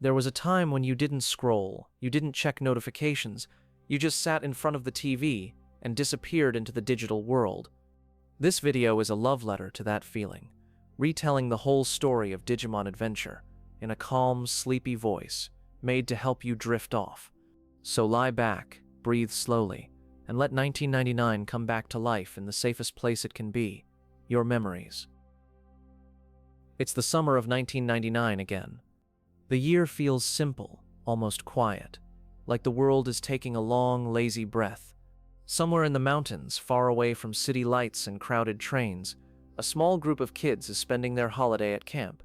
There was a time when you didn't scroll, you didn't check notifications, you just sat in front of the TV and disappeared into the digital world. This video is a love letter to that feeling, retelling the whole story of Digimon Adventure in a calm, sleepy voice, made to help you drift off. So lie back, breathe slowly, and let 1999 come back to life in the safest place it can be, your memories. It's the summer of 1999 again. The year feels simple, almost quiet, like the world is taking a long, lazy breath. Somewhere in the mountains, far away from city lights and crowded trains, a small group of kids is spending their holiday at camp.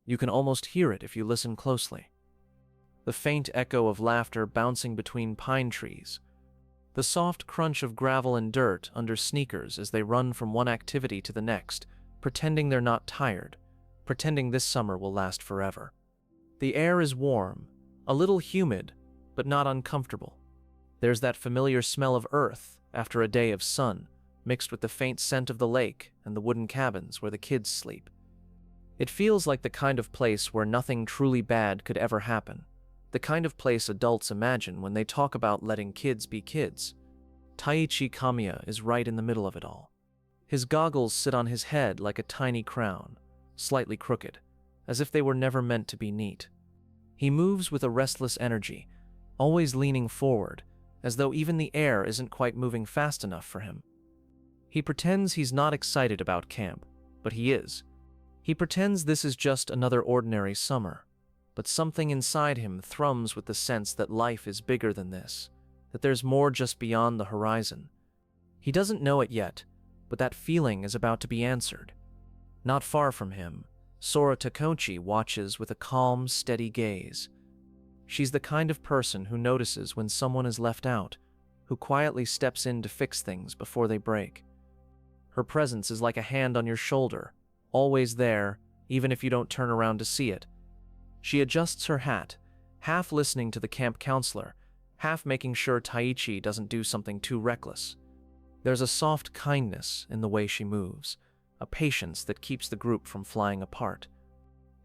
You can almost hear it if you listen closely. The faint echo of laughter bouncing between pine trees. The soft crunch of gravel and dirt under sneakers as they run from one activity to the next, pretending they're not tired, pretending this summer will last forever. The air is warm, a little humid, but not uncomfortable. There's that familiar smell of earth after a day of sun, mixed with the faint scent of the lake and the wooden cabins where the kids sleep. It feels like the kind of place where nothing truly bad could ever happen, the kind of place adults imagine when they talk about letting kids be kids. Taichi Kamiya is right in the middle of it all. His goggles sit on his head like a tiny crown, slightly crooked, as if they were never meant to be neat. He moves with a restless energy, always leaning forward, as though even the air isn't quite moving fast enough for him. He pretends he's not excited about camp, but he is. He pretends this is just another ordinary summer, but something inside him thrums with the sense that life is bigger than this, that there's more just beyond the horizon. He doesn't know it yet, but that feeling is about to be answered. Not far from him, Sora Takochi watches with a calm, steady gaze. She's the kind of person who notices when someone is left out, who quietly steps in to fix things before they break. Her presence is like a hand on your shoulder, always there, even if you don't turn around to see it. She adjusts her hat, half listening to the camp counselor, half making sure Taichi doesn't do something too reckless. There's a soft kindness in the way she moves, a patience that keeps the group from flying apart.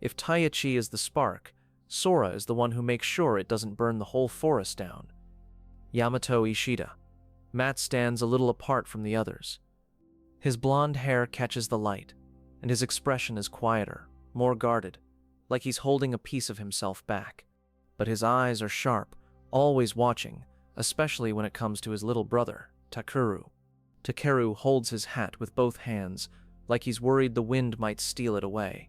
If Taichi is the spark, Sora is the one who makes sure it doesn't burn the whole forest down. Yamato Ishida. Matt stands a little apart from the others. His blonde hair catches the light, and his expression is quieter, more guarded, like he's holding a piece of himself back. But his eyes are sharp, always watching, especially when it comes to his little brother, Takeru. Takeru holds his hat with both hands, like he's worried the wind might steal it away.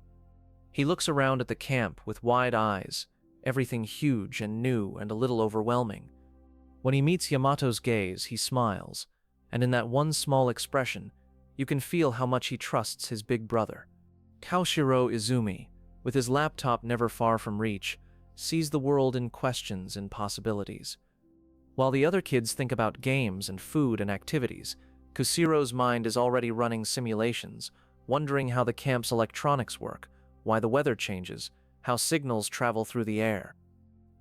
He looks around at the camp with wide eyes, everything huge and new and a little overwhelming. When he meets Yamato's gaze, he smiles, and in that one small expression, you can feel how much he trusts his big brother. Kaoshiro Izumi, with his laptop never far from reach, sees the world in questions and possibilities. While the other kids think about games and food and activities, Kushiro's mind is already running simulations, wondering how the camp's electronics work, why the weather changes, how signals travel through the air.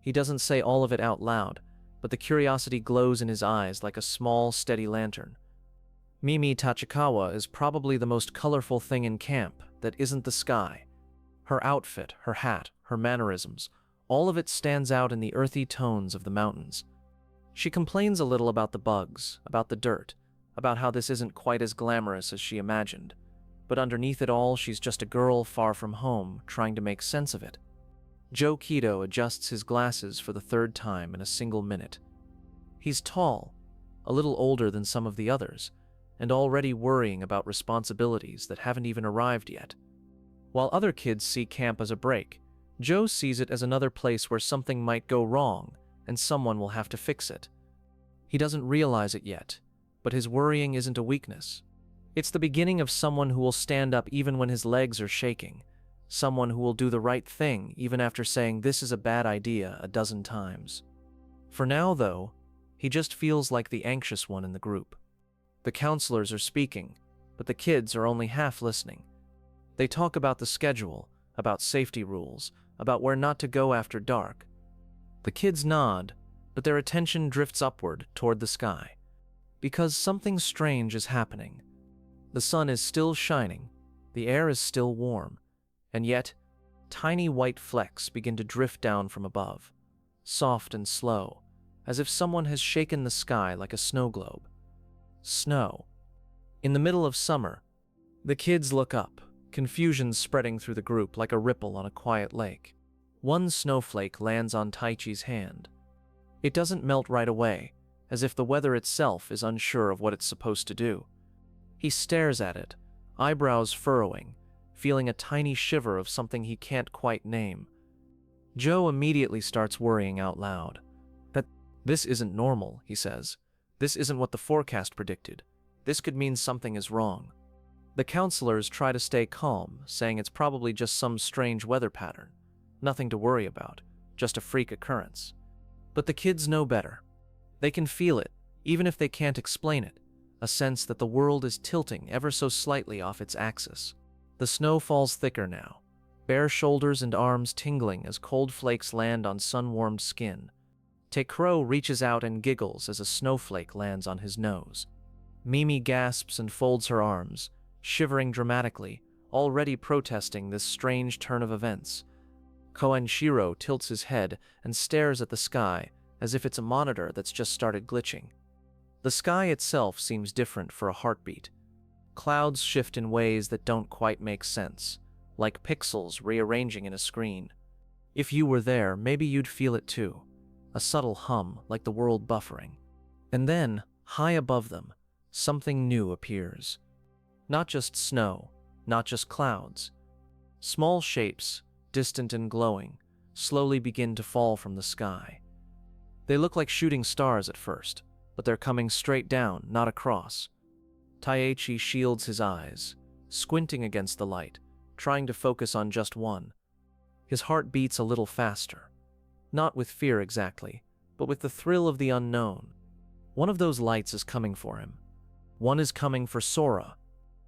He doesn't say all of it out loud, but the curiosity glows in his eyes like a small, steady lantern. Mimi Tachikawa is probably the most colorful thing in camp that isn't the sky. Her outfit, her hat, her mannerisms, all of it stands out in the earthy tones of the mountains. She complains a little about the bugs, about the dirt, about how this isn't quite as glamorous as she imagined. But underneath it all, she's just a girl far from home, trying to make sense of it. Joe Kido adjusts his glasses for the third time in a single minute. He's tall, a little older than some of the others, and already worrying about responsibilities that haven't even arrived yet. While other kids see camp as a break, Joe sees it as another place where something might go wrong, and someone will have to fix it. He doesn't realize it yet, but his worrying isn't a weakness. It's the beginning of someone who will stand up even when his legs are shaking, someone who will do the right thing even after saying this is a bad idea a dozen times. For now, though, he just feels like the anxious one in the group. The counselors are speaking, but the kids are only half listening. They talk about the schedule, about safety rules, about where not to go after dark. The kids nod, but their attention drifts upward toward the sky. Because something strange is happening. The sun is still shining, the air is still warm, and yet, Tiny white flecks begin to drift down from above, soft and slow, as if someone has shaken the sky like a snow globe. Snow. In the middle of summer, the kids look up, confusion spreading through the group like a ripple on a quiet lake. One snowflake lands on Taichi's hand. It doesn't melt right away, as if the weather itself is unsure of what it's supposed to do. He stares at it, eyebrows furrowing, feeling a tiny shiver of something he can't quite name. Joe immediately starts worrying out loud. This isn't normal, he says. This isn't what the forecast predicted. This could mean something is wrong. The counselors try to stay calm, saying it's probably just some strange weather pattern. Nothing to worry about, just a freak occurrence. But the kids know better. They can feel it, even if they can't explain it, a sense that the world is tilting ever so slightly off its axis. The snow falls thicker now, bare shoulders and arms tingling as cold flakes land on sun-warmed skin. Te-Crow reaches out and giggles as a snowflake lands on his nose. Mimi gasps and folds her arms, shivering dramatically, already protesting this strange turn of events. Koenshiro tilts his head and stares at the sky as if it's a monitor that's just started glitching. The sky itself seems different for a heartbeat. Clouds shift in ways that don't quite make sense, like pixels rearranging in a screen. If you were there, maybe you'd feel it too. A subtle hum, like the world buffering. And then, high above them, something new appears. Not just snow, not just clouds. Small shapes, distant and glowing, slowly begin to fall from the sky. They look like shooting stars at first, but they're coming straight down, not across. Taichi shields his eyes, squinting against the light, trying to focus on just one. His heart beats a little faster. Not with fear exactly, but with the thrill of the unknown. One of those lights is coming for him. One is coming for Sora,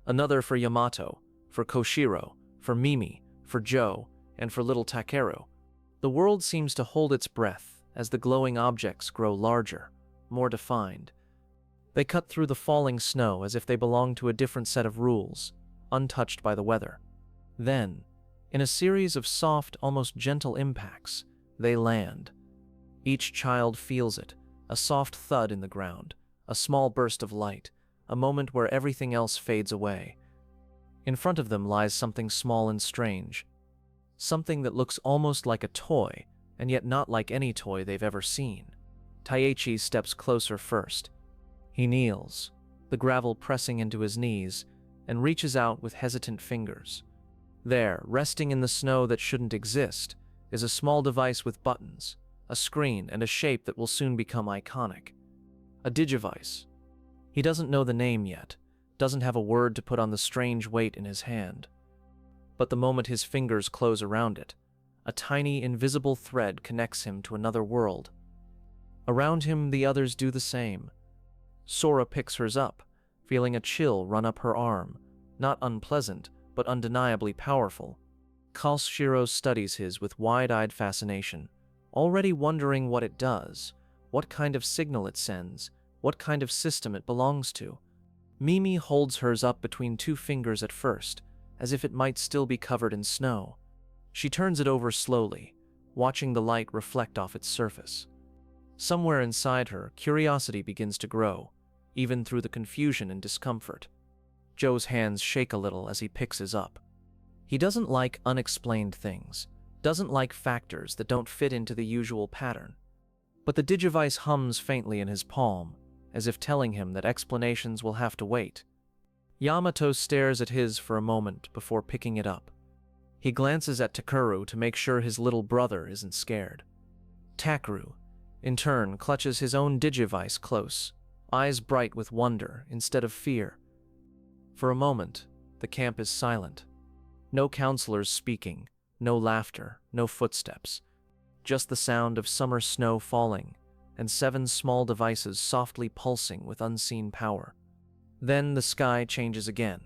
another for Yamato, for Koshiro, for Mimi, for Joe, and for little Takeru. The world seems to hold its breath as the glowing objects grow larger, more defined. They cut through the falling snow as if they belong to a different set of rules, untouched by the weather. Then, in a series of soft, almost gentle impacts, they land. Each child feels it, a soft thud in the ground, a small burst of light, a moment where everything else fades away. In front of them lies something small and strange. Something that looks almost like a toy, and yet not like any toy they've ever seen. Taichi steps closer first. He kneels, the gravel pressing into his knees, and reaches out with hesitant fingers. There, resting in the snow that shouldn't exist, is a small device with buttons, a screen, and a shape that will soon become iconic. A Digivice. He doesn't know the name yet, doesn't have a word to put on the strange weight in his hand. But the moment his fingers close around it, a tiny, invisible thread connects him to another world. Around him, the others do the same. Sora picks hers up, feeling a chill run up her arm, not unpleasant, but undeniably powerful. Koshiro studies his with wide-eyed fascination, already wondering what it does, what kind of signal it sends, what kind of system it belongs to. Mimi holds hers up between two fingers at first, as if it might still be covered in snow. She turns it over slowly, watching the light reflect off its surface. Somewhere inside her, curiosity begins to grow, even through the confusion and discomfort. Joe's hands shake a little as he picks his up. He doesn't like unexplained things, doesn't like factors that don't fit into the usual pattern. But the Digivice hums faintly in his palm, as if telling him that explanations will have to wait. Yamato stares at his for a moment before picking it up. He glances at Takeru to make sure his little brother isn't scared. Takeru, in turn, clutches his own Digivice close, eyes bright with wonder instead of fear. For a moment, the camp is silent. No counselors speaking, no laughter, no footsteps. Just the sound of summer snow falling, and 7 small devices softly pulsing with unseen power. Then the sky changes again.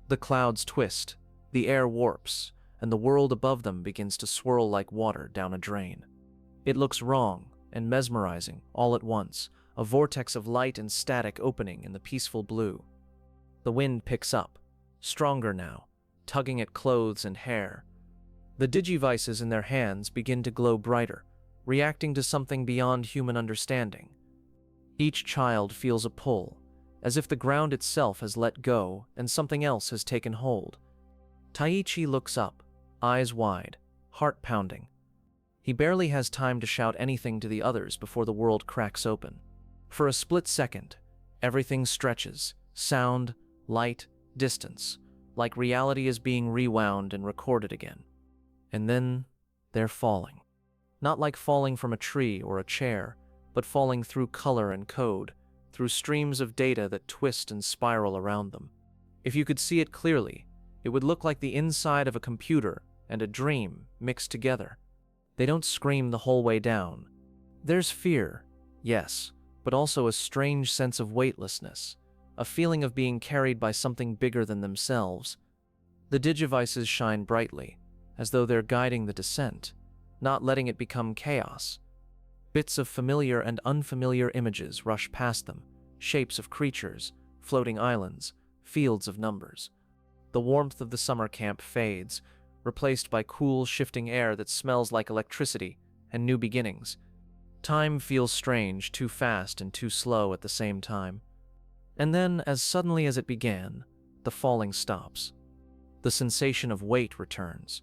The clouds twist, the air warps, and the world above them begins to swirl like water down a drain. It looks wrong and mesmerizing all at once, a vortex of light and static opening in the peaceful blue. The wind picks up, stronger now, tugging at clothes and hair. The digivices in their hands begin to glow brighter, reacting to something beyond human understanding. Each child feels a pull, as if the ground itself has let go and something else has taken hold. Taichi looks up, eyes wide, heart pounding. He barely has time to shout anything to the others before the world cracks open. For a split second, everything stretches, sound, light, distance, like reality is being rewound and recorded again. And then, they're falling. Not like falling from a tree or a chair, but falling through color and code, through streams of data that twist and spiral around them. If you could see it clearly, it would look like the inside of a computer and a dream mixed together. They don't scream the whole way down. There's fear, yes, but also a strange sense of weightlessness, a feeling of being carried by something bigger than themselves. The digivices shine brightly, as though they're guiding the descent, not letting it become chaos. Bits of familiar and unfamiliar images rush past them, shapes of creatures, floating islands, fields of numbers. The warmth of the summer camp fades, replaced by cool, shifting air that smells like electricity and new beginnings. Time feels strange, too fast and too slow at the same time. And then, as suddenly as it began, the falling stops. The sensation of weight returns.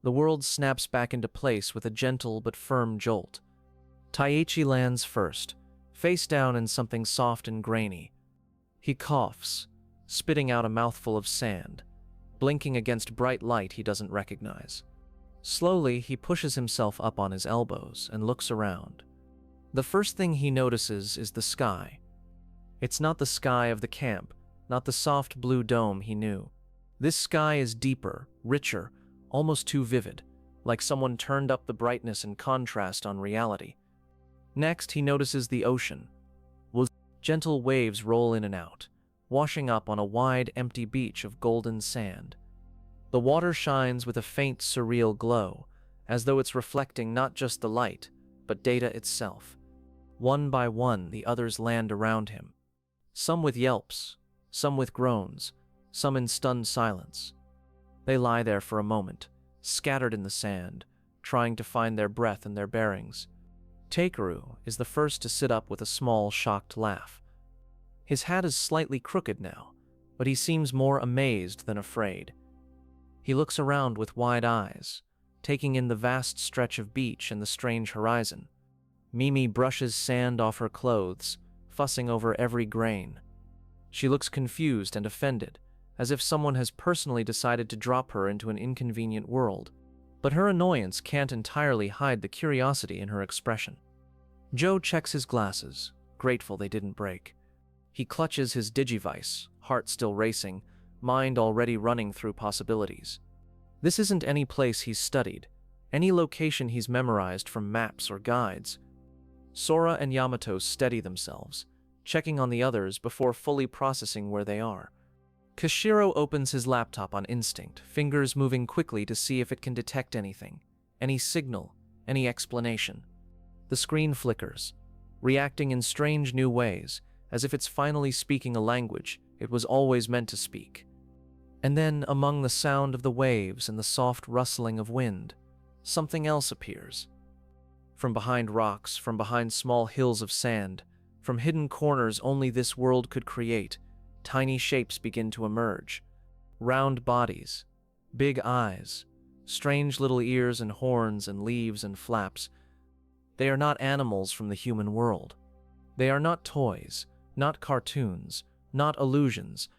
The world snaps back into place with a gentle but firm jolt. Taichi lands first, face down in something soft and grainy. He coughs, spitting out a mouthful of sand, blinking against bright light he doesn't recognize. Slowly, he pushes himself up on his elbows and looks around. The first thing he notices is the sky. It's not the sky of the camp, not the soft blue dome he knew. This sky is deeper, richer, almost too vivid, like someone turned up the brightness and contrast on reality. Next, he notices the ocean. Gentle waves roll in and out, washing up on a wide, empty beach of golden sand. The water shines with a faint, surreal glow, as though it's reflecting not just the light, but data itself. One by one, the others land around him. Some with yelps, some with groans, some in stunned silence. They lie there for a moment, scattered in the sand, trying to find their breath and their bearings. Takeru is the first to sit up with a small, shocked laugh. His hat is slightly crooked now, but he seems more amazed than afraid. He looks around with wide eyes, taking in the vast stretch of beach and the strange horizon. Mimi brushes sand off her clothes, fussing over every grain. She looks confused and offended, as if someone has personally decided to drop her into an inconvenient world. But her annoyance can't entirely hide the curiosity in her expression. Joe checks his glasses, grateful they didn't break. He clutches his digivice, heart still racing, mind already running through possibilities. This isn't any place he's studied, any location he's memorized from maps or guides. Sora and Yamato steady themselves, checking on the others before fully processing where they are. Kashiro opens his laptop on instinct, fingers moving quickly to see if it can detect anything, any signal, any explanation. The screen flickers, reacting in strange new ways, as if it's finally speaking a language it was always meant to speak. And then, among the sound of the waves and the soft rustling of wind, something else appears. From behind rocks, from behind small hills of sand, from hidden corners only this world could create, tiny shapes begin to emerge. Round bodies, big eyes, strange little ears and horns and leaves and flaps. They are not animals from the human world. They are not toys, not cartoons, not illusions.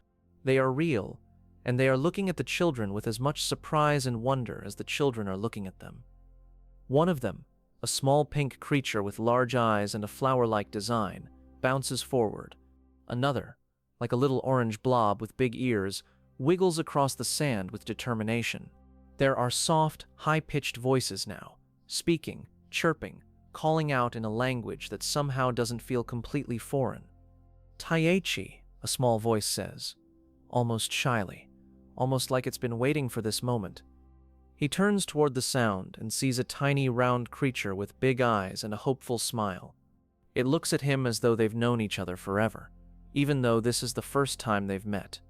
They are real, and they are looking at the children with as much surprise and wonder as the children are looking at them. One of them, a small pink creature with large eyes and a flower-like design, bounces forward. Another, like a little orange blob with big ears, wiggles across the sand with determination. There are soft, high-pitched voices now, speaking, chirping, calling out in a language that somehow doesn't feel completely foreign. Taichi, a small voice says, almost shyly, almost like it's been waiting for this moment. He turns toward the sound and sees a tiny round creature with big eyes and a hopeful smile. It looks at him as though they've known each other forever, even though this is the first time they've met.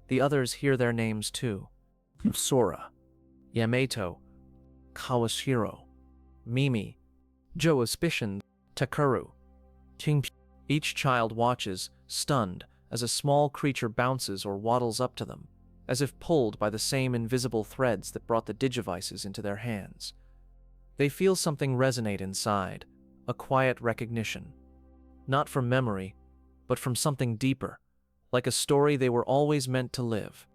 The others hear their names too. Sora, Yamato, Kawashiro, Mimi, Joe Suspicion, Takeru. Each child watches, stunned, as a small creature bounces or waddles up to them, as if pulled by the same invisible threads that brought the Digivices into their hands. They feel something resonate inside, a quiet recognition. Not from memory, but from something deeper, like a story they were always meant to live.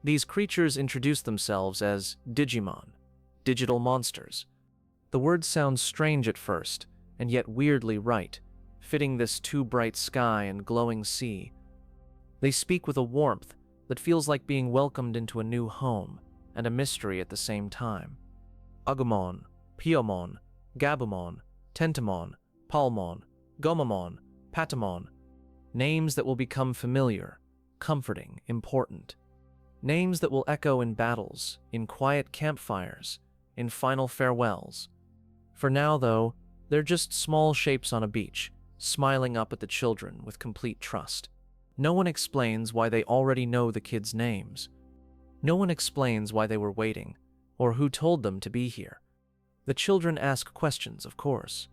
These creatures introduce themselves as Digimon, digital monsters. The word sounds strange at first, and yet weirdly right, fitting this too bright sky and glowing sea. They speak with a warmth that feels like being welcomed into a new home, and a mystery at the same time. Agumon, Pyomon, Gabumon, Tentamon, Palmon, Gomamon, Patamon. Names that will become familiar, comforting, important. Names that will echo in battles, in quiet campfires, in final farewells. For now, though, they're just small shapes on a beach, smiling up at the children with complete trust. No one explains why they already know the kids' names. No one explains why they were waiting, or who told them to be here. The children ask questions, of course.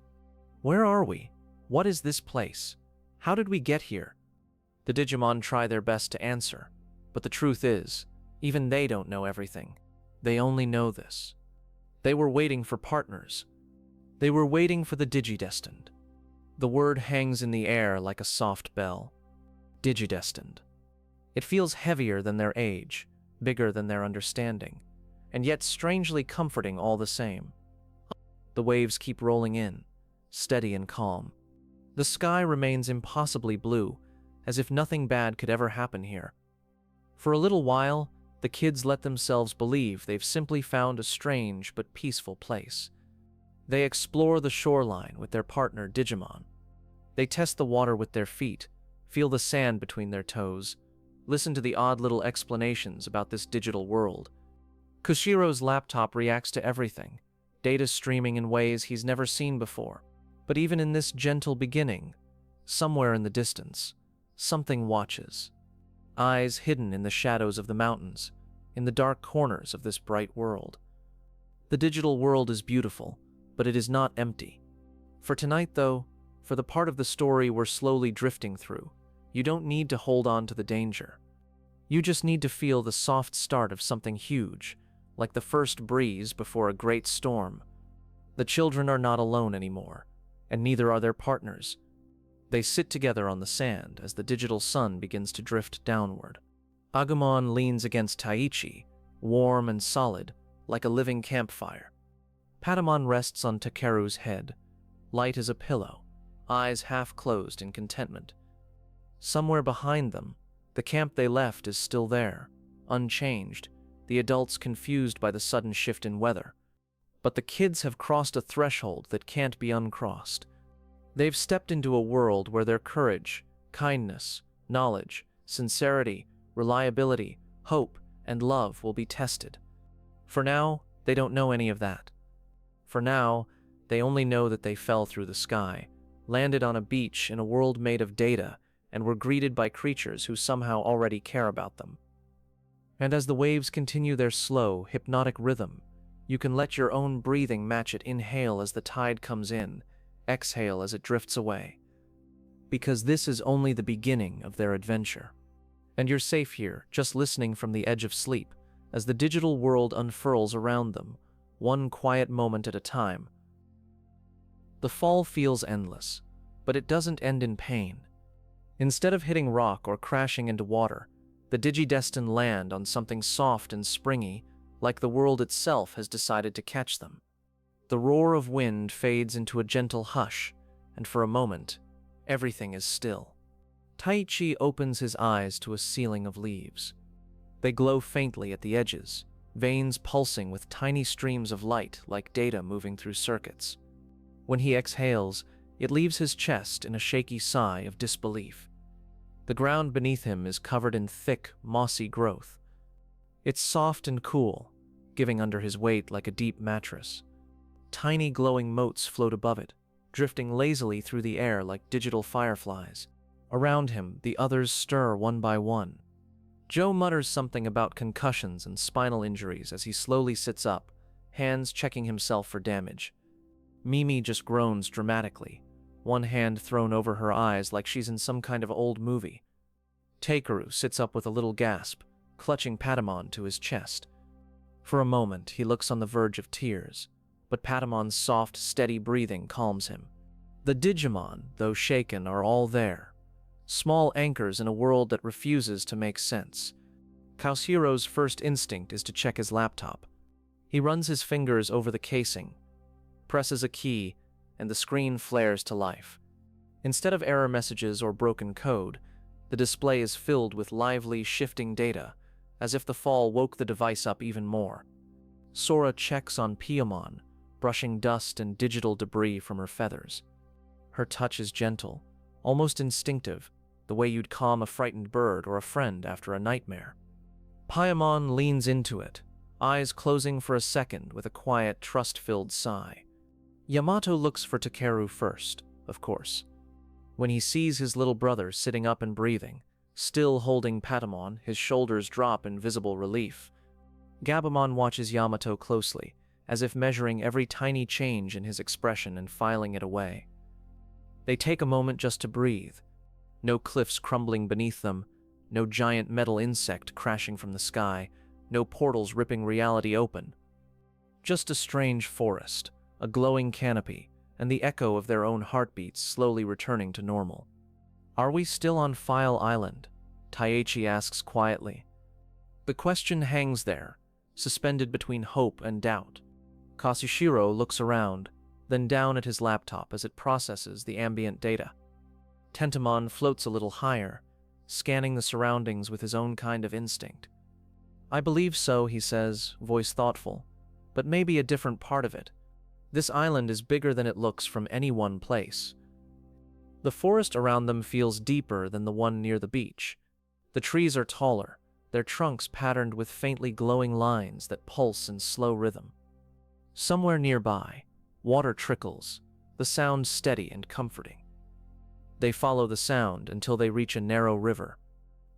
Where are we? What is this place? How did we get here? The Digimon try their best to answer, but the truth is, even they don't know everything. They only know this. They were waiting for partners. They were waiting for the Digidestined. The word hangs in the air like a soft bell. Digidestined. It feels heavier than their age, bigger than their understanding, and yet strangely comforting all the same. The waves keep rolling in, steady and calm. The sky remains impossibly blue, as if nothing bad could ever happen here. For a little while, the kids let themselves believe they've simply found a strange but peaceful place. They explore the shoreline with their partner Digimon. They test the water with their feet, feel the sand between their toes, listen to the odd little explanations about this digital world. Kushiro's laptop reacts to everything, data streaming in ways he's never seen before. But even in this gentle beginning, somewhere in the distance, something watches. Eyes hidden in the shadows of the mountains, in the dark corners of this bright world. The digital world is beautiful, but it is not empty. For tonight, though, for the part of the story we're slowly drifting through, you don't need to hold on to the danger. You just need to feel the soft start of something huge, like the first breeze before a great storm. The children are not alone anymore, and neither are their partners. They sit together on the sand as the digital sun begins to drift downward. Agumon leans against Taichi, warm and solid, like a living campfire. Patamon rests on Takeru's head, light as a pillow, eyes half closed in contentment. Somewhere behind them, the camp they left is still there, unchanged, the adults confused by the sudden shift in weather. But the kids have crossed a threshold that can't be uncrossed. They've stepped into a world where their courage, kindness, knowledge, sincerity, reliability, hope, and love will be tested. For now, they don't know any of that. For now, they only know that they fell through the sky, landed on a beach in a world made of data, and were greeted by creatures who somehow already care about them. And as the waves continue their slow, hypnotic rhythm, you can let your own breathing match it. Inhale as the tide comes in, exhale as it drifts away. Because this is only the beginning of their adventure. And you're safe here, just listening from the edge of sleep, as the digital world unfurls around them, one quiet moment at a time. The fall feels endless, but it doesn't end in pain. Instead of hitting rock or crashing into water, the Digidestined land on something soft and springy, like the world itself has decided to catch them. The roar of wind fades into a gentle hush, and for a moment, everything is still. Taichi opens his eyes to a ceiling of leaves. They glow faintly at the edges, veins pulsing with tiny streams of light like data moving through circuits. When he exhales, it leaves his chest in a shaky sigh of disbelief. The ground beneath him is covered in thick, mossy growth. It's soft and cool, giving under his weight like a deep mattress. Tiny glowing motes float above it, drifting lazily through the air like digital fireflies. Around him, the others stir one by one. Joe mutters something about concussions and spinal injuries as he slowly sits up, hands checking himself for damage. Mimi just groans dramatically, one hand thrown over her eyes like she's in some kind of old movie. Takeru sits up with a little gasp, clutching Patamon to his chest. For a moment, he looks on the verge of tears, but Patamon's soft, steady breathing calms him. The Digimon, though shaken, are all there, small anchors in a world that refuses to make sense. Kaoshiro's first instinct is to check his laptop. He runs his fingers over the casing, presses a key, and the screen flares to life. Instead of error messages or broken code, the display is filled with lively, shifting data, as if the fall woke the device up even more. Sora checks on Pyotimon, brushing dust and digital debris from her feathers. Her touch is gentle, almost instinctive, the way you'd calm a frightened bird or a friend after a nightmare. Pyotimon leans into it, eyes closing for a second with a quiet, trust-filled sigh. Yamato looks for Takeru first, of course. When he sees his little brother sitting up and breathing, still holding Patamon, his shoulders drop in visible relief. Gabumon watches Yamato closely, as if measuring every tiny change in his expression and filing it away. They take a moment just to breathe. No cliffs crumbling beneath them, no giant metal insect crashing from the sky, no portals ripping reality open. Just a strange forest, a glowing canopy, and the echo of their own heartbeats slowly returning to normal. "Are we still on File Island?" Taichi asks quietly. The question hangs there, suspended between hope and doubt. Kazushiro looks around, then down at his laptop as it processes the ambient data. Tentomon floats a little higher, scanning the surroundings with his own kind of instinct. "I believe so," he says, voice thoughtful, "but maybe a different part of it. This island is bigger than it looks from any one place." The forest around them feels deeper than the one near the beach. The trees are taller, their trunks patterned with faintly glowing lines that pulse in slow rhythm. Somewhere nearby, water trickles, the sound steady and comforting. They follow the sound until they reach a narrow river.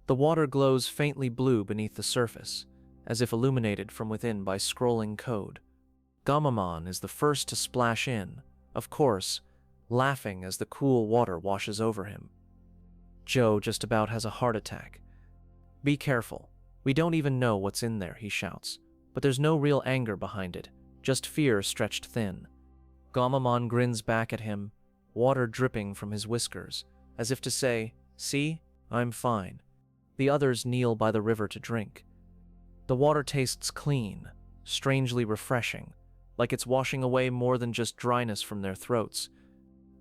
The water glows faintly blue beneath the surface, as if illuminated from within by scrolling code. Gomamon is the first to splash in, of course, laughing as the cool water washes over him. Joe just about has a heart attack. "Be careful. We don't even know what's in there," he shouts, but there's no real anger behind it, just fear stretched thin. Gomamon grins back at him, water dripping from his whiskers, as if to say, "See, I'm fine." The others kneel by the river to drink. The water tastes clean, strangely refreshing, like it's washing away more than just dryness from their throats.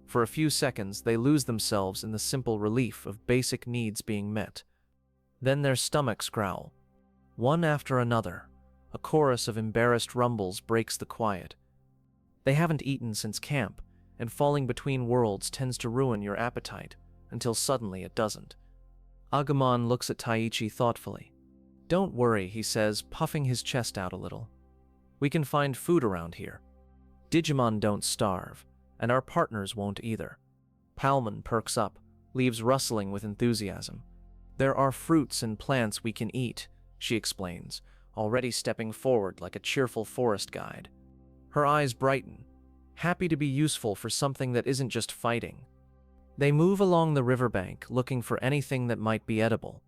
For a few seconds, they lose themselves in the simple relief of basic needs being met. Then their stomachs growl. One after another, a chorus of embarrassed rumbles breaks the quiet. They haven't eaten since camp, and falling between worlds tends to ruin your appetite, until suddenly it doesn't. Agumon looks at Taichi thoughtfully. "Don't worry," he says, puffing his chest out a little. "We can find food around here. Digimon don't starve, and our partners won't either." Palmon perks up, leaves rustling with enthusiasm. "There are fruits and plants we can eat," she explains, already stepping forward like a cheerful forest guide. Her eyes brighten, happy to be useful for something that isn't just fighting. They move along the riverbank, looking for anything that might be edible.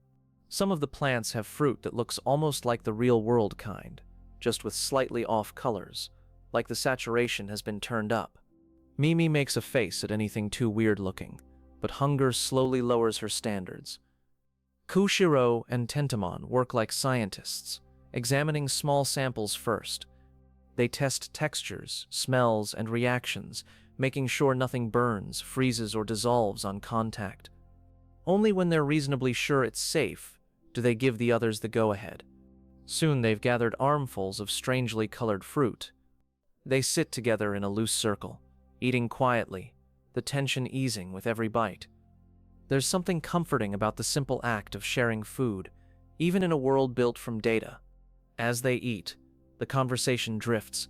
Some of the plants have fruit that looks almost like the real-world kind, just with slightly off colors, like the saturation has been turned up. Mimi makes a face at anything too weird-looking, but hunger slowly lowers her standards. Kushiro and Tentomon work like scientists, examining small samples first. They test textures, smells, and reactions, making sure nothing burns, freezes, or dissolves on contact. Only when they're reasonably sure it's safe do they give the others the go-ahead. Soon they've gathered armfuls of strangely colored fruit. They sit together in a loose circle, eating quietly, the tension easing with every bite. There's something comforting about the simple act of sharing food, even in a world built from data. As they eat, the conversation drifts.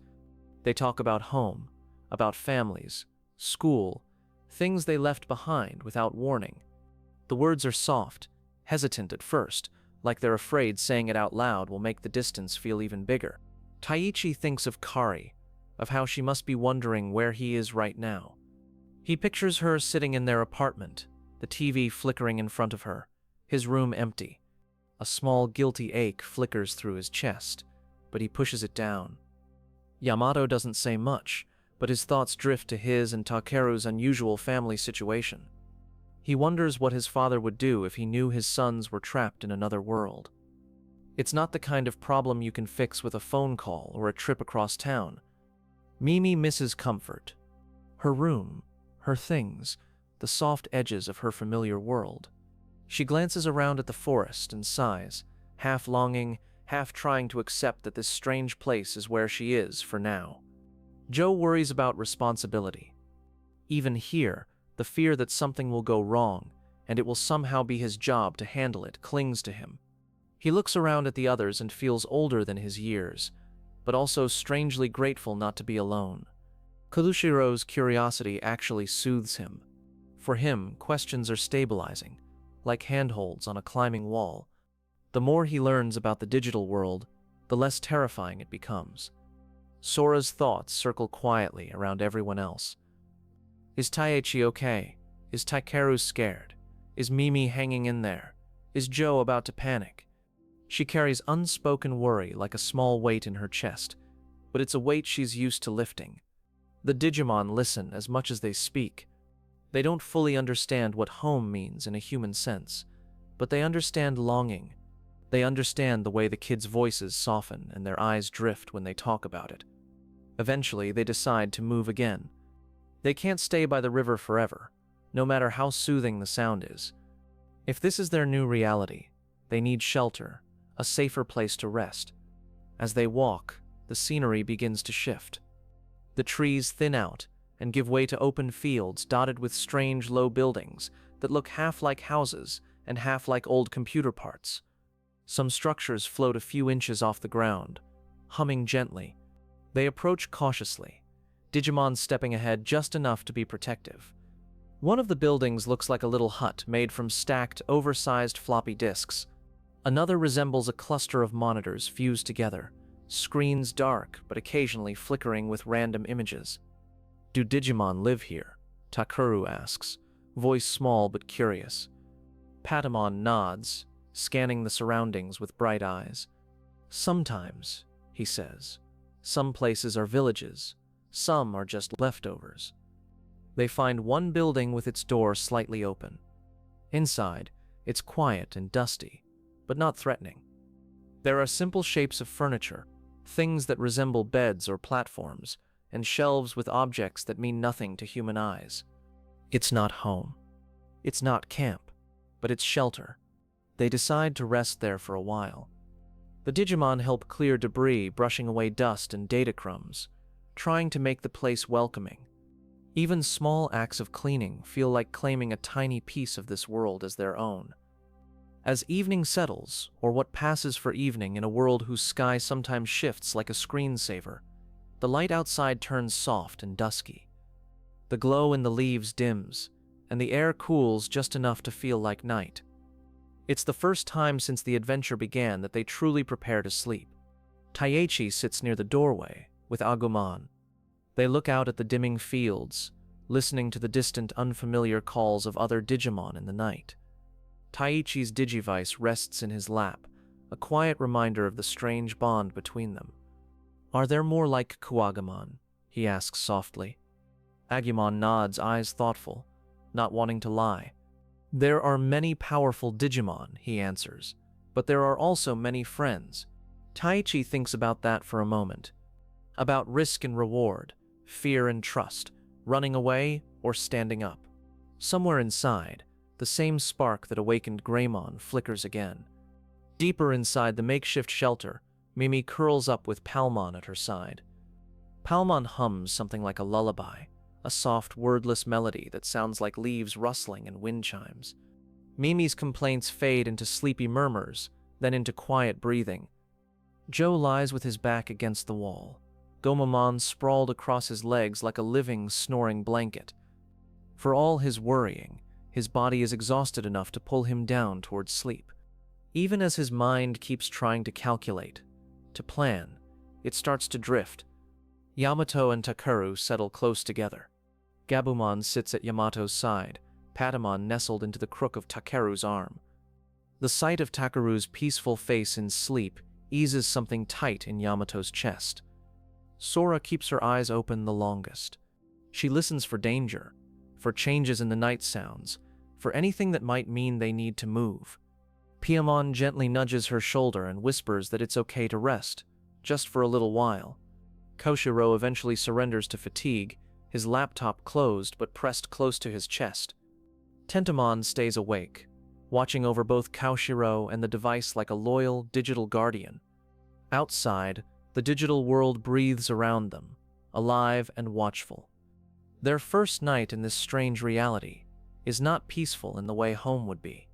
They talk about home, about families, school, things they left behind without warning. The words are soft, hesitant at first, like they're afraid saying it out loud will make the distance feel even bigger. Taichi thinks of Kari, of how she must be wondering where he is right now. He pictures her sitting in their apartment, the TV flickering in front of her, his room empty. A small guilty ache flickers through his chest, but he pushes it down. Yamato doesn't say much, but his thoughts drift to his and Takeru's unusual family situation. He wonders what his father would do if he knew his sons were trapped in another world. It's not the kind of problem you can fix with a phone call or a trip across town. Mimi misses comfort. Her room, her things, the soft edges of her familiar world. She glances around at the forest and sighs, half longing, half trying to accept that this strange place is where she is for now. Joe worries about responsibility. Even here, the fear that something will go wrong, and it will somehow be his job to handle it, clings to him. He looks around at the others and feels older than his years, but also strangely grateful not to be alone. Kuroshiro's curiosity actually soothes him. For him, questions are stabilizing, like handholds on a climbing wall. The more he learns about the digital world, the less terrifying it becomes. Sora's thoughts circle quietly around everyone else. Is Taichi okay? Is Takeru scared? Is Mimi hanging in there? Is Joe about to panic? She carries unspoken worry like a small weight in her chest, but it's a weight she's used to lifting. The Digimon listen as much as they speak. They don't fully understand what home means in a human sense, but they understand longing. They understand the way the kids' voices soften and their eyes drift when they talk about it. Eventually, they decide to move again. They can't stay by the river forever, no matter how soothing the sound is. If this is their new reality, they need shelter, a safer place to rest. As they walk, the scenery begins to shift. The trees thin out and give way to open fields dotted with strange low buildings that look half like houses and half like old computer parts. Some structures float a few inches off the ground, humming gently. They approach cautiously, Digimon stepping ahead just enough to be protective. One of the buildings looks like a little hut made from stacked, oversized floppy disks. Another resembles a cluster of monitors fused together, screens dark but occasionally flickering with random images. Do Digimon live here? Takeru asks, voice small but curious. Patamon nods, scanning the surroundings with bright eyes. Sometimes, he says. Some places are villages, some are just leftovers. They find one building with its door slightly open. Inside, it's quiet and dusty, but not threatening. There are simple shapes of furniture, things that resemble beds or platforms, and shelves with objects that mean nothing to human eyes. It's not home. It's not camp, but it's shelter. They decide to rest there for a while. The Digimon help clear debris, brushing away dust and data crumbs, trying to make the place welcoming. Even small acts of cleaning feel like claiming a tiny piece of this world as their own. As evening settles, or what passes for evening in a world whose sky sometimes shifts like a screensaver, the light outside turns soft and dusky. The glow in the leaves dims, and the air cools just enough to feel like night. It's the first time since the adventure began that they truly prepare to sleep. Taichi sits near the doorway with Agumon. They look out at the dimming fields, listening to the distant, unfamiliar calls of other Digimon in the night. Taichi's Digivice rests in his lap, a quiet reminder of the strange bond between them. Are there more like Kuwagamon? He asks softly. Agumon nods, eyes thoughtful, not wanting to lie. There are many powerful Digimon, he answers, but there are also many friends. Taichi thinks about that for a moment. About risk and reward, fear and trust, running away or standing up. Somewhere inside, the same spark that awakened Greymon flickers again. Deeper inside the makeshift shelter, Mimi curls up with Palmon at her side. Palmon hums something like a lullaby, a soft, wordless melody that sounds like leaves rustling and wind chimes. Mimi's complaints fade into sleepy murmurs, then into quiet breathing. Joe lies with his back against the wall, Gomamon sprawled across his legs like a living, snoring blanket. For all his worrying, his body is exhausted enough to pull him down towards sleep. Even as his mind keeps trying to calculate, to plan, it starts to drift. Yamato and Takeru settle close together. Gabumon sits at Yamato's side, Patamon nestled into the crook of Takeru's arm. The sight of Takeru's peaceful face in sleep eases something tight in Yamato's chest. Sora keeps her eyes open the longest. She listens for danger, for changes in the night sounds, for anything that might mean they need to move. Patamon gently nudges her shoulder and whispers that it's okay to rest, just for a little while. Koshiro eventually surrenders to fatigue, his laptop closed but pressed close to his chest. Tentomon stays awake, watching over both Koshiro and the device like a loyal digital guardian. Outside, the digital world breathes around them, alive and watchful. Their first night in this strange reality is not peaceful in the way home would be.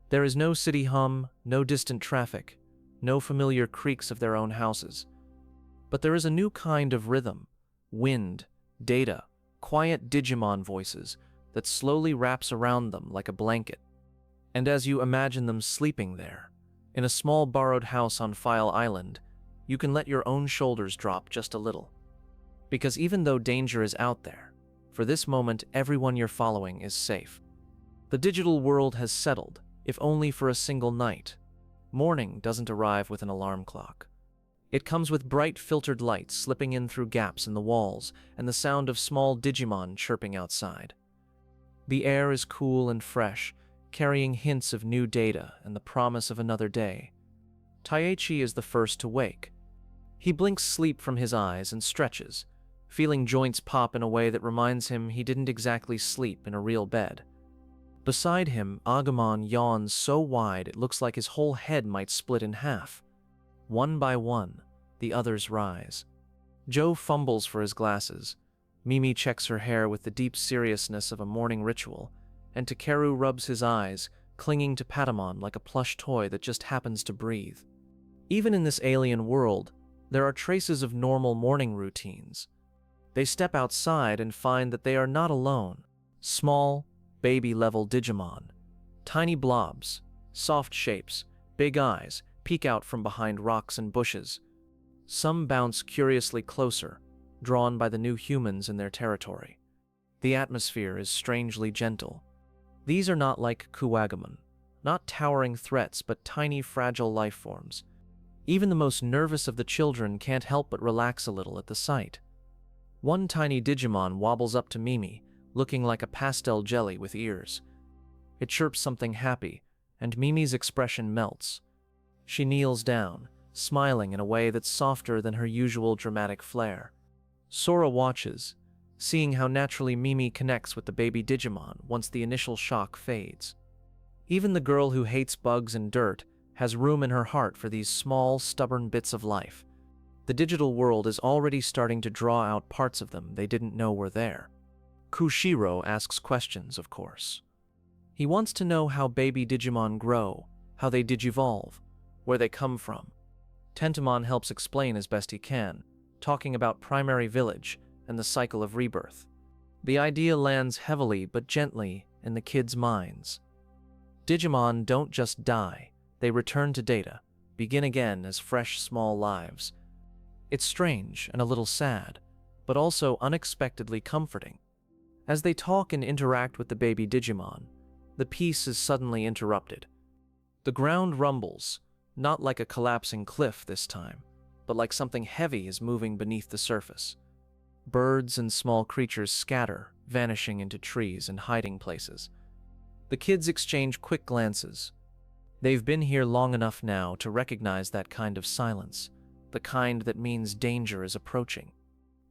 There is no city hum, no distant traffic, no familiar creaks of their own houses. But there is a new kind of rhythm, wind, data, quiet Digimon voices that slowly wraps around them like a blanket. And as you imagine them sleeping there, in a small borrowed house on File Island, you can let your own shoulders drop just a little. Because even though danger is out there, for this moment everyone you're following is safe. The digital world has settled, if only for a single night. Morning doesn't arrive with an alarm clock. It comes with bright filtered lights slipping in through gaps in the walls and the sound of small Digimon chirping outside. The air is cool and fresh, carrying hints of new data and the promise of another day. Taichi is the first to wake. He blinks sleep from his eyes and stretches, feeling joints pop in a way that reminds him he didn't exactly sleep in a real bed. Beside him, Angemon yawns so wide it looks like his whole head might split in half. One by one, the others rise. Joe fumbles for his glasses. Mimi checks her hair with the deep seriousness of a morning ritual, and Takeru rubs his eyes, clinging to Patamon like a plush toy that just happens to breathe. Even in this alien world, there are traces of normal morning routines. They step outside and find that they are not alone. Small, baby-level Digimon, tiny blobs, soft shapes, big eyes, peek out from behind rocks and bushes. Some bounce curiously closer, drawn by the new humans in their territory. The atmosphere is strangely gentle. These are not like Kuwagamon, not towering threats but tiny fragile life forms. Even the most nervous of the children can't help but relax a little at the sight. One tiny Digimon wobbles up to Mimi, looking like a pastel jelly with ears. It chirps something happy, and Mimi's expression melts. She kneels down, smiling in a way that's softer than her usual dramatic flair. Sora watches, seeing how naturally Mimi connects with the baby Digimon once the initial shock fades. Even the girl who hates bugs and dirt has room in her heart for these small, stubborn bits of life. The digital world is already starting to draw out parts of them they didn't know were there. Kushiro asks questions, of course. He wants to know how baby Digimon grow, how they digivolve, where they come from. Tentomon helps explain as best he can, talking about primary village and the cycle of rebirth. The idea lands heavily but gently in the kids' minds. Digimon don't just die, they return to data, begin again as fresh small lives. It's strange and a little sad, but also unexpectedly comforting. As they talk and interact with the baby Digimon, the peace is suddenly interrupted. The ground rumbles, not like a collapsing cliff this time, but like something heavy is moving beneath the surface. Birds and small creatures scatter, vanishing into trees and hiding places. The kids exchange quick glances. They've been here long enough now to recognize that kind of silence, the kind that means danger is approaching.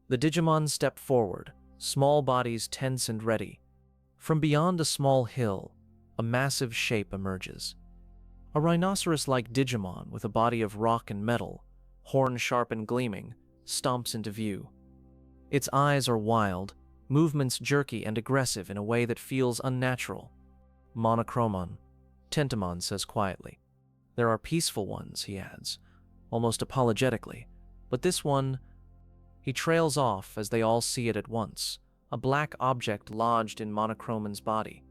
The Digimon step forward, small bodies tense and ready. From beyond a small hill, a massive shape emerges. A rhinoceros-like Digimon with a body of rock and metal, horn sharp and gleaming, stomps into view. Its eyes are wild, movements jerky and aggressive in a way that feels unnatural. Monochromon, Tentomon says quietly. There are peaceful ones, he adds, almost apologetically, but this one... He trails off as they all see it at once, a black object lodged in Monochromon's body.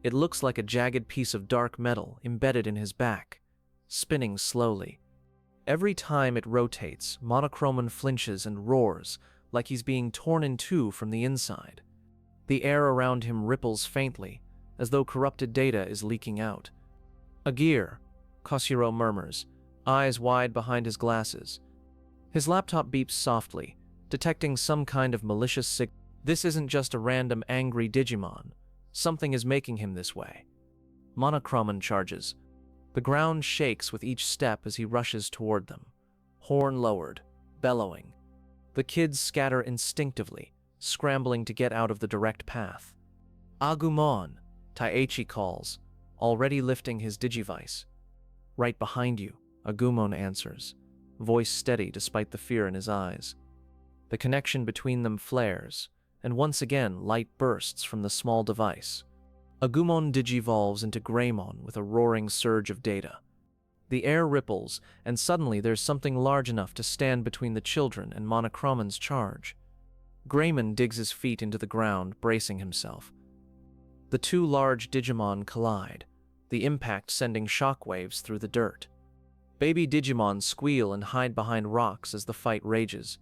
It looks like a jagged piece of dark metal embedded in his back, spinning slowly. Every time it rotates, Monochromon flinches and roars, like he's being torn in two from the inside. The air around him ripples faintly, as though corrupted data is leaking out. "A gear," Koshiro murmurs, eyes wide behind his glasses. His laptop beeps softly, detecting some kind of malicious signal. This isn't just a random angry Digimon. Something is making him this way. Monochromon charges. The ground shakes with each step as he rushes toward them. Horn lowered, bellowing. The kids scatter instinctively, scrambling to get out of the direct path. "Agumon," Taichi calls, already lifting his Digivice. "Right behind you," Agumon answers, voice steady despite the fear in his eyes. The connection between them flares, and once again light bursts from the small device. Agumon digivolves into Greymon with a roaring surge of data. The air ripples, and suddenly there's something large enough to stand between the children and Monochromon's charge. Greymon digs his feet into the ground, bracing himself. The two large Digimon collide, the impact sending shockwaves through the dirt. Baby Digimon squeal and hide behind rocks as the fight rages.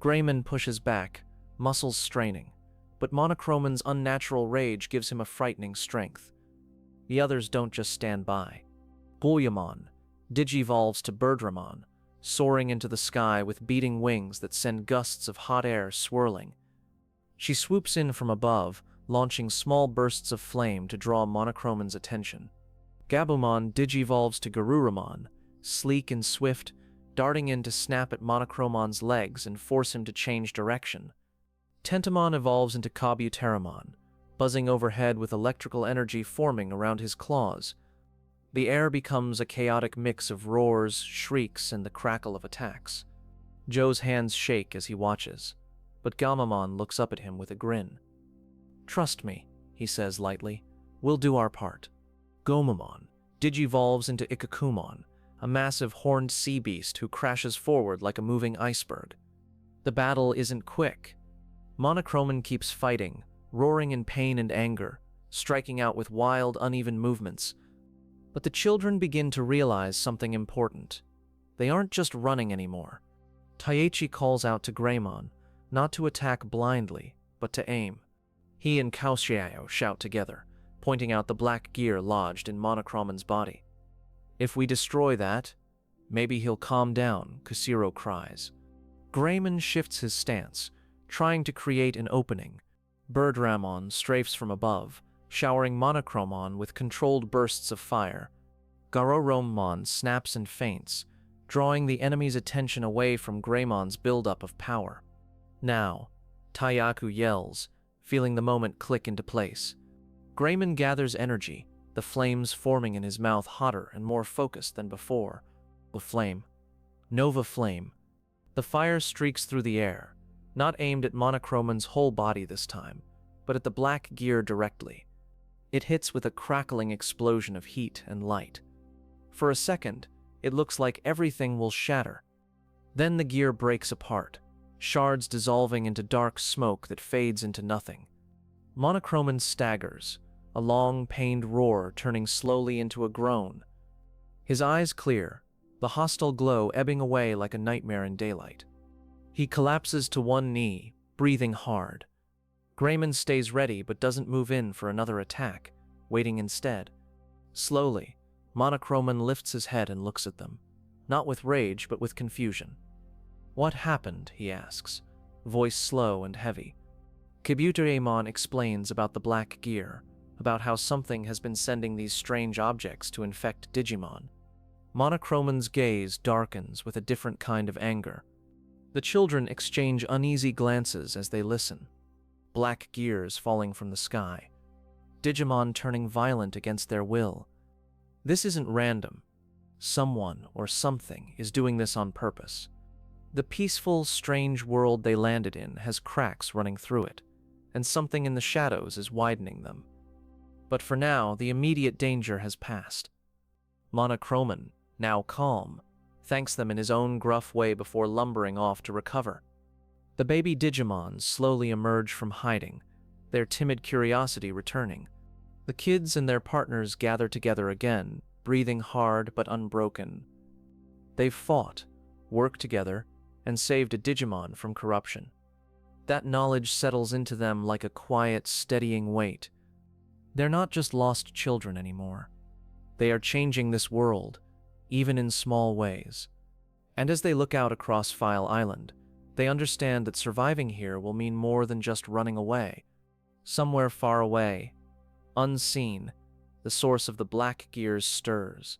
Greymon pushes back, muscles straining, but Monochromon's unnatural rage gives him a frightening strength. The others don't just stand by. Bulliamon digivolves to Birdramon, soaring into the sky with beating wings that send gusts of hot air swirling. She swoops in from above, launching small bursts of flame to draw Monochromon's attention. Gabumon digivolves to Garuramon, sleek and swift, darting in to snap at Monochromon's legs and force him to change direction. Tentamon evolves into Kabuteramon, buzzing overhead with electrical energy forming around his claws. The air becomes a chaotic mix of roars, shrieks, and the crackle of attacks. Joe's hands shake as he watches, but Gamamon looks up at him with a grin. "Trust me," he says lightly. "We'll do our part." Gomamon digivolves into Ikakumon, a massive horned sea beast who crashes forward like a moving iceberg. The battle isn't quick. Monochromon keeps fighting, roaring in pain and anger, striking out with wild, uneven movements. But the children begin to realize something important. They aren't just running anymore. Taichi calls out to Greymon, not to attack blindly, but to aim. He and Kaoshiao shout together, pointing out the black gear lodged in Monochromon's body. "If we destroy that, maybe he'll calm down," Koshiro cries. Greymon shifts his stance, trying to create an opening. Birdramon strafes from above, showering Monochromon with controlled bursts of fire. Garoromon snaps and feints, drawing the enemy's attention away from Greymon's buildup of power. Now, Tayaku yells, feeling the moment click into place. Greymon gathers energy, the flames forming in his mouth hotter and more focused than before. A flame. Nova Flame. The fire streaks through the air, not aimed at Monochromon's whole body this time, but at the black gear directly. It hits with a crackling explosion of heat and light. For a second, it looks like everything will shatter. Then the gear breaks apart, shards dissolving into dark smoke that fades into nothing. Monochromon staggers, a long, pained roar turning slowly into a groan. His eyes clear, the hostile glow ebbing away like a nightmare in daylight. He collapses to one knee, breathing hard. Greymon stays ready but doesn't move in for another attack, waiting instead. Slowly, Monochromon lifts his head and looks at them, not with rage but with confusion. "What happened?" he asks, voice slow and heavy. Kabuteramon explains about the black gear, about how something has been sending these strange objects to infect Digimon. Monochromon's gaze darkens with a different kind of anger. The children exchange uneasy glances as they listen. Black gears falling from the sky. Digimon turning violent against their will. This isn't random. Someone or something is doing this on purpose. The peaceful, strange world they landed in has cracks running through it, and something in the shadows is widening them. But for now, the immediate danger has passed. Monochromon, now calm, thanks them in his own gruff way before lumbering off to recover. The baby Digimon slowly emerge from hiding, their timid curiosity returning. The kids and their partners gather together again, breathing hard but unbroken. They've fought, worked together, and saved a Digimon from corruption. That knowledge settles into them like a quiet, steadying weight. They're not just lost children anymore. They are changing this world, even in small ways. And as they look out across File Island, they understand that surviving here will mean more than just running away. Somewhere far away, unseen, the source of the black gears stirs.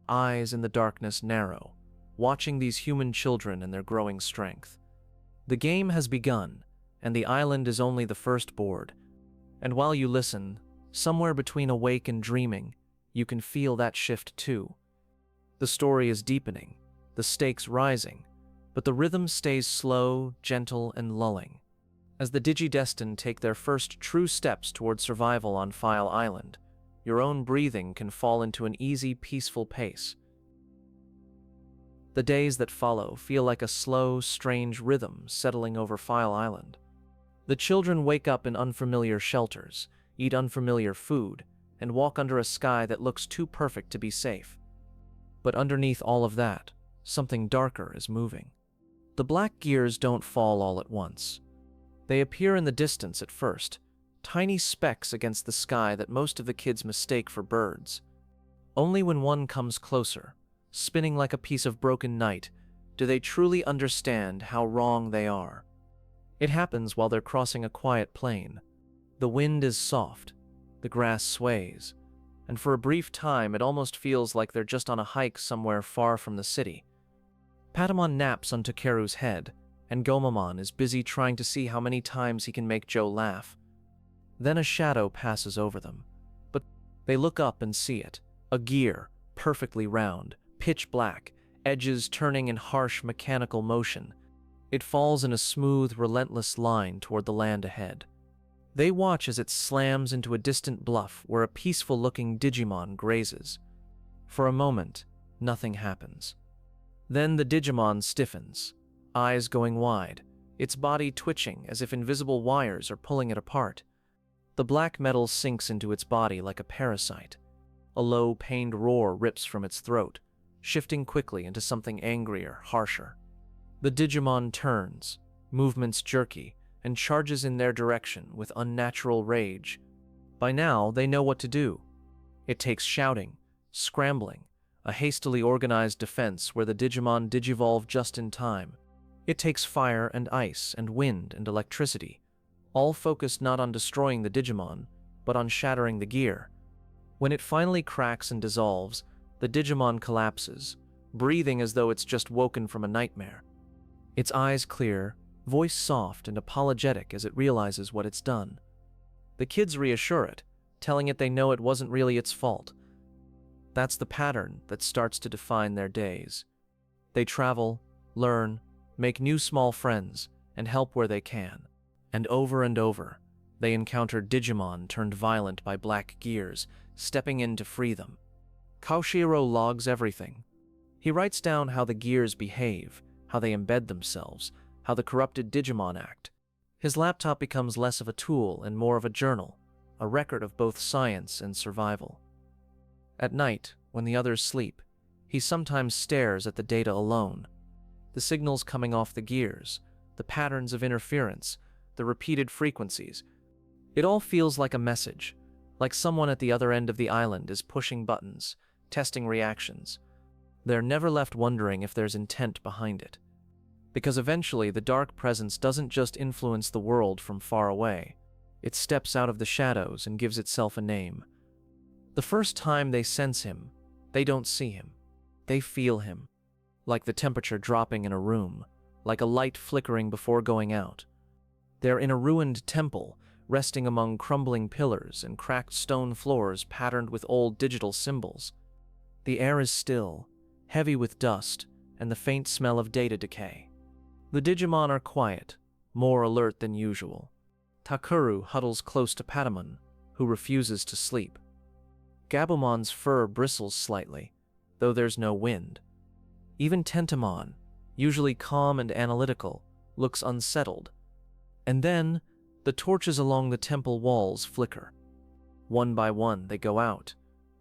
Eyes in the darkness narrow, watching these human children and their growing strength. The game has begun, and the island is only the first board. And while you listen, somewhere between awake and dreaming, you can feel that shift too. The story is deepening, the stakes rising, but the rhythm stays slow, gentle, and lulling. As the Digidestined take their first true steps toward survival on File Island, your own breathing can fall into an easy, peaceful pace. The days that follow feel like a slow, strange rhythm settling over File Island. The children wake up in unfamiliar shelters, eat unfamiliar food, and walk under a sky that looks too perfect to be safe. But underneath all of that, something darker is moving. The black gears don't fall all at once. They appear in the distance at first, tiny specks against the sky that most of the kids mistake for birds. Only when one comes closer, spinning like a piece of broken night, do they truly understand how wrong they are. It happens while they're crossing a quiet plain. The wind is soft, the grass sways, and for a brief time it almost feels like they're just on a hike somewhere far from the city. Patamon naps on Takeru's head, and Gomamon is busy trying to see how many times he can make Joe laugh. Then a shadow passes over them, but they look up and see it. A gear, perfectly round, pitch black, edges turning in harsh mechanical motion. It falls in a smooth, relentless line toward the land ahead. They watch as it slams into a distant bluff where a peaceful-looking Digimon grazes. For a moment, nothing happens. Then the Digimon stiffens, eyes going wide, its body twitching as if invisible wires are pulling it apart. The black metal sinks into its body like a parasite. A low, pained roar rips from its throat, shifting quickly into something angrier, harsher. The Digimon turns, movements jerky, and charges in their direction with unnatural rage. By now, they know what to do. It takes shouting, scrambling, a hastily organized defense where the Digimon digivolve just in time. It takes fire and ice and wind and electricity, all focused not on destroying the Digimon, but on shattering the gear. When it finally cracks and dissolves, the Digimon collapses, breathing as though it's just woken from a nightmare. Its eyes clear, voice soft and apologetic as it realizes what it's done. The kids reassure it, telling it they know it wasn't really its fault. That's the pattern that starts to define their days. They travel, learn, make new small friends, and help where they can. And over, they encounter Digimon turned violent by black gears, stepping in to free them. Kaoshiro logs everything. He writes down how the gears behave, how they embed themselves, how the corrupted Digimon act. His laptop becomes less of a tool and more of a journal, a record of both science and survival. At night, when the others sleep, he sometimes stares at the data alone. The signals coming off the gears, the patterns of interference, the repeated frequencies. It all feels like a message, like someone at the other end of the island is pushing buttons, testing reactions. They're never left wondering if there's intent behind it. Because eventually the dark presence doesn't just influence the world from far away. It steps out of the shadows and gives itself a name. The first time they sense him, they don't see him. They feel him. Like the temperature dropping in a room, like a light flickering before going out. They're in a ruined temple, resting among crumbling pillars and cracked stone floors patterned with old digital symbols. The air is still, heavy with dust, and the faint smell of data decay. The Digimon are quiet, more alert than usual. Takeru huddles close to Patamon, who refuses to sleep. Gabumon's fur bristles slightly, though there's no wind. Even Tentomon, usually calm and analytical, looks unsettled. And then, the torches along the temple walls flicker. One by one, they go out,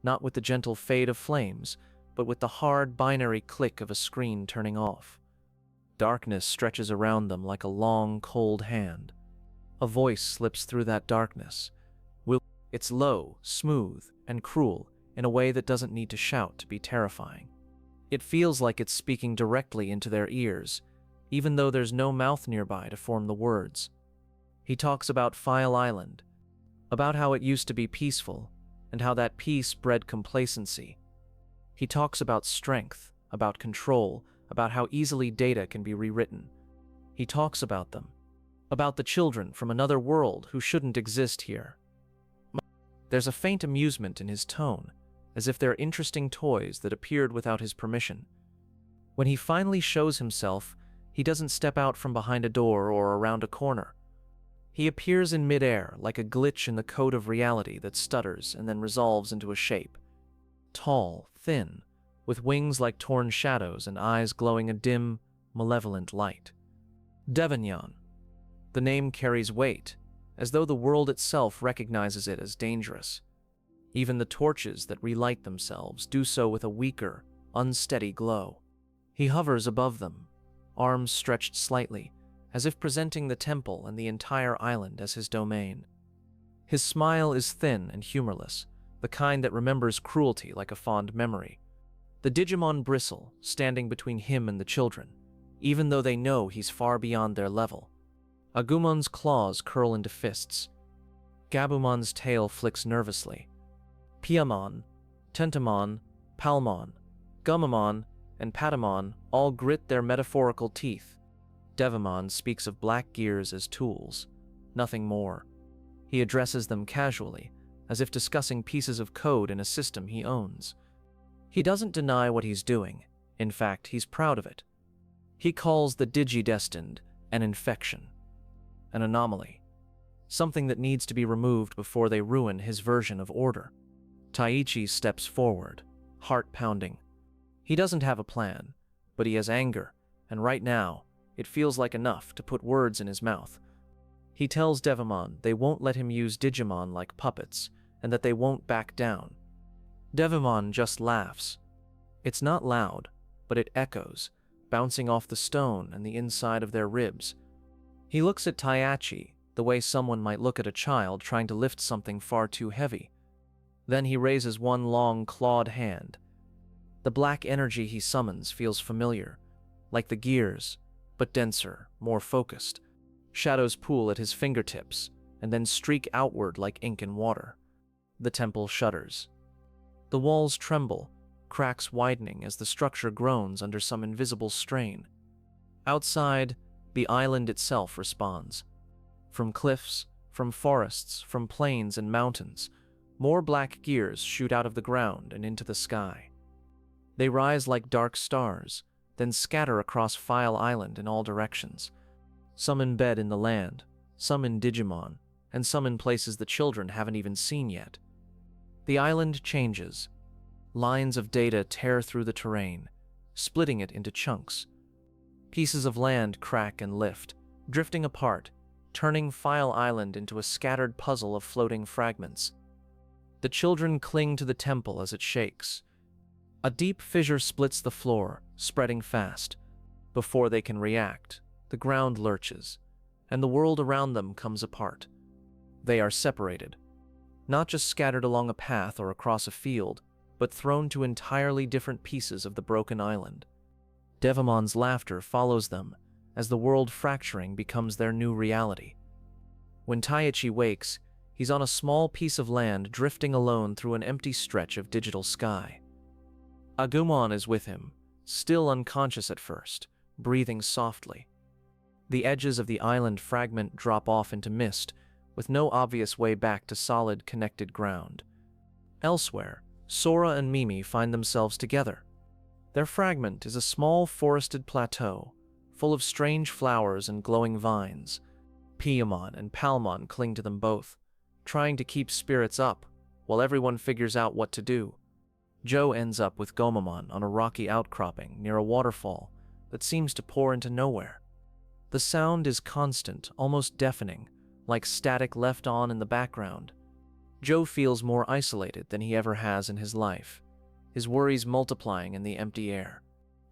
not with the gentle fade of flames, but with the hard binary click of a screen turning off. Darkness stretches around them like a long, cold hand. A voice slips through that darkness. It's low, smooth, and cruel in a way that doesn't need to shout to be terrifying. It feels like it's speaking directly into their ears, even though there's no mouth nearby to form the words. He talks about File Island, about how it used to be peaceful, and how that peace bred complacency. He talks about strength, about control, about how easily data can be rewritten. He talks about them, about the children from another world who shouldn't exist here. There's a faint amusement in his tone, as if they're interesting toys that appeared without his permission. When he finally shows himself, he doesn't step out from behind a door or around a corner. He appears in midair like a glitch in the code of reality that stutters and then resolves into a shape. Tall, thin, with wings like torn shadows and eyes glowing a dim, malevolent light. Devimon. The name carries weight, as though the world itself recognizes it as dangerous. Even the torches that relight themselves do so with a weaker, unsteady glow. He hovers above them, arms stretched slightly, as if presenting the temple and the entire island as his domain. His smile is thin and humorless, the kind that remembers cruelty like a fond memory. The Digimon bristle, standing between him and the children, even though they know he's far beyond their level. Agumon's claws curl into fists. Gabumon's tail flicks nervously. Pyamon, Tentamon, Palmon, Gummamon, and Patamon all grit their metaphorical teeth. Devimon speaks of black gears as tools, nothing more. He addresses them casually, as if discussing pieces of code in a system he owns. He doesn't deny what he's doing. In fact, he's proud of it. He calls the Digidestined an infection, an anomaly, something that needs to be removed before they ruin his version of order. Taichi steps forward, heart pounding. He doesn't have a plan, but he has anger, and right now, it feels like enough to put words in his mouth. He tells Devimon they won't let him use Digimon like puppets, and that they won't back down. Devimon just laughs. It's not loud, but it echoes, bouncing off the stone and the inside of their ribs. He looks at Taichi the way someone might look at a child trying to lift something far too heavy. Then he raises one long, clawed hand. The black energy he summons feels familiar, like the gears, but denser, more focused. Shadows pool at his fingertips, and then streak outward like ink in water. The temple shudders. The walls tremble, cracks widening as the structure groans under some invisible strain. Outside, the island itself responds. From cliffs, from forests, from plains and mountains, more black gears shoot out of the ground and into the sky. They rise like dark stars, then scatter across File Island in all directions. Some embed in the land, some in Digimon, and some in places the children haven't even seen yet. The island changes. Lines of data tear through the terrain, splitting it into chunks. Pieces of land crack and lift, drifting apart, turning File Island into a scattered puzzle of floating fragments. The children cling to the temple as it shakes. A deep fissure splits the floor, spreading fast. Before they can react, the ground lurches, and the world around them comes apart. They are separated, not just scattered along a path or across a field, but thrown to entirely different pieces of the broken island. Devimon's laughter follows them, as the world fracturing becomes their new reality. When Taichi wakes, he's on a small piece of land drifting alone through an empty stretch of digital sky. Agumon is with him, still unconscious at first, breathing softly. The edges of the island fragment drop off into mist, with no obvious way back to solid, connected ground. Elsewhere, Sora and Mimi find themselves together. Their fragment is a small forested plateau, full of strange flowers and glowing vines. Pyamon and Palmon cling to them both, trying to keep spirits up, while everyone figures out what to do. Joe ends up with Gomamon on a rocky outcropping near a waterfall that seems to pour into nowhere. The sound is constant, almost deafening, like static left on in the background. Joe feels more isolated than he ever has in his life. his worries multiplying in the empty air.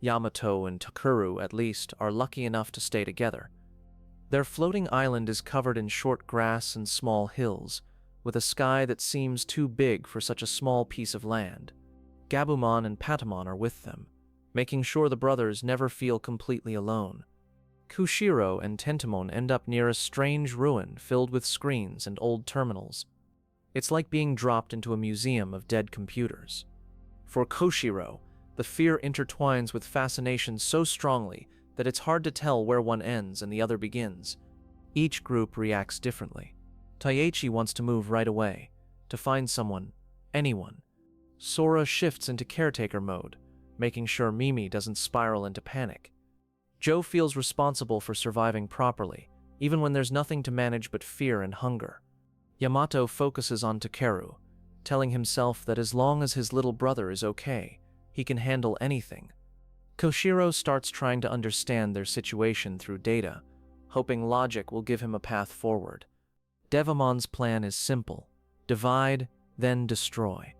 Yamato and Takuru, at least, are lucky enough to stay together. Their floating island is covered in short grass and small hills, with a sky that seems too big for such a small piece of land. Gabumon and Patamon are with them, making sure the brothers never feel completely alone. Kushiro and Tentomon end up near a strange ruin filled with screens and old terminals. It's like being dropped into a museum of dead computers. For Koshiro, the fear intertwines with fascination so strongly that it's hard to tell where one ends and the other begins. Each group reacts differently. Taichi wants to move right away, to find someone, anyone. Sora shifts into caretaker mode, making sure Mimi doesn't spiral into panic. Joe feels responsible for surviving properly, even when there's nothing to manage but fear and hunger. Yamato focuses on Takeru, telling himself that as long as his little brother is okay, he can handle anything. Koshiro starts trying to understand their situation through data, hoping logic will give him a path forward. Devimon's plan is simple: divide, then destroy.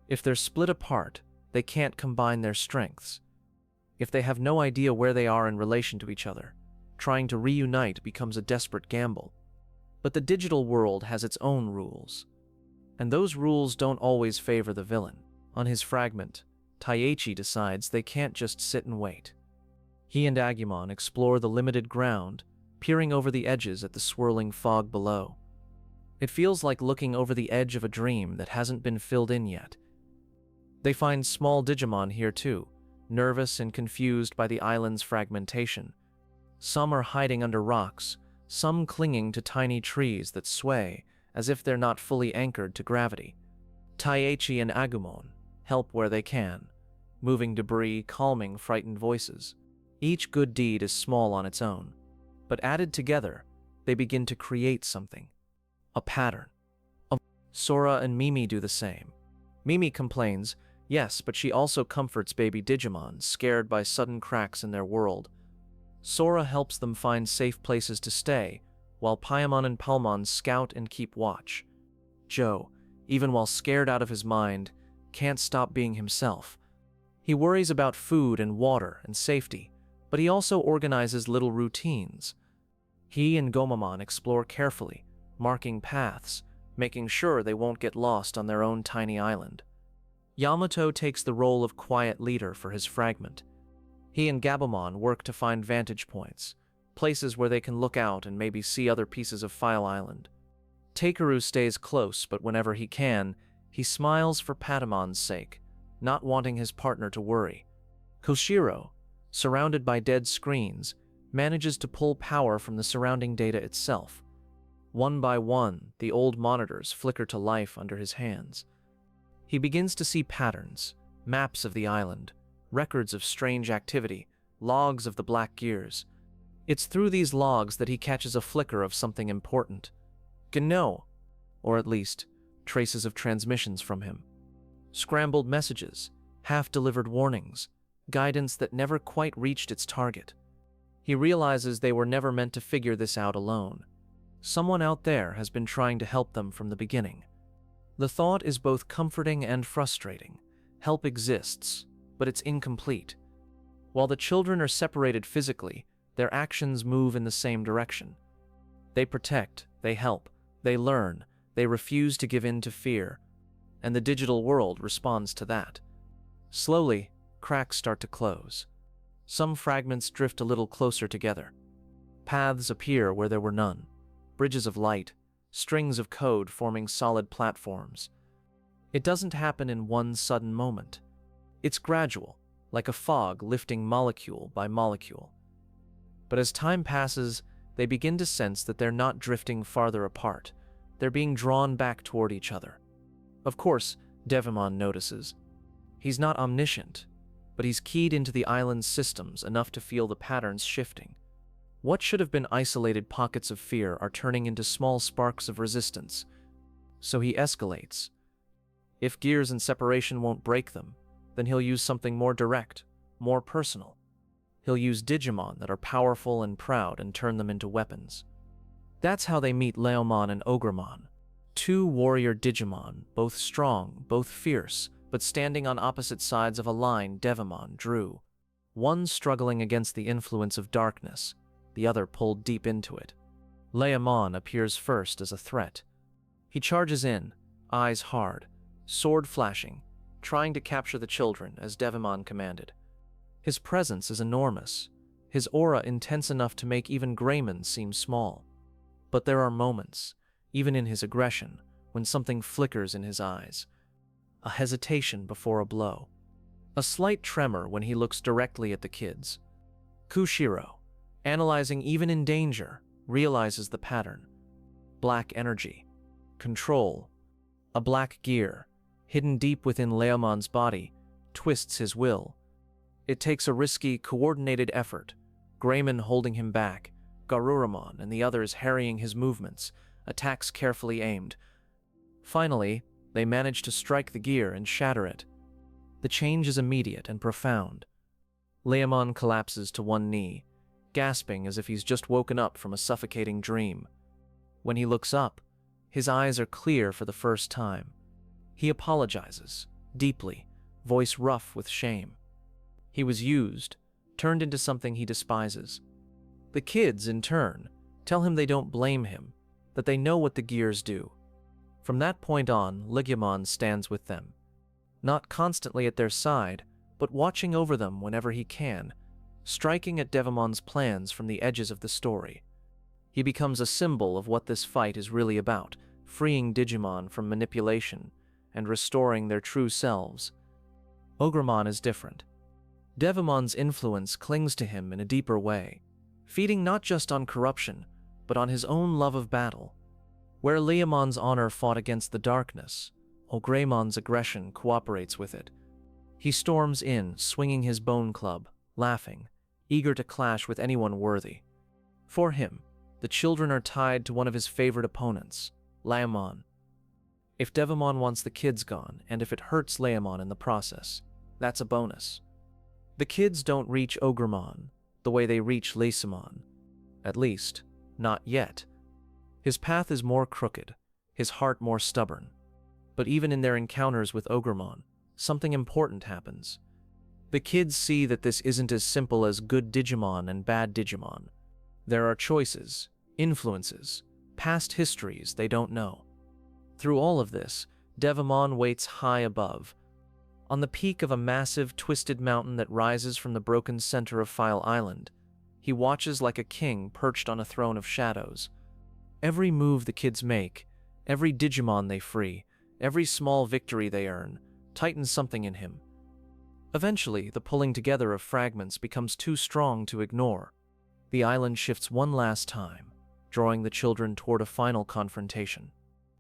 If they're split apart, they can't combine their strengths. If they have no idea where they are in relation to each other, trying to reunite becomes a desperate gamble. But the digital world has its own rules, and those rules don't always favor the villain. On his fragment, Taichi decides they can't just sit and wait. He and Angemon explore the limited ground, peering over the edges at the swirling fog below. It feels like looking over the edge of a dream that hasn't been filled in yet. They find small Digimon here too, nervous and confused by the island's fragmentation. Some are hiding under rocks, some clinging to tiny trees that sway as if they're not fully anchored to gravity. Taichi and Agumon help where they can, moving debris, calming frightened voices. Each good deed is small on its own, but added together, they begin to create something. A pattern. Sora and Mimi do the same. Mimi complains, yes, but she also comforts baby Digimon, scared by sudden cracks in their world. Sora helps them find safe places to stay, while Paimon and Palmon scout and keep watch. Joe, even while scared out of his mind, can't stop being himself. He worries about food and water and safety, but he also organizes little routines. He and Gomamon explore carefully, marking paths, making sure they won't get lost on their own tiny island. Yamato takes the role of quiet leader for his fragment. He and Gabumon work to find vantage points, places where they can look out and maybe see other pieces of File Island. Takeru stays close, but whenever he can, he smiles for Patamon's sake, not wanting his partner to worry. Koshiro, surrounded by dead screens, manages to pull power from the surrounding data itself. One by one, the old monitors flicker to life under his hands. He begins to see patterns, maps of the island, records of strange activity, logs of the Black Gears. It's through these logs that he catches a flicker of something important. Gennai, or at least, traces of transmissions from him. Scrambled messages, half-delivered warnings, guidance that never quite reached its target. He realizes they were never meant to figure this out alone. Someone out there has been trying to help them from the beginning. The thought is both comforting and frustrating. Help exists, but it's incomplete. While the children are separated physically, their actions move in the same direction. They protect, they help, they learn, they refuse to give in to fear, and the digital world responds to that. Slowly, cracks start to close. Some fragments drift a little closer together. Paths appear where there were none. Bridges of light, strings of code forming solid platforms. It doesn't happen in one sudden moment. It's gradual, like a fog lifting molecule by molecule. But as time passes, they begin to sense that they're not drifting farther apart. They're being drawn back toward each other. Of course, Devimon notices. He's not omniscient, but he's keyed into the island's systems enough to feel the patterns shifting. What should have been isolated pockets of fear are turning into small sparks of resistance. So he escalates. If gears and separation won't break them, then he'll use something more direct, more personal. He'll use Digimon that are powerful and proud and turn them into weapons. That's how they meet Leomon and Ogremon, two warrior Digimon, both strong, both fierce, but standing on opposite sides of a line Devimon drew, one struggling against the influence of darkness, the other pulled deep into it. Etemon appears first as a threat. He charges in, eyes hard, sword flashing, trying to capture the children as Devimon commanded. His presence is enormous, his aura intense enough to make even Greymon seem small. But there are moments, even in his aggression, when something flickers in his eyes. A hesitation before a blow. A slight tremor when he looks directly at the kids. Kushiro, analyzing even in danger, realizes the pattern. Black energy. Control. A black gear, hidden deep within Etemon's body, twists his will. It takes a risky, coordinated effort, Greymon holding him back, Garurumon and the others harrying his movements, attacks carefully aimed. Finally, they manage to strike the gear and shatter it. The change is immediate and profound. Etemon collapses to one knee, gasping as if he's just woken up from a suffocating dream. When he looks up, his eyes are clear for the first time. He apologizes, deeply, voice rough with shame. He was used, turned into something he despises. The kids, in turn, tell him they don't blame him, that they know what the gears do. From that point on, Etemon stands with them. Not constantly at their side, but watching over them whenever he can, striking at Devimon's plans from the edges of the story. He becomes a symbol of what this fight is really about, freeing Digimon from manipulation and restoring their true selves. Ogremon is different. Devimon's influence clings to him in a deeper way, feeding not just on corruption, but on his own love of battle. Where Etemon's honor fought against the darkness, Ogreymon's aggression cooperates with it. He storms in, swinging his bone club, laughing, eager to clash with anyone worthy. For him, the children are tied to one of his favorite opponents, Etemon. If Devimon wants the kids gone, and if it hurts Etemon in the process, that's a bonus. The kids don't reach Ogremon the way they reach Etemon. At least, not yet. His path is more crooked, his heart more stubborn. But even in their encounters with Ogremon, something important happens. The kids see that this isn't as simple as good Digimon and bad Digimon. There are choices, influences, past histories they don't know. Through all of this, Devimon waits high above, on the peak of a massive, twisted mountain that rises from the broken center of File Island. He watches like a king perched on a throne of shadows. Every move the kids make, every Digimon they free, every small victory they earn, tightens something in him. Eventually, the pulling together of fragments becomes too strong to ignore. The island shifts one last time, drawing the children toward a final confrontation.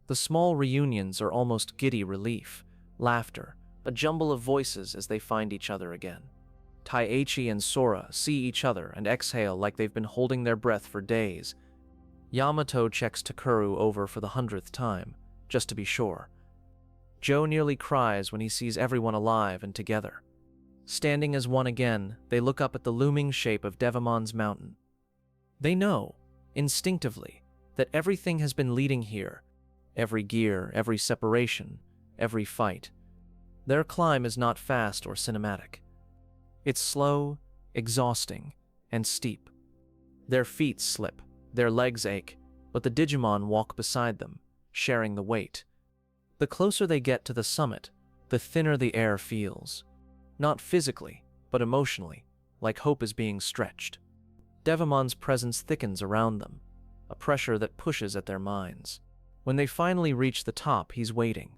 The small reunions are almost giddy relief, laughter, a jumble of voices as they find each other again. Taichi and Sora see each other and exhale like they've been holding their breath for days. Yamato checks Takeru over for the 100th time, just to be sure. Joe nearly cries when he sees everyone alive and together. Standing as one again, they look up at the looming shape of Devimon's mountain. They know, instinctively, that everything has been leading here. Every gear, every separation, every fight. Their climb is not fast or cinematic. It's slow, exhausting, and steep. Their feet slip, their legs ache, but the Digimon walk beside them, sharing the weight. The closer they get to the summit, the thinner the air feels. Not physically, but emotionally, like hope is being stretched. Devimon's presence thickens around them, a pressure that pushes at their minds. When they finally reach the top, he's waiting.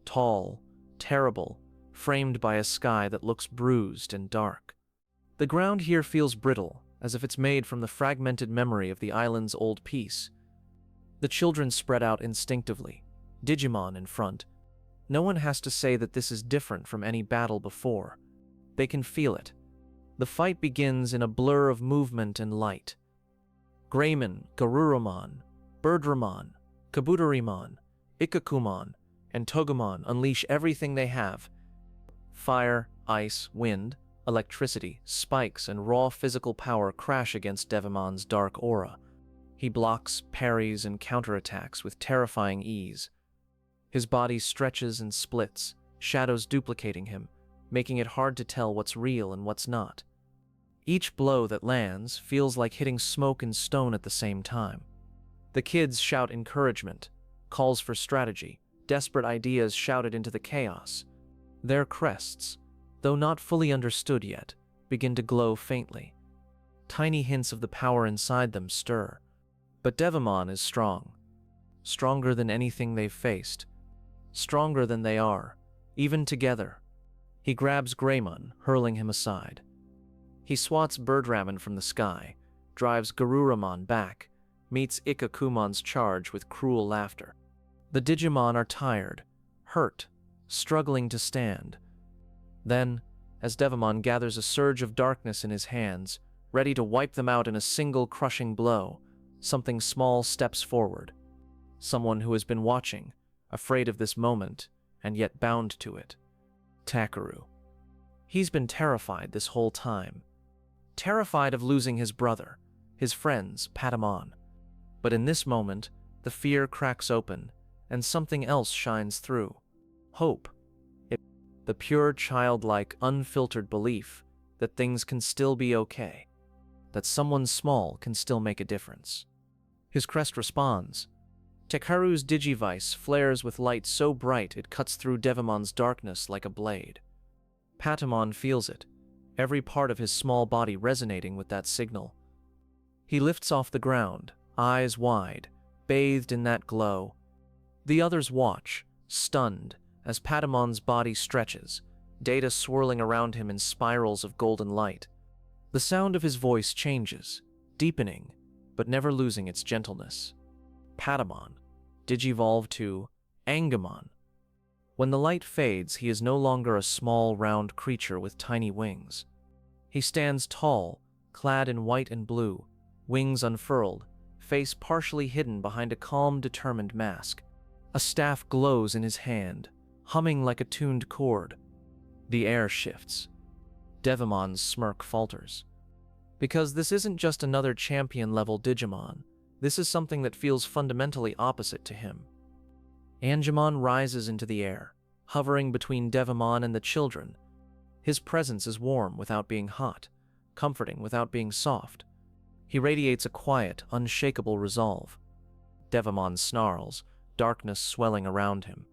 Tall, terrible, framed by a sky that looks bruised and dark. The ground here feels brittle, as if it's made from the fragmented memory of the island's old peace. The children spread out instinctively, Digimon in front. No one has to say that this is different from any battle before. They can feel it. The fight begins in a blur of movement and light. Greymon, Garurumon, Birdramon, Kabuterimon, Ikakumon, and Togumon unleash everything they have. Fire, ice, wind, electricity, spikes, and raw physical power crash against Devimon's dark aura. He blocks, parries, and counterattacks with terrifying ease. His body stretches and splits, shadows duplicating him, making it hard to tell what's real and what's not. Each blow that lands feels like hitting smoke and stone at the same time. The kids shout encouragement, calls for strategy, desperate ideas shouted into the chaos. Their crests, though not fully understood yet, begin to glow faintly. Tiny hints of the power inside them stir. But Devimon is strong. Stronger than anything they've faced. Stronger than they are, even together. He grabs Greymon, hurling him aside. He swats Birdramen from the sky, drives Garuramon back, meets Ikakumon's charge with cruel laughter. The Digimon are tired, hurt, struggling to stand. Then, as Devimon gathers a surge of darkness in his hands, ready to wipe them out in a single crushing blow, something small steps forward. Someone who has been watching, afraid of this moment, and yet bound to it. Takeru. He's been terrified this whole time. Terrified of losing his brother, his friends, Patamon. But in this moment, the fear cracks open, and something else shines through. Hope. The pure, childlike, unfiltered belief that things can still be okay. That someone small can still make a difference. His crest responds. Takeru's Digivice flares with light so bright it cuts through Devimon's darkness like a blade. Patamon feels it, every part of his small body resonating with that signal. He lifts off the ground, eyes wide, bathed in that glow. The others watch, stunned, as Patamon's body stretches, data swirling around him in spirals of golden light. The sound of his voice changes, deepening, but never losing its gentleness. Patamon, digivolve to Angemon. When the light fades, he is no longer a small, round creature with tiny wings. He stands tall, clad in white and blue, wings unfurled, face partially hidden behind a calm, determined mask. A staff glows in his hand, humming like a tuned chord. The air shifts. Devimon's smirk falters. Because this isn't just another champion-level Digimon, this is something that feels fundamentally opposite to him. Angemon rises into the air, hovering between Devimon and the children. His presence is warm without being hot, comforting without being soft. He radiates a quiet, unshakable resolve. Devimon snarls, darkness swelling around him.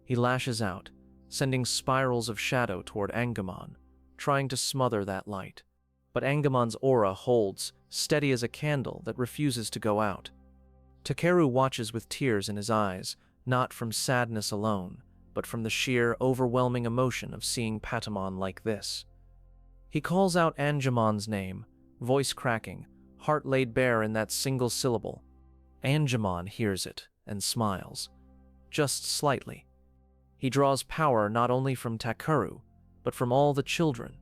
He lashes out, sending spirals of shadow toward Angemon, trying to smother that light. But Angemon's aura holds, steady as a candle that refuses to go out. Takeru watches with tears in his eyes, not from sadness alone, but from the sheer, overwhelming emotion of seeing Patamon like this. He calls out Angemon's name, voice cracking, heart laid bare in that single syllable. Angemon hears it and smiles, just slightly. He draws power not only from Takeru, but from all the children.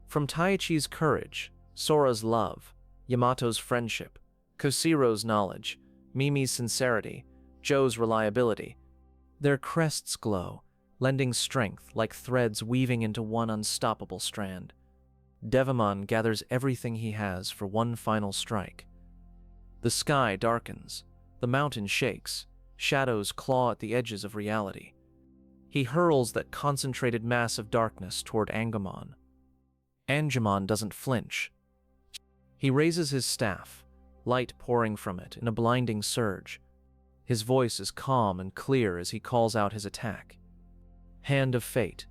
From Taichi's courage, Sora's love, Yamato's friendship, Koshiro's knowledge, Mimi's sincerity, Joe's reliability. Their crests glow, lending strength like threads weaving into one unstoppable strand. Devimon gathers everything he has for one final strike. The sky darkens, the mountain shakes, shadows claw at the edges of reality. He hurls that concentrated mass of darkness toward Angemon. Angemon doesn't flinch. He raises his staff, light pouring from it in a blinding surge. His voice is calm and clear as he calls out his attack. Hand of Fate.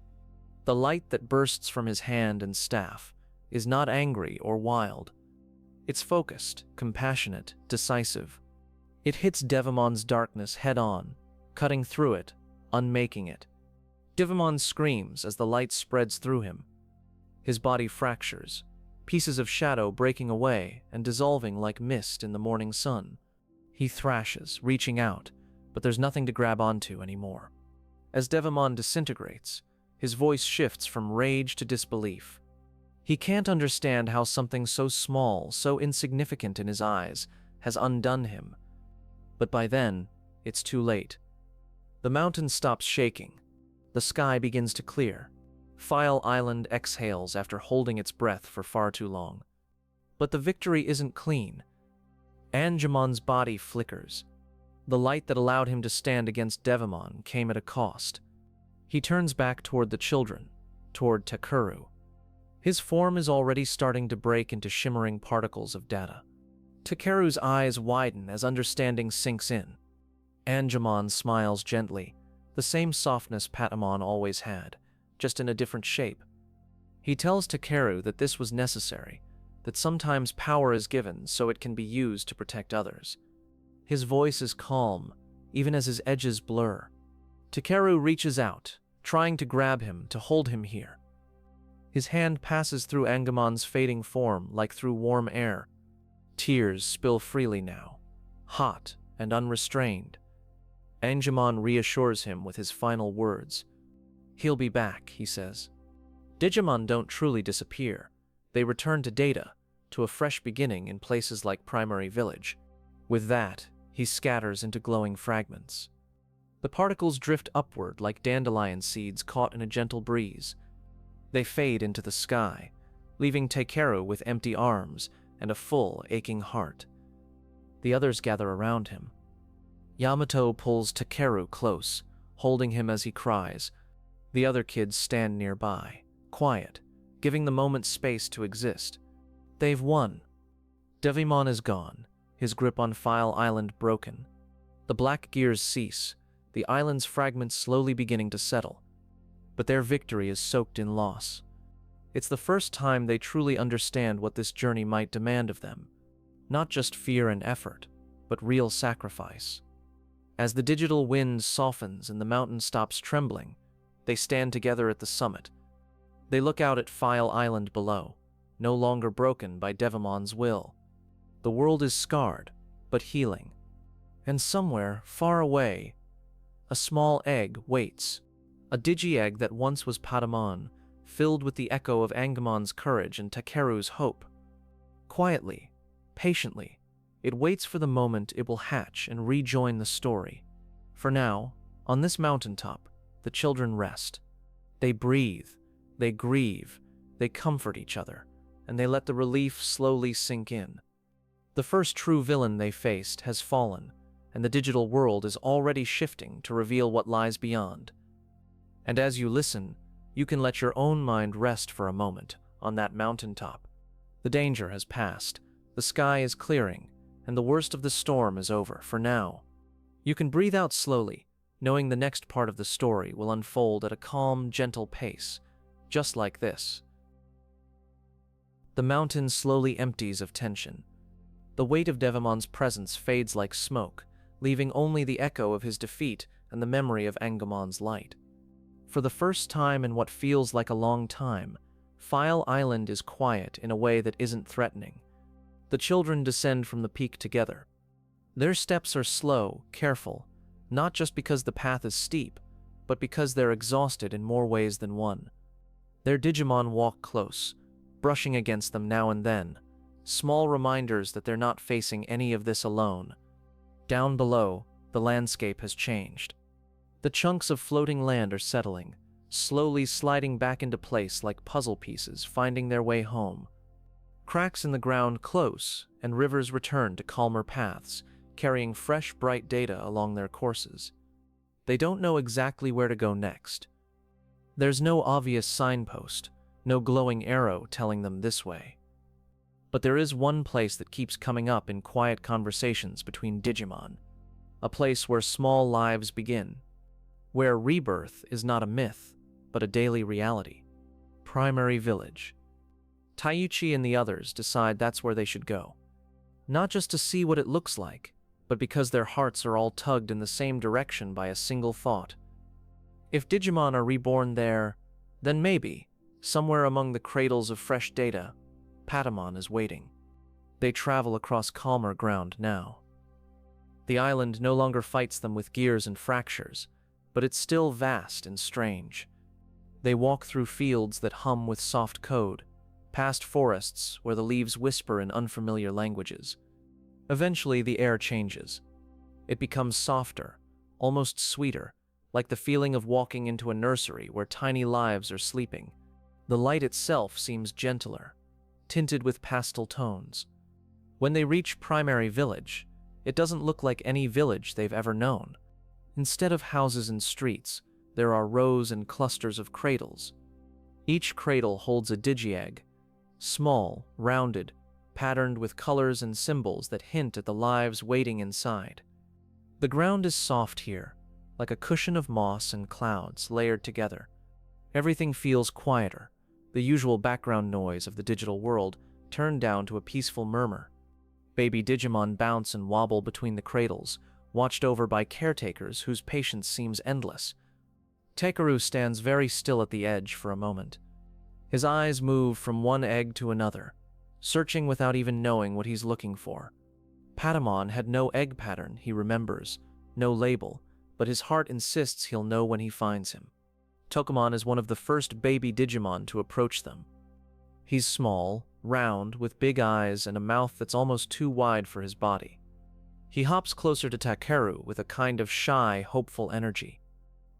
The light that bursts from his hand and staff is not angry or wild. It's focused, compassionate, decisive. It hits Devimon's darkness head-on, cutting through it, unmaking it. Devimon screams as the light spreads through him. His body fractures, pieces of shadow breaking away and dissolving like mist in the morning sun. He thrashes, reaching out, but there's nothing to grab onto anymore. As Devimon disintegrates, his voice shifts from rage to disbelief. He can't understand how something so small, so insignificant in his eyes, has undone him. But by then, it's too late. The mountain stops shaking. The sky begins to clear. File Island exhales after holding its breath for far too long. But the victory isn't clean. Angemon's body flickers. The light that allowed him to stand against Devimon came at a cost. He turns back toward the children, toward Takeru. His form is already starting to break into shimmering particles of data. Takeru's eyes widen as understanding sinks in. Angemon smiles gently, the same softness Patamon always had, just in a different shape. He tells Takeru that this was necessary, that sometimes power is given so it can be used to protect others. His voice is calm, even as his edges blur. Takeru reaches out, trying to grab him, to hold him here. His hand passes through Angemon's fading form like through warm air. Tears spill freely now, hot and unrestrained. Angemon reassures him with his final words. "He'll be back," he says. Digimon don't truly disappear. They return to data, to a fresh beginning in places like Primary Village. With that, he scatters into glowing fragments. The particles drift upward like dandelion seeds caught in a gentle breeze. They fade into the sky, leaving Takeru with empty arms and a full, aching heart. The others gather around him. Yamato pulls Takeru close, holding him as he cries. The other kids stand nearby, quiet, giving the moment space to exist. They've won. Devimon is gone, his grip on File Island broken. The black gears cease, the island's fragments slowly beginning to settle. But their victory is soaked in loss. It's the first time they truly understand what this journey might demand of them. Not just fear and effort, but real sacrifice. As the digital wind softens and the mountain stops trembling, they stand together at the summit. They look out at File Island below, no longer broken by Devimon's will. The world is scarred, but healing. And somewhere, far away, a small egg waits. A digi-egg that once was Patamon, filled with the echo of Angemon's courage and Takeru's hope. Quietly, patiently, it waits for the moment it will hatch and rejoin the story. For now, on this mountaintop, the children rest. They breathe, they grieve, they comfort each other, and they let the relief slowly sink in. The first true villain they faced has fallen, and the digital world is already shifting to reveal what lies beyond. And as you listen, you can let your own mind rest for a moment on that mountaintop. The danger has passed, the sky is clearing, and the worst of the storm is over for now. You can breathe out slowly, knowing the next part of the story will unfold at a calm, gentle pace, just like this. The mountain slowly empties of tension. The weight of Devimon's presence fades like smoke, leaving only the echo of his defeat and the memory of Angemon's light. For the first time in what feels like a long time, File Island is quiet in a way that isn't threatening. The children descend from the peak together. Their steps are slow, careful, not just because the path is steep, but because they're exhausted in more ways than one. Their Digimon walk close, brushing against them now and then, small reminders that they're not facing any of this alone. Down below, the landscape has changed. The chunks of floating land are settling, slowly sliding back into place like puzzle pieces finding their way home. Cracks in the ground close, and rivers return to calmer paths, carrying fresh, bright data along their courses. They don't know exactly where to go next. There's no obvious signpost, no glowing arrow telling them this way. But there is one place that keeps coming up in quiet conversations between Digimon, a place where small lives begin, where rebirth is not a myth, but a daily reality. Primary Village. Taiuchi and the others decide that's where they should go. Not just to see what it looks like, but because their hearts are all tugged in the same direction by a single thought. If Digimon are reborn there, then maybe, somewhere among the cradles of fresh data, Patamon is waiting. They travel across calmer ground now. The island no longer fights them with gears and fractures, but it's still vast and strange. They walk through fields that hum with soft code, past forests where the leaves whisper in unfamiliar languages. Eventually, the air changes. It becomes softer, almost sweeter, like the feeling of walking into a nursery where tiny lives are sleeping. The light itself seems gentler, tinted with pastel tones. When they reach Primary Village, it doesn't look like any village they've ever known. Instead of houses and streets, there are rows and clusters of cradles. Each cradle holds a digi-egg, small, rounded, patterned with colors and symbols that hint at the lives waiting inside. The ground is soft here, like a cushion of moss and clouds layered together. Everything feels quieter, the usual background noise of the digital world turned down to a peaceful murmur. Baby Digimon bounce and wobble between the cradles, watched over by caretakers whose patience seems endless. Takeru stands very still at the edge for a moment. His eyes move from one egg to another, searching without even knowing what he's looking for. Patamon had no egg pattern, he remembers, no label, but his heart insists he'll know when he finds him. Tokomon is one of the first baby Digimon to approach them. He's small, round, with big eyes and a mouth that's almost too wide for his body. He hops closer to Takeru with a kind of shy, hopeful energy.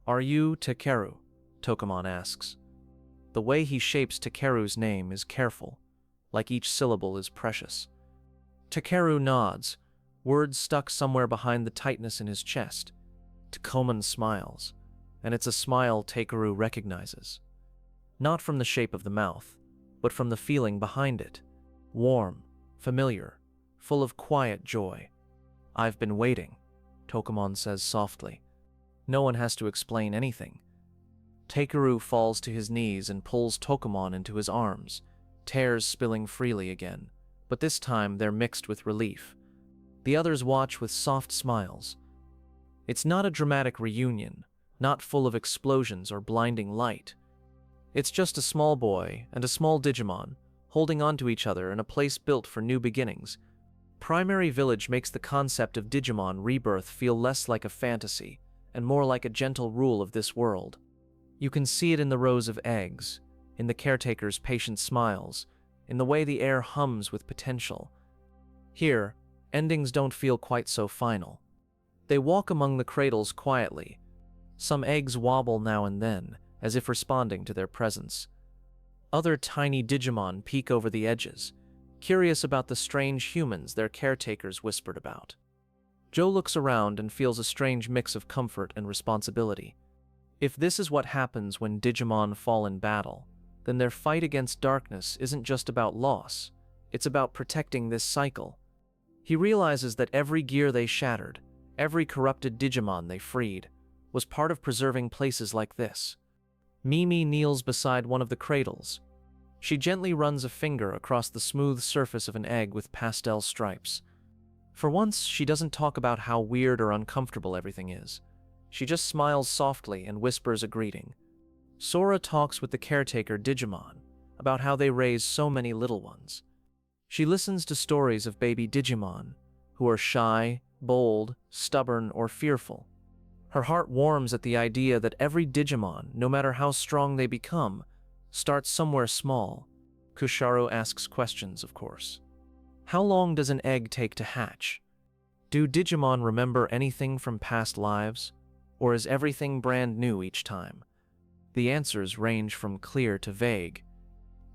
"Are you Takeru?" Tokomon asks. The way he shapes Takeru's name is careful, like each syllable is precious. Takeru nods, words stuck somewhere behind the tightness in his chest. Tokomon smiles, and it's a smile Takeru recognizes. Not from the shape of the mouth, but from the feeling behind it. Warm, familiar, full of quiet joy. "I've been waiting," Tokomon says softly. No one has to explain anything. Takeru falls to his knees and pulls Tokomon into his arms, tears spilling freely again, but this time they're mixed with relief. The others watch with soft smiles. It's not a dramatic reunion, not full of explosions or blinding light. It's just a small boy and a small Digimon holding onto each other in a place built for new beginnings. Primary Village makes the concept of Digimon rebirth feel less like a fantasy and more like a gentle rule of this world. You can see it in the rows of eggs, in the caretaker's patient smiles, in the way the air hums with potential. Here, endings don't feel quite so final. They walk among the cradles quietly. Some eggs wobble now and then, as if responding to their presence. Other tiny Digimon peek over the edges, curious about the strange humans their caretakers whispered about. Joe looks around and feels a strange mix of comfort and responsibility. If this is what happens when Digimon fall in battle, then their fight against darkness isn't just about loss, it's about protecting this cycle. He realizes that every gear they shattered, every corrupted Digimon they freed, was part of preserving places like this. Mimi kneels beside one of the cradles. She gently runs a finger across the smooth surface of an egg with pastel stripes. For once, she doesn't talk about how weird or uncomfortable everything is. She just smiles softly and whispers a greeting. Sora talks with the caretaker Digimon about how they raise so many little ones. She listens to stories of baby Digimon who are shy, bold, stubborn, or fearful. Her heart warms at the idea that every Digimon, no matter how strong they become, starts somewhere small. Kusharu asks questions, of course. How long does an egg take to hatch? Do Digimon remember anything from past lives? Or is everything brand new each time? The answers range from clear to vague.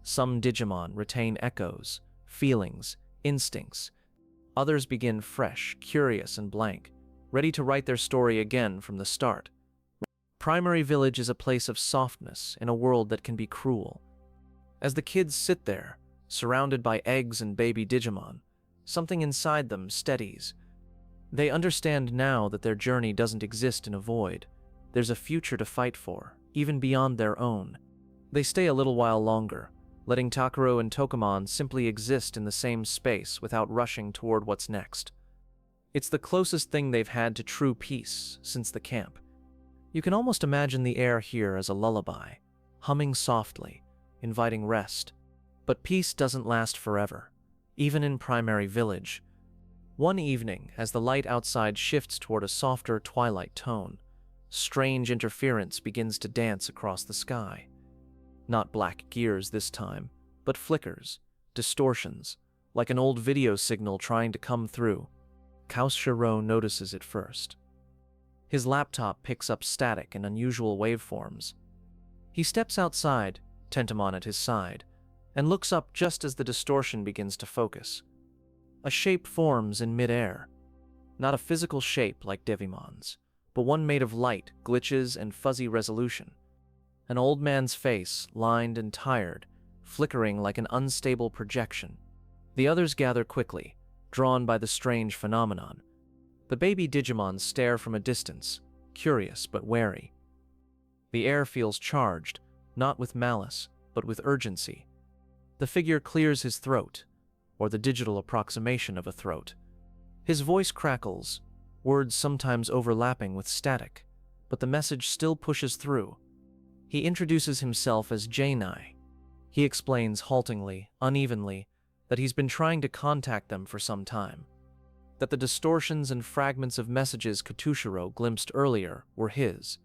Some Digimon retain echoes, feelings, instincts. Others begin fresh, curious, and blank, ready to write their story again from the start. Primary Village is a place of softness in a world that can be cruel. As the kids sit there, surrounded by eggs and baby Digimon, something inside them steadies. They understand now that their journey doesn't exist in a void. There's a future to fight for, even beyond their own. They stay a little while longer, letting Takeru and Tokomon simply exist in the same space without rushing toward what's next. It's the closest thing they've had to true peace since the camp. You can almost imagine the air here as a lullaby, humming softly, inviting rest. But peace doesn't last forever, even in Primary Village. One evening, as the light outside shifts toward a softer twilight tone, strange interference begins to dance across the sky. Not black gears this time, but flickers, distortions, like an old video signal trying to come through. Kaushiro notices it first. His laptop picks up static and unusual waveforms. He steps outside, Tentomon at his side, and looks up just as the distortion begins to focus. A shape forms in mid-air. Not a physical shape like Devimon's, but one made of light, glitches, and fuzzy resolution. An old man's face, lined and tired, flickering like an unstable projection. The others gather quickly, drawn by the strange phenomenon. The baby Digimon stare from a distance, curious but wary. The air feels charged, not with malice, but with urgency. The figure clears his throat, or the digital approximation of a throat. His voice crackles, words sometimes overlapping with static, but the message still pushes through. He introduces himself as Gennai. He explains haltingly, unevenly, that he's been trying to contact them for some time, that the distortions and fragments of messages Katushiro glimpsed earlier were his.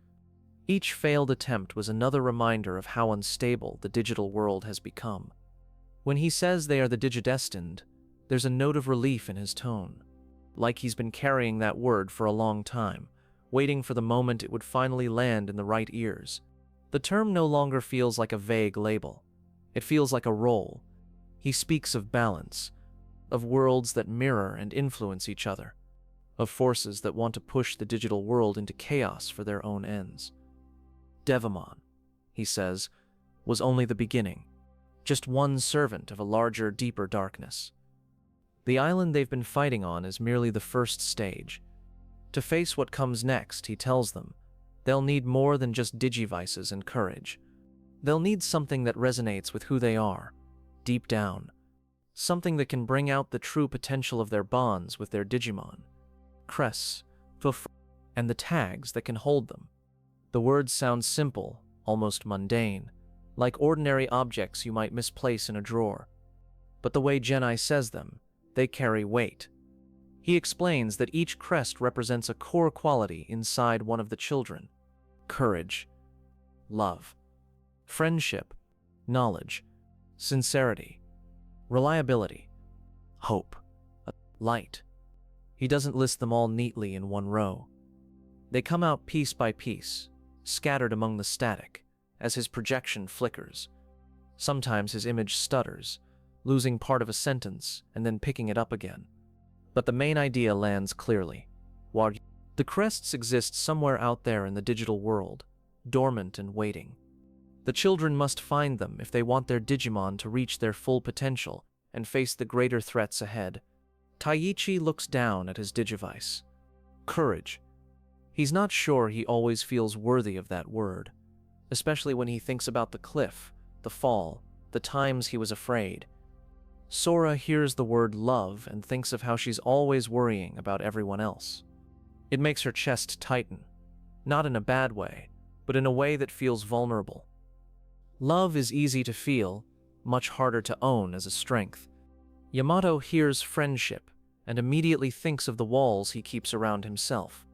Each failed attempt was another reminder of how unstable the digital world has become. When he says they are the Digidestined, there's a note of relief in his tone, like he's been carrying that word for a long time, waiting for the moment it would finally land in the right ears. The term no longer feels like a vague label. It feels like a role. He speaks of balance, of worlds that mirror and influence each other, of forces that want to push the digital world into chaos for their own ends. Devimon, he says, was only the beginning, just one servant of a larger, deeper darkness. The island they've been fighting on is merely the first stage. To face what comes next, he tells them, they'll need more than just digivices and courage. They'll need something that resonates with who they are, deep down. Something that can bring out the true potential of their bonds with their Digimon. Crests, and the tags that can hold them. The words sound simple, almost mundane, like ordinary objects you might misplace in a drawer. But the way Gennai says them, they carry weight. He explains that each crest represents a core quality inside one of the children. Courage, love, friendship, knowledge, sincerity, reliability, hope, light. He doesn't list them all neatly in one row. They come out piece by piece, scattered among the static, as his projection flickers. Sometimes his image stutters, losing part of a sentence and then picking it up again. But the main idea lands clearly. The crests exist somewhere out there in the digital world, dormant and waiting. The children must find them if they want their Digimon to reach their full potential and face the greater threats ahead. Taiichi looks down at his Digivice. Courage. He's not sure he always feels worthy of that word, especially when he thinks about the cliff, the fall, the times he was afraid. Sora hears the word love and thinks of how she's always worrying about everyone else. It makes her chest tighten, not in a bad way, but in a way that feels vulnerable. Love is easy to feel, much harder to own as a strength. Yamato hears friendship and immediately thinks of the walls he keeps around himself,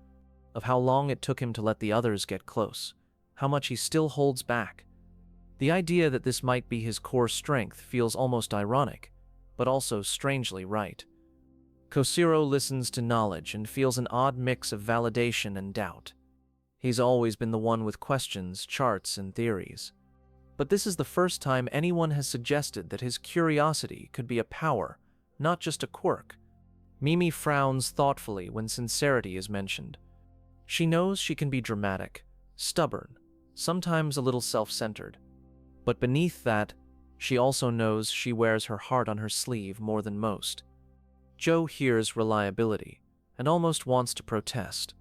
of how long it took him to let the others get close, how much he still holds back. The idea that this might be his core strength feels almost ironic, but also strangely right. Koshiro listens to knowledge and feels an odd mix of validation and doubt. He's always been the one with questions, charts, and theories. But this is the first time anyone has suggested that his curiosity could be a power, not just a quirk. Mimi frowns thoughtfully when sincerity is mentioned. She knows she can be dramatic, stubborn, sometimes a little self-centered. But beneath that, she also knows she wears her heart on her sleeve more than most. Joe hears reliability and almost wants to protest.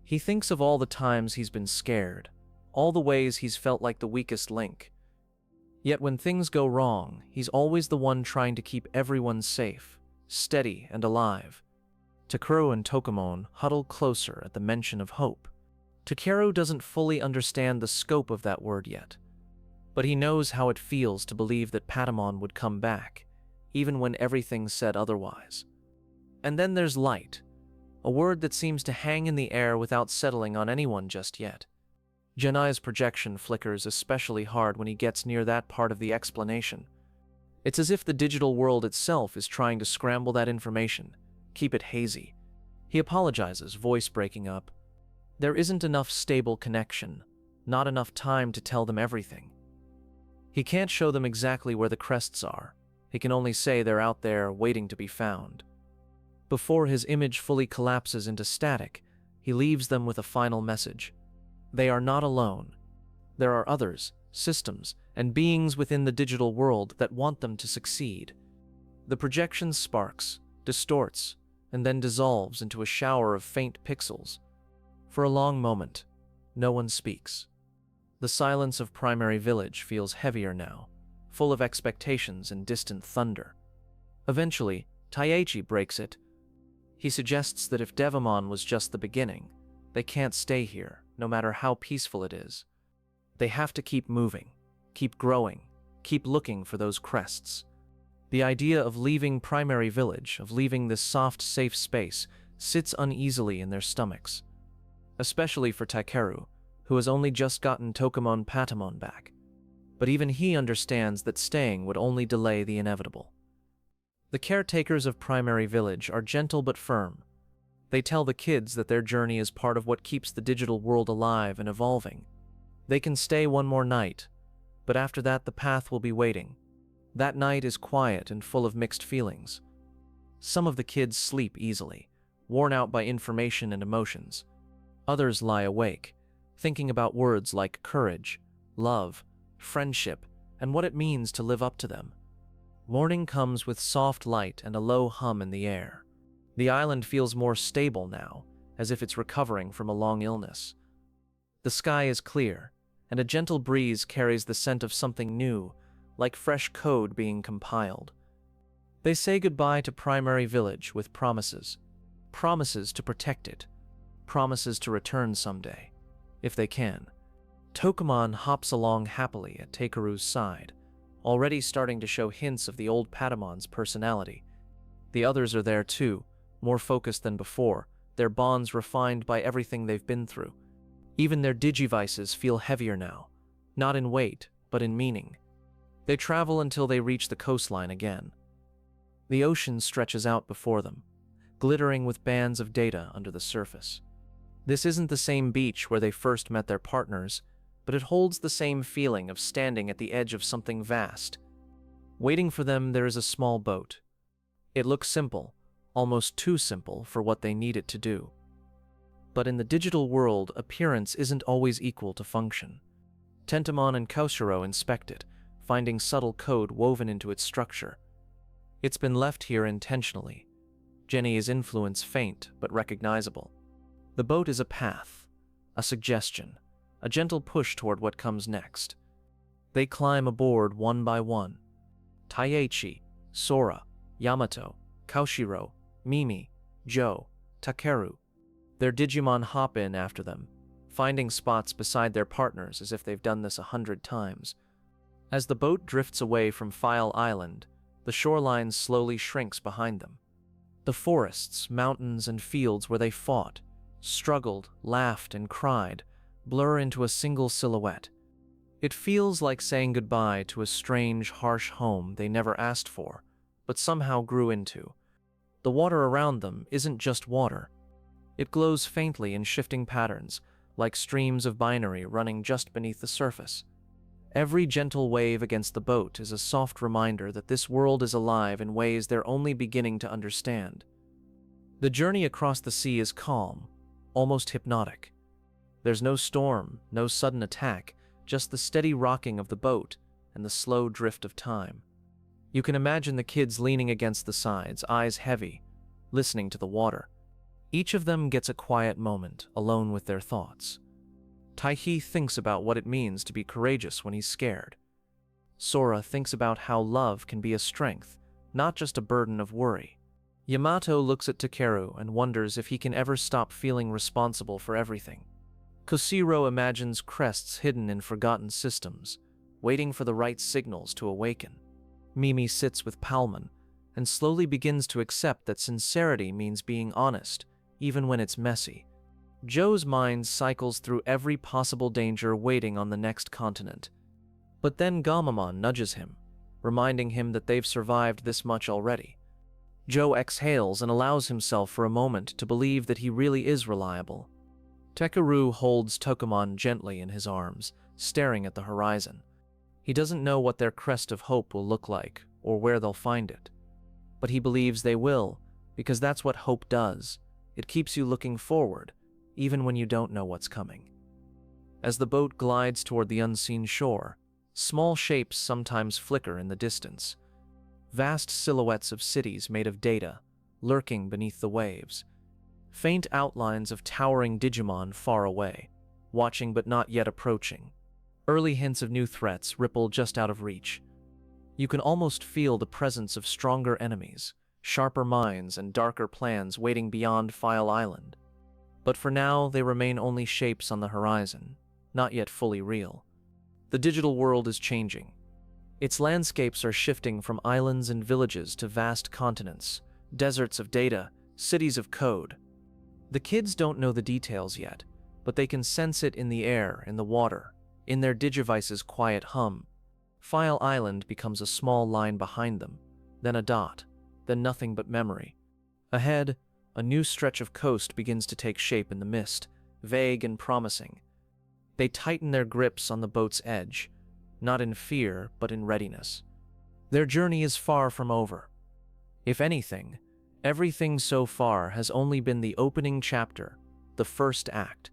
He thinks of all the times he's been scared, all the ways he's felt like the weakest link. Yet when things go wrong, he's always the one trying to keep everyone safe, steady, and alive. Takeru and Tokomon huddle closer at the mention of hope. Takeru doesn't fully understand the scope of that word yet, but he knows how it feels to believe that Patamon would come back, even when everything said otherwise. And then there's light, a word that seems to hang in the air without settling on anyone just yet. Gennai's projection flickers especially hard when he gets near that part of the explanation. It's as if the digital world itself is trying to scramble that information, keep it hazy. He apologizes, voice breaking up. There isn't enough stable connection, not enough time to tell them everything. He can't show them exactly where the crests are. He can only say they're out there waiting to be found. Before his image fully collapses into static, he He leaves them with a final message. They are not alone. There are others, systems, and beings within the digital world that want them to succeed. The projection sparks, distorts, and then dissolves into a shower of faint pixels. For a long moment, no one speaks. The silence of Primary Village feels heavier now, full of expectations and distant thunder. Eventually, Taichi breaks it. He suggests that if Devimon was just the beginning, they can't stay here, no matter how peaceful it is. They have to keep moving, keep growing, keep looking for those crests. The idea of leaving Primary Village, of leaving this soft, safe space, sits uneasily in their stomachs. Especially for Takeru, who has only just gotten Tokamon Patamon back. But even he understands that staying would only delay the inevitable. The caretakers of Primary Village are gentle but firm. They tell the kids that their journey is part of what keeps the digital world alive and evolving. They can stay one more night, but after that the path will be waiting. That night is quiet and full of mixed feelings. Some of the kids sleep easily, worn out by information and emotions. Others lie awake, thinking about words like courage, love, friendship, and what it means to live up to them. Morning comes with soft light and a low hum in the air. The island feels more stable now, as if it's recovering from a long illness. The sky is clear, and a gentle breeze carries the scent of something new, like fresh code being compiled. They say goodbye to Primary Village with promises. Promises to protect it. Promises to return someday, if they can. Tokamon hops along happily at Takeru's side, already starting to show hints of the old Patamon's personality. The others are there too, more focused than before, their bonds refined by everything they've been through. Even their digivices feel heavier now, not in weight, but in meaning. They travel until they reach the coastline again. The ocean stretches out before them, glittering with bands of data under the surface. This isn't the same beach where they first met their partners, but it holds the same feeling of standing at the edge of something vast. Waiting for them, there is a small boat. It looks simple, almost too simple for what they need it to do. But in the digital world, appearance isn't always equal to function. Tentomon and Koshiro inspect it, finding subtle code woven into its structure. It's been left here intentionally. Gennai's influence faint but recognizable. The boat is a path, a suggestion, a gentle push toward what comes next. They climb aboard one by one. Taichi, Sora, Yamato, Koshiro, Mimi, Joe, Takeru. Their Digimon hop in after them, finding spots beside their partners as if they've done this 100 times. As the boat drifts away from File Island, the shoreline slowly shrinks behind them. The forests, mountains, and fields where they fought, struggled, laughed, and cried blur into a single silhouette. It feels like saying goodbye to a strange, harsh home they never asked for, but somehow grew into. The water around them isn't just water. It glows faintly in shifting patterns, like streams of binary running just beneath the surface. Every gentle wave against the boat is a soft reminder that this world is alive in ways they're only beginning to understand. The journey across the sea is calm, almost hypnotic. There's no storm, no sudden attack, just the steady rocking of the boat and the slow drift of time. You can imagine the kids leaning against the sides, eyes heavy, listening to the water. Each of them gets a quiet moment, alone with their thoughts. Taichi thinks about what it means to be courageous when he's scared. Sora thinks about how love can be a strength, not just a burden of worry. Yamato looks at Takeru and wonders if he can ever stop feeling responsible for everything. Koshiro imagines crests hidden in forgotten systems, waiting for the right signals to awaken. Mimi sits with Palmon and slowly begins to accept that sincerity means being honest, even when it's messy. Joe's mind cycles through every possible danger waiting on the next continent. But then Gamamon nudges him, reminding him that they've survived this much already. Joe exhales and allows himself for a moment to believe that he really is reliable. Takeru holds Tokamon gently in his arms, staring at the horizon. He doesn't know what their crest of hope will look like, or where they'll find it. But he believes they will, because that's what hope does. It keeps you looking forward, even when you don't know what's coming. As the boat glides toward the unseen shore, small shapes sometimes flicker in the distance. Vast silhouettes of cities made of data, lurking beneath the waves. Faint outlines of towering Digimon far away, watching but not yet approaching. Early hints of new threats ripple just out of reach. You can almost feel the presence of stronger enemies, sharper minds, and darker plans waiting beyond File Island. But for now, they remain only shapes on the horizon, not yet fully real. The digital world is changing. Its landscapes are shifting from islands and villages to vast continents, deserts of data, cities of code. The kids don't know the details yet, but they can sense it in the air, in the water, in their Digivice's quiet hum. File Island becomes a small line behind them, then a dot, then nothing but memory. Ahead, a new stretch of coast begins to take shape in the mist, vague and promising. They tighten their grips on the boat's edge, not in fear, but in readiness. Their journey is far from over. If anything, everything so far has only been the opening chapter, the first act.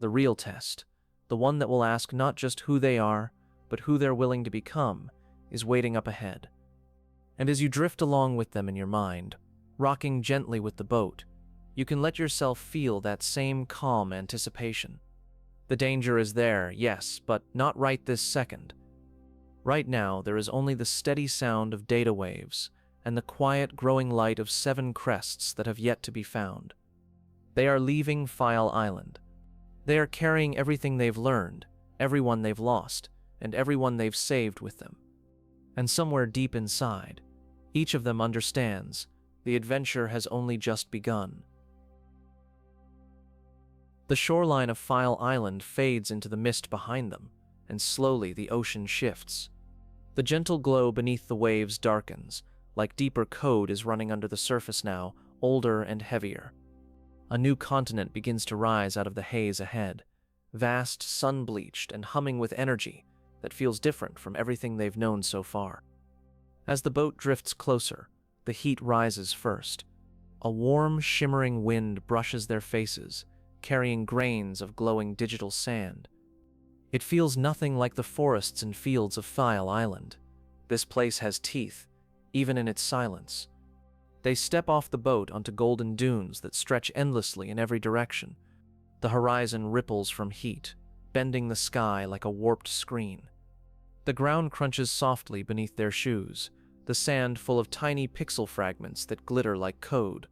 The real test, the one that will ask not just who they are, but who they're willing to become, is waiting up ahead. And as you drift along with them in your mind, rocking gently with the boat, you can let yourself feel that same calm anticipation. The danger is there, yes, but not right this second. Right now, there is only the steady sound of data waves and the quiet, growing light of 7 crests that have yet to be found. They are leaving File Island. They are carrying everything they've learned, everyone they've lost, and everyone they've saved with them. And somewhere deep inside, each of them understands the adventure has only just begun. The shoreline of File Island fades into the mist behind them, and slowly the ocean shifts. The gentle glow beneath the waves darkens, like deeper code is running under the surface now, older and heavier. A new continent begins to rise out of the haze ahead, vast, sun-bleached, and humming with energy that feels different from everything they've known so far. As the boat drifts closer, the heat rises first. A warm, shimmering wind brushes their faces, carrying grains of glowing digital sand. It feels nothing like the forests and fields of File Island. This place has teeth, even in its silence. They step off the boat onto golden dunes that stretch endlessly in every direction. The horizon ripples from heat, bending the sky like a warped screen. The ground crunches softly beneath their shoes, the sand full of tiny pixel fragments that glitter like code.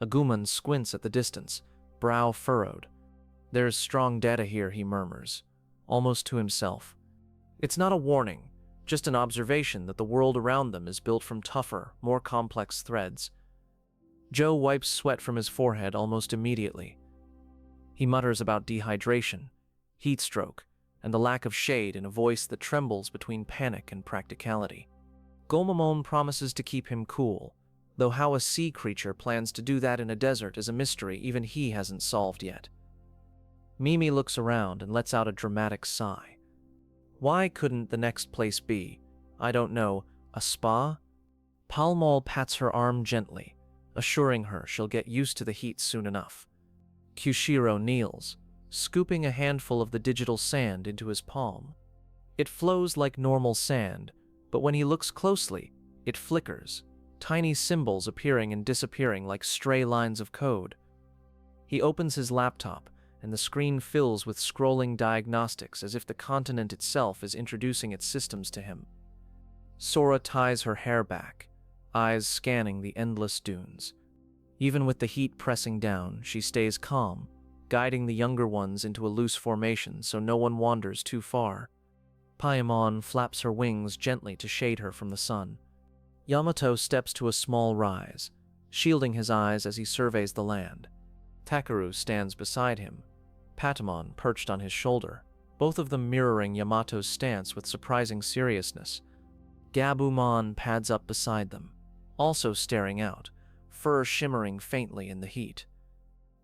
Agumon squints at the distance, brow furrowed. "There's strong data here," he murmurs, almost to himself. It's not a warning, just an observation that the world around them is built from tougher, more complex threads. Joe wipes sweat from his forehead almost immediately. He mutters about dehydration, heat stroke, and the lack of shade in a voice that trembles between panic and practicality. Gomamon promises to keep him cool, though how a sea creature plans to do that in a desert is a mystery even he hasn't solved yet. Mimi looks around and lets out a dramatic sigh. Why couldn't the next place be, I don't know, a spa? Palmol pats her arm gently, assuring her she'll get used to the heat soon enough. Kushiro kneels, scooping a handful of the digital sand into his palm. It flows like normal sand, but when he looks closely, it flickers, tiny symbols appearing and disappearing like stray lines of code. He opens his laptop, and the screen fills with scrolling diagnostics as if the continent itself is introducing its systems to him. Sora ties her hair back, eyes scanning the endless dunes. Even with the heat pressing down, she stays calm, guiding the younger ones into a loose formation so no one wanders too far. Paimon flaps her wings gently to shade her from the sun. Yamato steps to a small rise, shielding his eyes as he surveys the land. Takeru stands beside him, Patamon perched on his shoulder, both of them mirroring Yamato's stance with surprising seriousness. Gabumon pads up beside them, also staring out, fur shimmering faintly in the heat.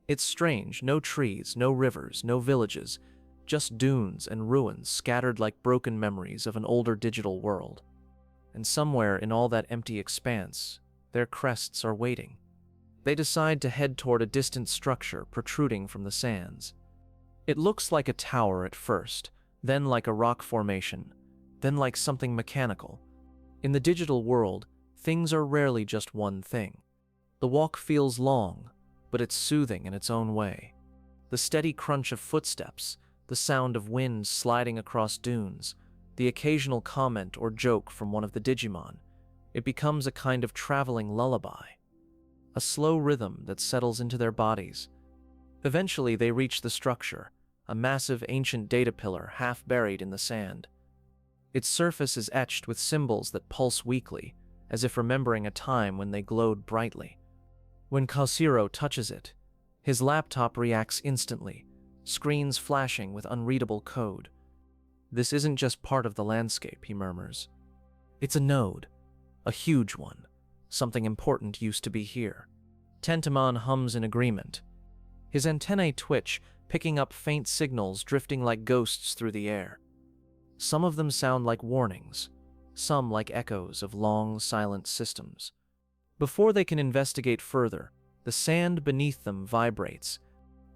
It's strange, no trees, no rivers, no villages, just dunes and ruins scattered like broken memories of an older digital world. And somewhere in all that empty expanse, their crests are waiting. They decide to head toward a distant structure protruding from the sands. It looks like a tower at first, then like a rock formation, then like something mechanical. In the digital world, things are rarely just one thing. The walk feels long, but it's soothing in its own way. The steady crunch of footsteps, the sound of wind sliding across dunes, the occasional comment or joke from one of the Digimon, it becomes a kind of traveling lullaby. A slow rhythm that settles into their bodies. Eventually they reach the structure, a massive ancient data pillar half buried in the sand. Its surface is etched with symbols that pulse weakly, as if remembering a time when they glowed brightly. When Kalsiro touches it, his laptop reacts instantly, screens flashing with unreadable code. "This isn't just part of the landscape," he murmurs. "It's a node, a huge one. Something important used to be here." Tentomon hums in agreement. His antennae twitch, picking up faint signals drifting like ghosts through the air. Some of them sound like warnings, some like echoes of long, silent systems. Before they can investigate further, the sand beneath them vibrates.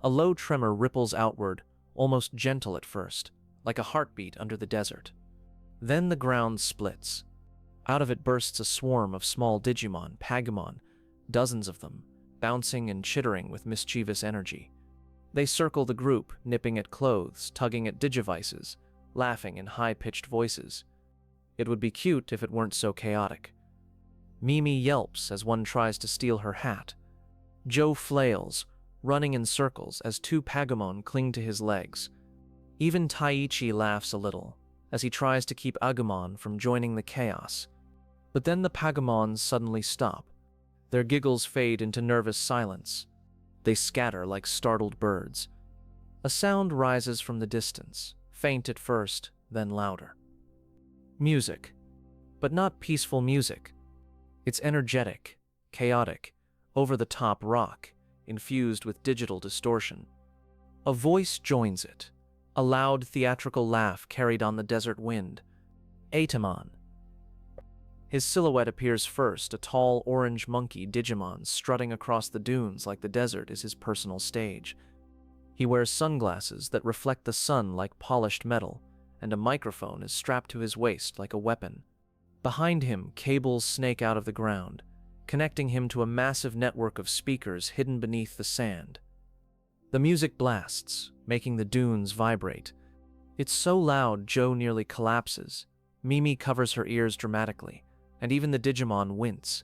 A low tremor ripples outward, almost gentle at first, like a heartbeat under the desert. Then the ground splits. Out of it bursts a swarm of small Digimon, Pagamon, dozens of them, bouncing and chittering with mischievous energy. They circle the group, nipping at clothes, tugging at digivices, laughing in high-pitched voices. It would be cute if it weren't so chaotic. Mimi yelps as one tries to steal her hat. Joe flails, running in circles as two Pagamon cling to his legs. Even Taichi laughs a little, as he tries to keep Agumon from joining the chaos. But then the Pagamons suddenly stop. Their giggles fade into nervous silence. They scatter like startled birds. A sound rises from the distance, faint at first, then louder. Music. But not peaceful music. It's energetic, chaotic, over-the-top rock, infused with digital distortion. A voice joins it, a loud theatrical laugh carried on the desert wind. Etemon. His silhouette appears first, a tall orange monkey Digimon strutting across the dunes like the desert is his personal stage. He wears sunglasses that reflect the sun like polished metal, and a microphone is strapped to his waist like a weapon. Behind him, cables snake out of the ground, connecting him to a massive network of speakers hidden beneath the sand. The music blasts, making the dunes vibrate. It's so loud Joe nearly collapses. Mimi covers her ears dramatically, and even the Digimon wince.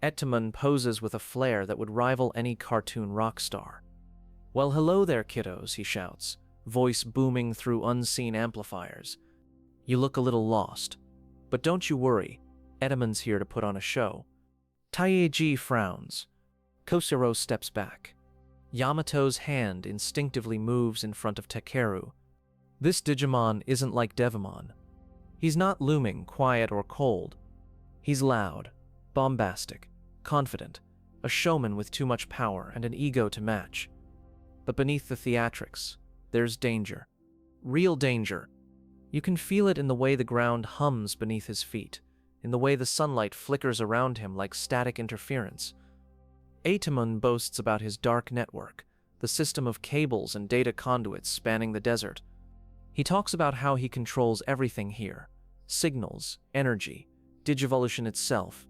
Etemon poses with a flair that would rival any cartoon rock star. "Well, hello there, kiddos," he shouts, voice booming through unseen amplifiers. "You look a little lost. But don't you worry, Etemon's here to put on a show." Taieji frowns. Kosiro steps back. Yamato's hand instinctively moves in front of Takeru. This Digimon isn't like Devimon. He's not looming, quiet, or cold. He's loud, bombastic, confident, a showman with too much power and an ego to match. But beneath the theatrics, there's danger. Real danger. You can feel it in the way the ground hums beneath his feet, in the way the sunlight flickers around him like static interference. Etemon boasts about his dark network, the system of cables and data conduits spanning the desert. He talks about how he controls everything here: signals, energy, Digivolution itself.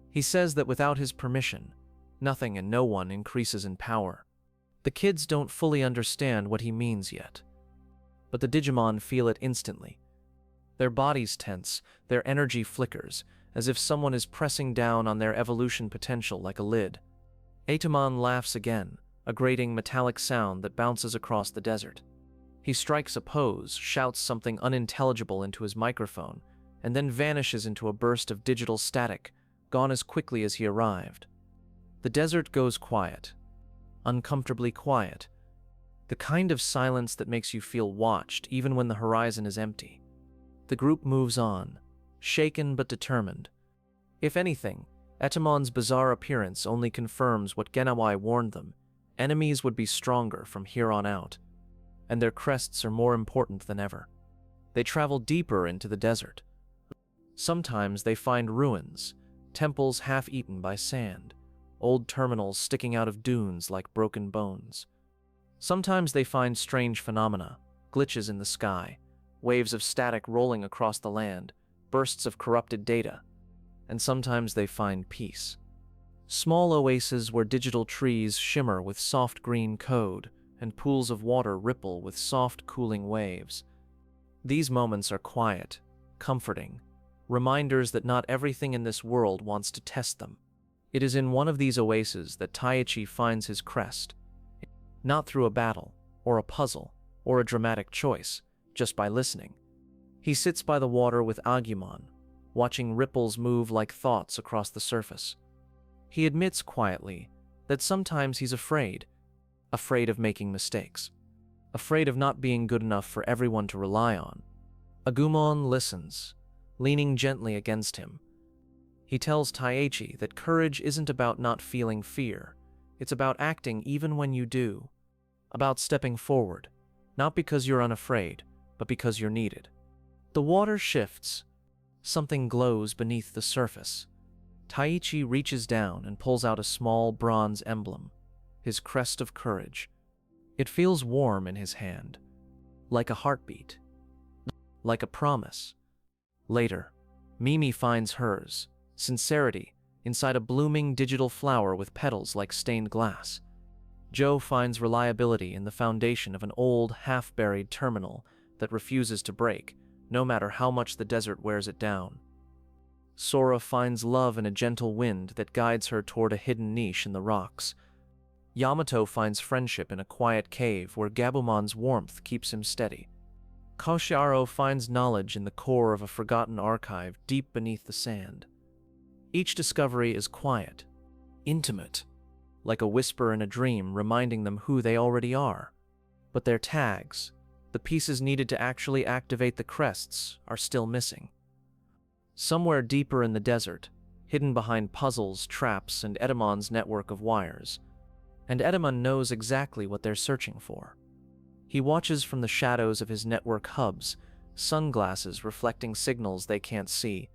He says that without his permission, nothing and no one increases in power. The kids don't fully understand what he means yet, but the Digimon feel it instantly. Their bodies tense, their energy flickers, as if someone is pressing down on their evolution potential like a lid. Etemon laughs again, a grating metallic sound that bounces across the desert. He strikes a pose, shouts something unintelligible into his microphone, and then vanishes into a burst of digital static, gone as quickly as he arrived. The desert goes quiet, uncomfortably quiet, the kind of silence that makes you feel watched even when the horizon is empty. The group moves on, shaken but determined. If anything, Etemon's bizarre appearance only confirms what Gennai warned them: enemies would be stronger from here on out, and their crests are more important than ever. They travel deeper into the desert. Sometimes they find ruins, temples half-eaten by sand, old terminals sticking out of dunes like broken bones. Sometimes they find strange phenomena, glitches in the sky, waves of static rolling across the land, bursts of corrupted data, and sometimes they find peace. Small oases where digital trees shimmer with soft green code and pools of water ripple with soft cooling waves. These moments are quiet, comforting, reminders that not everything in this world wants to test them. It is in one of these oases that Taichi finds his crest, not through a battle, or a puzzle, or a dramatic choice, just by listening. He sits by the water with Angemon, watching ripples move like thoughts across the surface. He admits quietly that sometimes he's afraid of making mistakes, afraid of not being good enough for everyone to rely on. Agumon listens, leaning gently against him. He tells Taichi that courage isn't about not feeling fear, it's about acting even when you do, about stepping forward, not because you're unafraid, but because you're needed. The water shifts. Something glows beneath the surface. Taichi reaches down and pulls out a small bronze emblem, his crest of courage. It feels warm in his hand, like a heartbeat, like a promise. Later, Mimi finds hers, sincerity, inside a blooming digital flower with petals like stained glass. Joe finds reliability in the foundation of an old, half-buried terminal that refuses to break, no matter how much the desert wears it down. Sora finds love in a gentle wind that guides her toward a hidden niche in the rocks. Yamato finds friendship in a quiet cave where Gabumon's warmth keeps him steady. Koshiro finds knowledge in the core of a forgotten archive deep beneath the sand. Each discovery is quiet, intimate, like a whisper in a dream reminding them who they already are. But their tags, the pieces needed to actually activate the crests, are still missing. Somewhere deeper in the desert, hidden behind puzzles, traps, and Etemon's network of wires. And Etemon knows exactly what they're searching for. He watches from the shadows of his network hubs, sunglasses reflecting signals they can't see.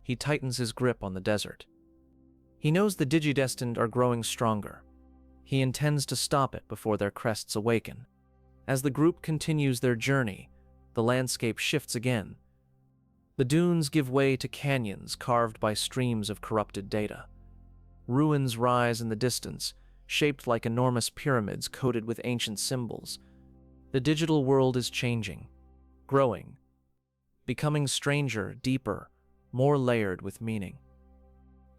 He tightens his grip on the desert. He knows the Digidestined are growing stronger. He intends to stop it before their crests awaken. As the group continues their journey, the landscape shifts again. The dunes give way to canyons carved by streams of corrupted data. Ruins rise in the distance, shaped like enormous pyramids coated with ancient symbols. The digital world is changing, growing, becoming stranger, deeper, more layered with meaning.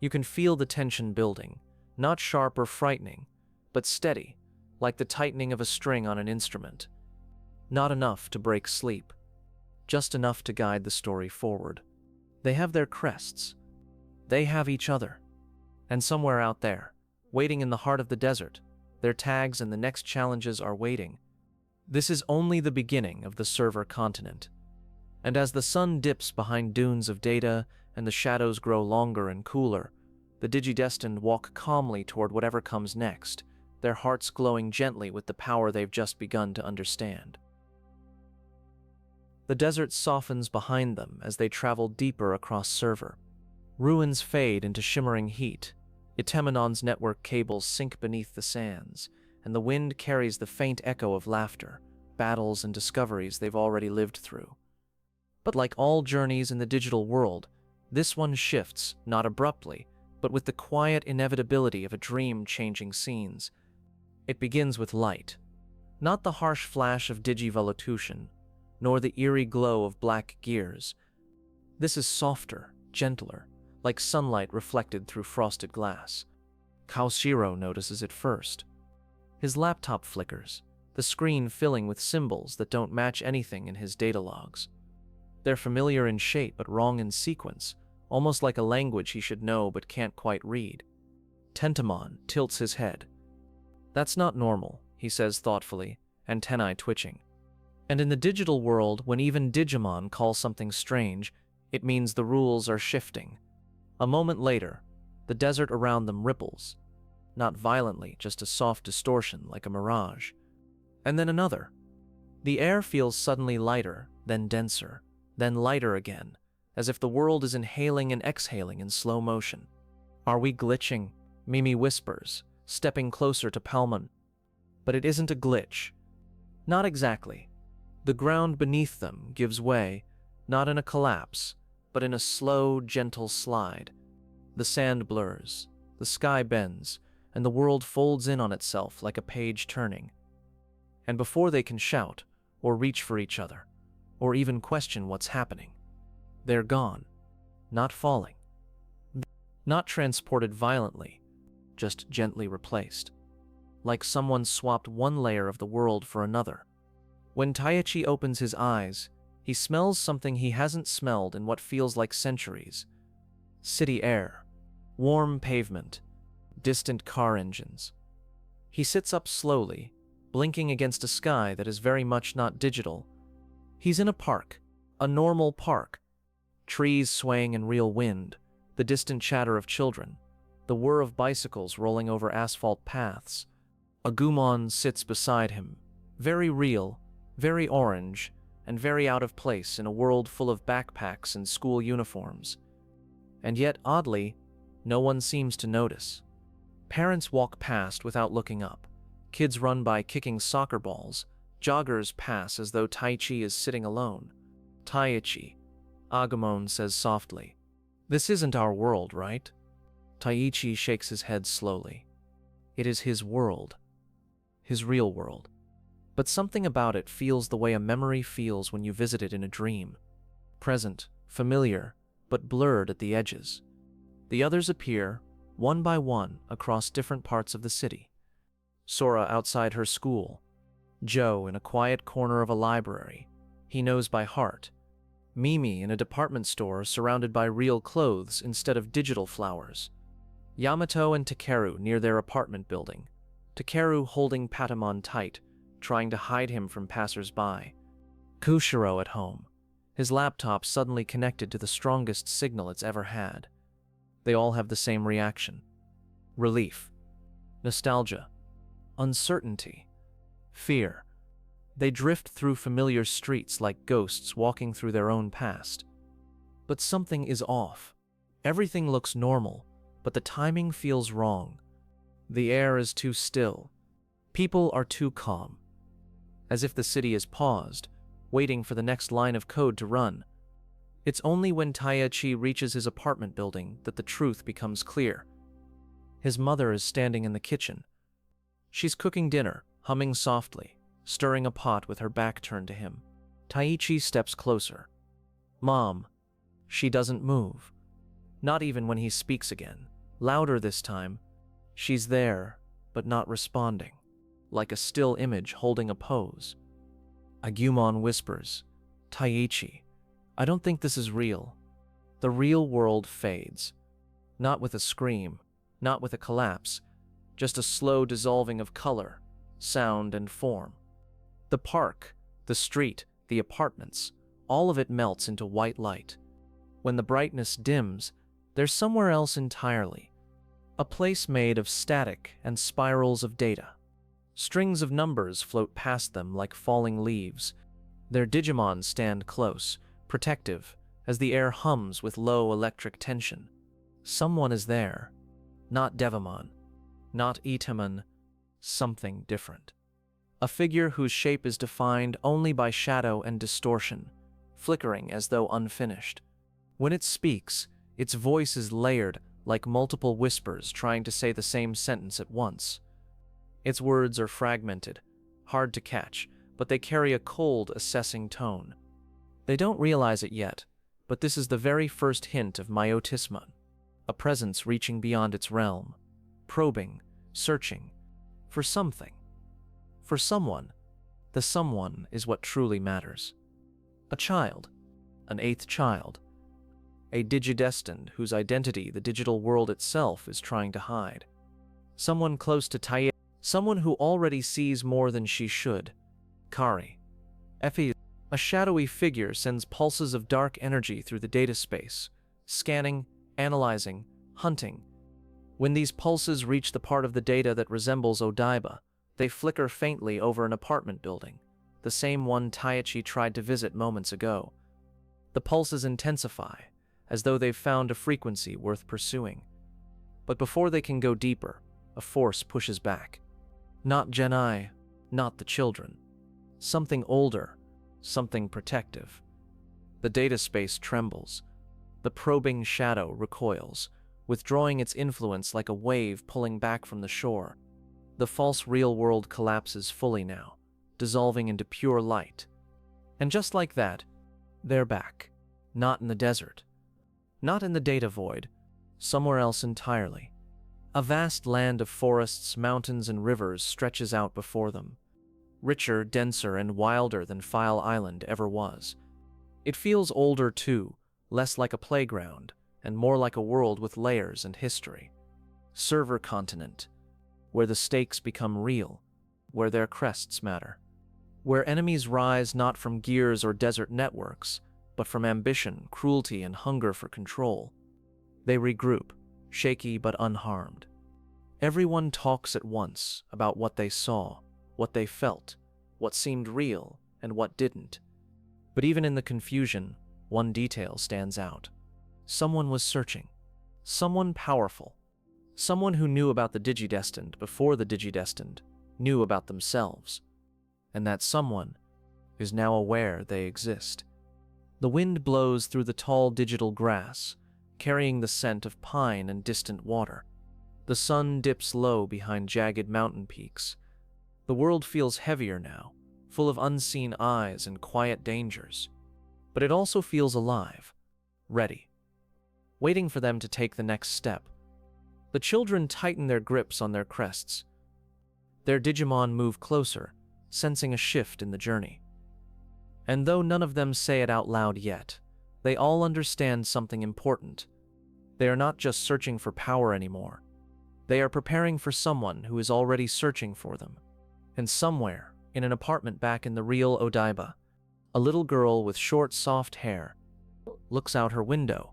You can feel the tension building, not sharp or frightening, but steady, like the tightening of a string on an instrument. Not enough to break sleep, just enough to guide the story forward. They have their crests. They have each other. And somewhere out there, waiting in the heart of the desert, their tags and the next challenges are waiting. This is only the beginning of the server continent. And as the sun dips behind dunes of data and the shadows grow longer and cooler, the Digidestined walk calmly toward whatever comes next, their hearts glowing gently with the power they've just begun to understand. The desert softens behind them as they travel deeper across server. Ruins fade into shimmering heat. Etemon's network cables sink beneath the sands, and the wind carries the faint echo of laughter, battles, and discoveries they've already lived through. But like all journeys in the digital world, this one shifts, not abruptly, but with the quiet inevitability of a dream changing scenes. It begins with light, not the harsh flash of Digivolution, nor the eerie glow of black gears. This is softer, gentler, like sunlight reflected through frosted glass. Koshiro notices it first. His laptop flickers, the screen filling with symbols that don't match anything in his data logs. They're familiar in shape but wrong in sequence, almost like a language he should know but can't quite read. Tentamon tilts his head. "That's not normal," he says thoughtfully, antennae twitching. And in the digital world, when even Digimon calls something strange, it means the rules are shifting. A moment later, the desert around them ripples. Not violently, just a soft distortion like a mirage. And then another. The air feels suddenly lighter, then denser, then lighter again, as if the world is inhaling and exhaling in slow motion. Are we glitching? Mimi whispers, stepping closer to Palmon. But it isn't a glitch. Not exactly. The ground beneath them gives way, not in a collapse, but in a slow, gentle slide. The sand blurs, the sky bends, and the world folds in on itself like a page turning. And before they can shout, or reach for each other, or even question what's happening, they're gone, not falling, not transported violently, just gently replaced, like someone swapped one layer of the world for another. When Taichi opens his eyes, he smells something he hasn't smelled in what feels like centuries. City air, warm pavement, distant car engines. He sits up slowly, blinking against a sky that is very much not digital. He's in a park, a normal park. Trees swaying in real wind, the distant chatter of children, the whir of bicycles rolling over asphalt paths. Agumon sits beside him, very real, very orange, and very out of place in a world full of backpacks and school uniforms. And yet, oddly, no one seems to notice. Parents walk past without looking up. Kids run by kicking soccer balls. Joggers pass as though Taichi is sitting alone. Taichi, Agumon says softly. This isn't our world, right? Taichi shakes his head slowly. It is his world. His real world. But something about it feels the way a memory feels when you visit it in a dream. Present, familiar, but blurred at the edges. The others appear, one by one, across different parts of the city. Sora outside her school. Joe in a quiet corner of a library. He knows by heart. Mimi in a department store surrounded by real clothes instead of digital flowers. Yamato and Takeru near their apartment building. Takeru holding Patamon tight, trying to hide him from passers-by. Kushiro at home, his laptop suddenly connected to the strongest signal it's ever had. They all have the same reaction. Relief. Nostalgia. Uncertainty. Fear. They drift through familiar streets like ghosts walking through their own past. But something is off. Everything looks normal, but the timing feels wrong. The air is too still. People are too calm. As if the city is paused, waiting for the next line of code to run. It's only when Taichi reaches his apartment building that the truth becomes clear. His mother is standing in the kitchen. She's cooking dinner, humming softly, stirring a pot with her back turned to him. Taichi steps closer. Mom. She doesn't move. Not even when he speaks again. Louder this time. She's there, but not responding. Like a still image holding a pose. Agumon whispers, Taichi, I don't think this is real. The real world fades. Not with a scream, not with a collapse, just a slow dissolving of color, sound, and form. The park, the street, the apartments, all of it melts into white light. When the brightness dims, there's somewhere else entirely. A place made of static and spirals of data. Strings of numbers float past them like falling leaves. Their Digimon stand close, protective, as the air hums with low electric tension. Someone is there. Not Devimon. Not Etemon. Something different. A figure whose shape is defined only by shadow and distortion, flickering as though unfinished. When it speaks, its voice is layered like multiple whispers trying to say the same sentence at once. Its words are fragmented, hard to catch, but they carry a cold, assessing tone. They don't realize it yet, but this is the very first hint of Myotismon, a presence reaching beyond its realm, probing, searching, for something. For someone. The someone is what truly matters. A child. An eighth child. A digidestined whose identity the digital world itself is trying to hide. Someone close to Taichi. Someone who already sees more than she should. Kari. Effie. A shadowy figure sends pulses of dark energy through the data space, scanning, analyzing, hunting. When these pulses reach the part of the data that resembles Odaiba, they flicker faintly over an apartment building, the same one Taichi tried to visit moments ago. The pulses intensify, as though they've found a frequency worth pursuing. But before they can go deeper, a force pushes back. Not Gennai, not the children. Something older, something protective. The data space trembles. The probing shadow recoils, withdrawing its influence like a wave pulling back from the shore. The false real world collapses fully now, dissolving into pure light. And just like that, they're back. Not in the desert. Not in the data void. Somewhere else entirely. A vast land of forests, mountains, and rivers stretches out before them. Richer, denser, and wilder than File Island ever was. It feels older too, less like a playground, and more like a world with layers and history. Server continent, where the stakes become real, where their crests matter. Where enemies rise not from gears or desert networks, but from ambition, cruelty, and hunger for control. They regroup, shaky but unharmed. Everyone talks at once about what they saw, what they felt, what seemed real, and what didn't. But even in the confusion, one detail stands out. Someone was searching. Someone powerful. Someone who knew about the Digidestined before the Digidestined knew about themselves. And that someone is now aware they exist. The wind blows through the tall digital grass, carrying the scent of pine and distant water. The sun dips low behind jagged mountain peaks. The world feels heavier now, full of unseen eyes and quiet dangers. But it also feels alive, ready, waiting for them to take the next step. The children tighten their grips on their crests. Their Digimon move closer, sensing a shift in the journey. And though none of them say it out loud yet, they all understand something important. They are not just searching for power anymore. They are preparing for someone who is already searching for them. And somewhere, in an apartment back in the real Odaiba, a little girl with short, soft hair looks out her window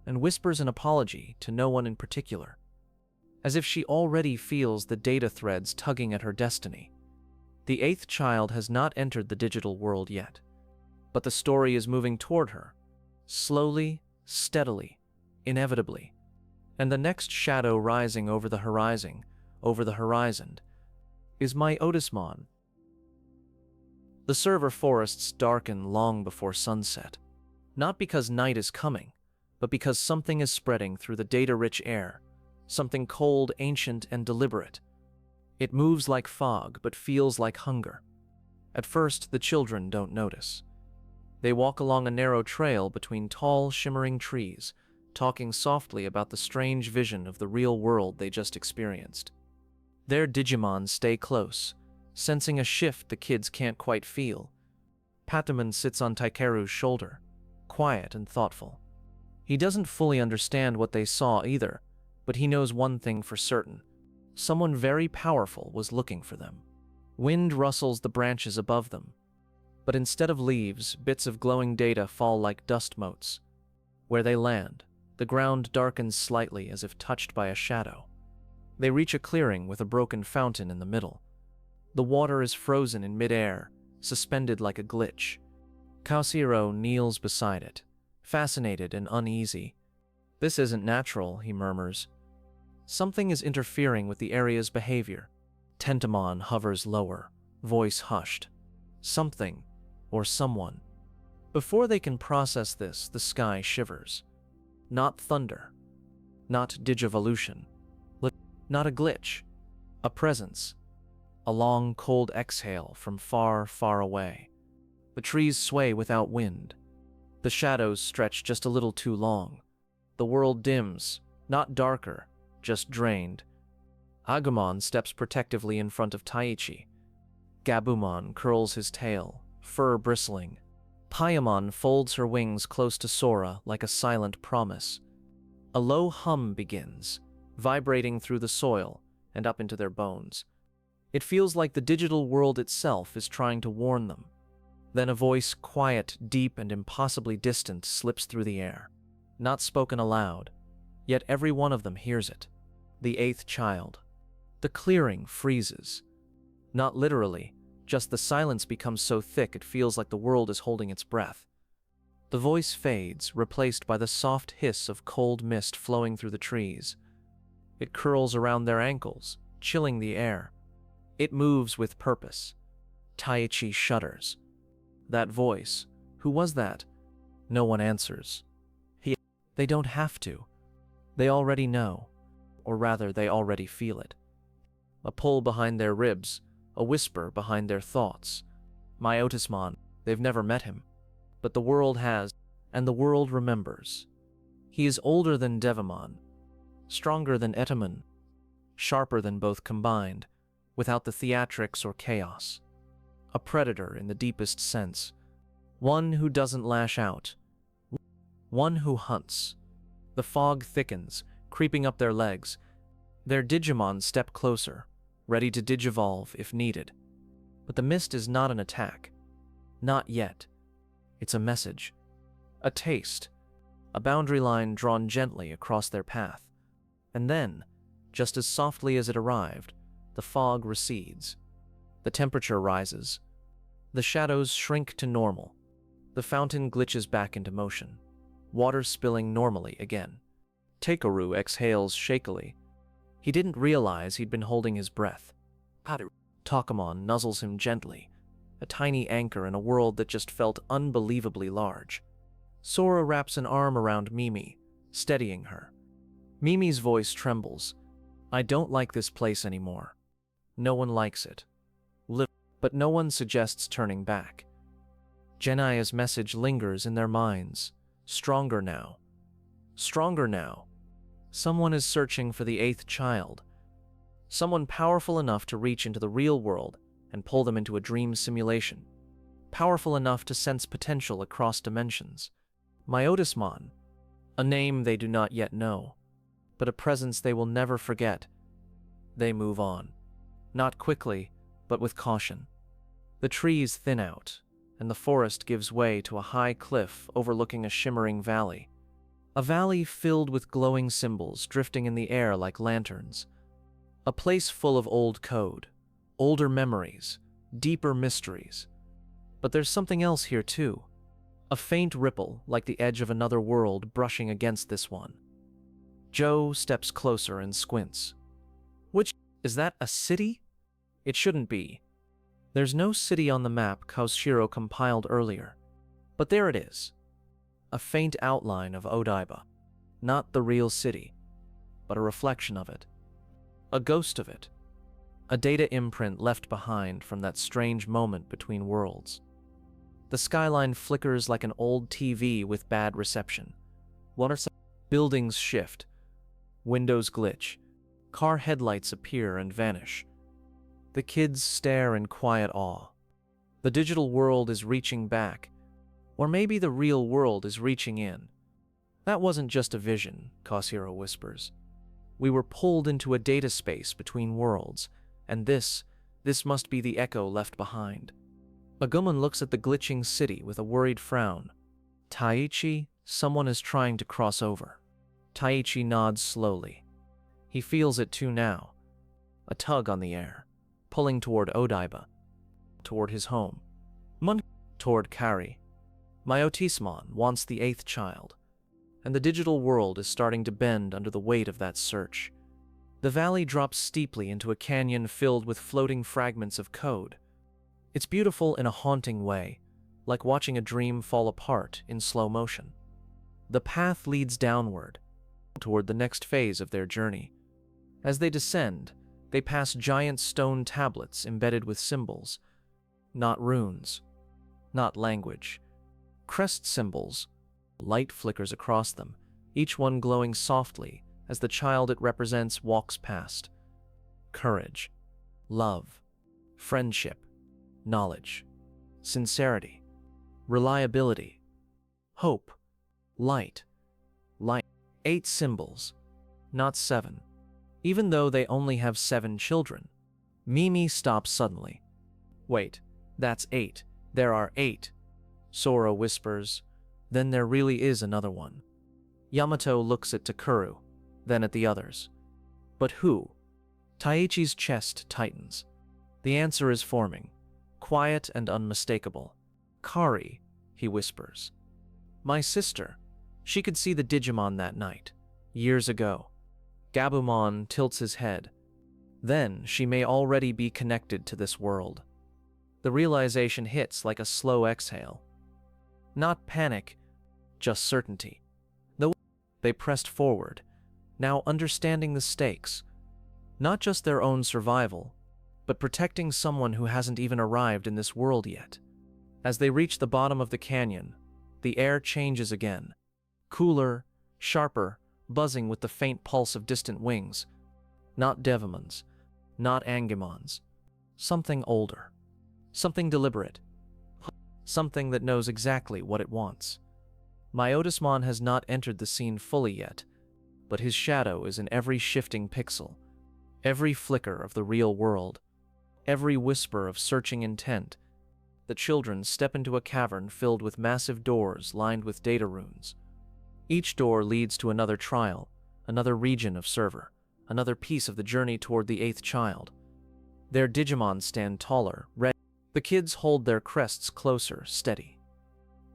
and whispers an apology to no one in particular, as if she already feels the data threads tugging at her destiny. The 8th child has not entered the digital world yet, but the story is moving toward her, slowly, steadily, inevitably. And the next shadow rising over the horizon, is Myotismon. The server forests darken long before sunset, not because night is coming, but because something is spreading through the data-rich air, something cold, ancient, and deliberate. It moves like fog, but feels like hunger. At first, the children don't notice. They walk along a narrow trail between tall, shimmering trees, talking softly about the strange vision of the real world they just experienced. Their Digimon stay close, sensing a shift the kids can't quite feel. Patamon sits on Taikeru's shoulder, quiet and thoughtful. He doesn't fully understand what they saw either, but he knows one thing for certain. Someone very powerful was looking for them. Wind rustles the branches above them, but instead of leaves, bits of glowing data fall like dust motes. Where they land, the ground darkens slightly as if touched by a shadow. They reach a clearing with a broken fountain in the middle. The water is frozen in midair, suspended like a glitch. Kaoshiro kneels beside it, fascinated and uneasy. "This isn't natural," he murmurs. Something is interfering with the area's behavior. Tentamon hovers lower, voice hushed. Something, or someone. Before they can process this, the sky shivers. Not thunder. Not Digivolution. Not a glitch. A presence. A long, cold exhale from far, far away. The trees sway without wind. The shadows stretch just a little too long. The world dims, not darker, just drained. Angemon steps protectively in front of Taichi. Gabumon curls his tail, fur bristling. Paimon folds her wings close to Sora like a silent promise. A low hum begins, vibrating through the soil and up into their bones. It feels like the digital world itself is trying to warn them. Then a voice, quiet, deep, and impossibly distant, slips through the air. Not spoken aloud, yet every one of them hears it. The 8th child. The clearing freezes. Not literally, just the silence becomes so thick it feels like the world is holding its breath. The voice fades, replaced by the soft hiss of cold mist flowing through the trees. It curls around their ankles, chilling the air. It moves with purpose. Taichi shudders. That voice, who was that? No one answers. They don't have to. They already know. Or rather, they already feel it. A pull behind their ribs, a whisper behind their thoughts. Myotismon, they've never met him. But the world has, and the world remembers. He is older than Devimon, stronger than Etemon, sharper than both combined, without the theatrics or chaos. A predator in the deepest sense. One who doesn't lash out. One who hunts. The fog thickens, creeping up their legs. Their Digimon step closer, ready to digivolve if needed. But the mist is not an attack. Not yet. It's a message. A taste. A boundary line drawn gently across their path. And then, just as softly as it arrived, the fog recedes. The temperature rises. The shadows shrink to normal. The fountain glitches back into motion. Water spilling normally again. Takeru exhales shakily. He didn't realize he'd been holding his breath. Takamon nuzzles him gently, a tiny anchor in a world that just felt unbelievably large. Sora wraps an arm around Mimi, steadying her. Mimi's voice trembles. I don't like this place anymore. No one likes it. But no one suggests turning back. Gennai's message lingers in their minds. Stronger now. Stronger now. Someone is searching for the 8th child. Someone powerful enough to reach into the real world and pull them into a dream simulation. Powerful enough to sense potential across dimensions. Myotismon, a name they do not yet know, but a presence they will never forget. They move on. Not quickly, but with caution. The trees thin out, and the forest gives way to a high cliff overlooking a shimmering valley. A valley filled with glowing symbols drifting in the air like lanterns. A place full of old code, older memories, deeper mysteries. But there's something else here too. A faint ripple like the edge of another world brushing against this one. Joe steps closer and squints. Is that a city? It shouldn't be. There's no city on the map Koshiro compiled earlier. But there it is. A faint outline of Odaiba. Not the real city, but a reflection of it. A ghost of it. A data imprint left behind from that strange moment between worlds. The skyline flickers like an old TV with bad reception. Buildings shift. Windows glitch. Car headlights appear and vanish. The kids stare in quiet awe. The digital world is reaching back. Or maybe the real world is reaching in. That wasn't just a vision, Koshiro whispers. We were pulled into a data space between worlds, and this must be the echo left behind. Agumon looks at the glitching city with a worried frown. Taichi, someone is trying to cross over. Taichi nods slowly. He feels it too now. A tug on the air, pulling toward Odaiba, toward his home. Toward Kari. Myotismon wants the 8th child, and the digital world is starting to bend under the weight of that search. The valley drops steeply into a canyon filled with floating fragments of code. It's beautiful in a haunting way, like watching a dream fall apart in slow motion. The path leads downward, toward the next phase of their journey. As they descend, they pass giant stone tablets embedded with symbols. Not runes, not language. Crest symbols. Light flickers across them, each one glowing softly as the child it represents walks past. Courage, love, friendship, knowledge, sincerity, reliability, hope, light. 8 symbols, not 7. Even though they only have 7 children. Mimi stops suddenly. Wait, that's 8. There are 8. Sora whispers, then there really is another one. Yamato looks at Takeru, then at the others. But who? Taichi's chest tightens. The answer is forming, quiet and unmistakable. Kari, he whispers. My sister. She could see the Digimon that night, years ago. Gabumon tilts his head. Then she may already be connected to this world. The realization hits like a slow exhale. Not panic, just certainty. They pressed forward, now understanding the stakes. Not just their own survival, but protecting someone who hasn't even arrived in this world yet. As they reach the bottom of the canyon, the air changes again. Cooler, sharper, buzzing with the faint pulse of distant wings. Not Devimon's, not Angemon's. Something older. Something deliberate. Something that knows exactly what it wants. Myotismon has not entered the scene fully yet, but his shadow is in every shifting pixel, every flicker of the real world, every whisper of searching intent. The children step into a cavern filled with massive doors lined with data runes. Each door leads to another trial, another region of server, another piece of the journey toward the 8th child. Their Digimon stand taller, ready. The kids hold their crests closer, steady.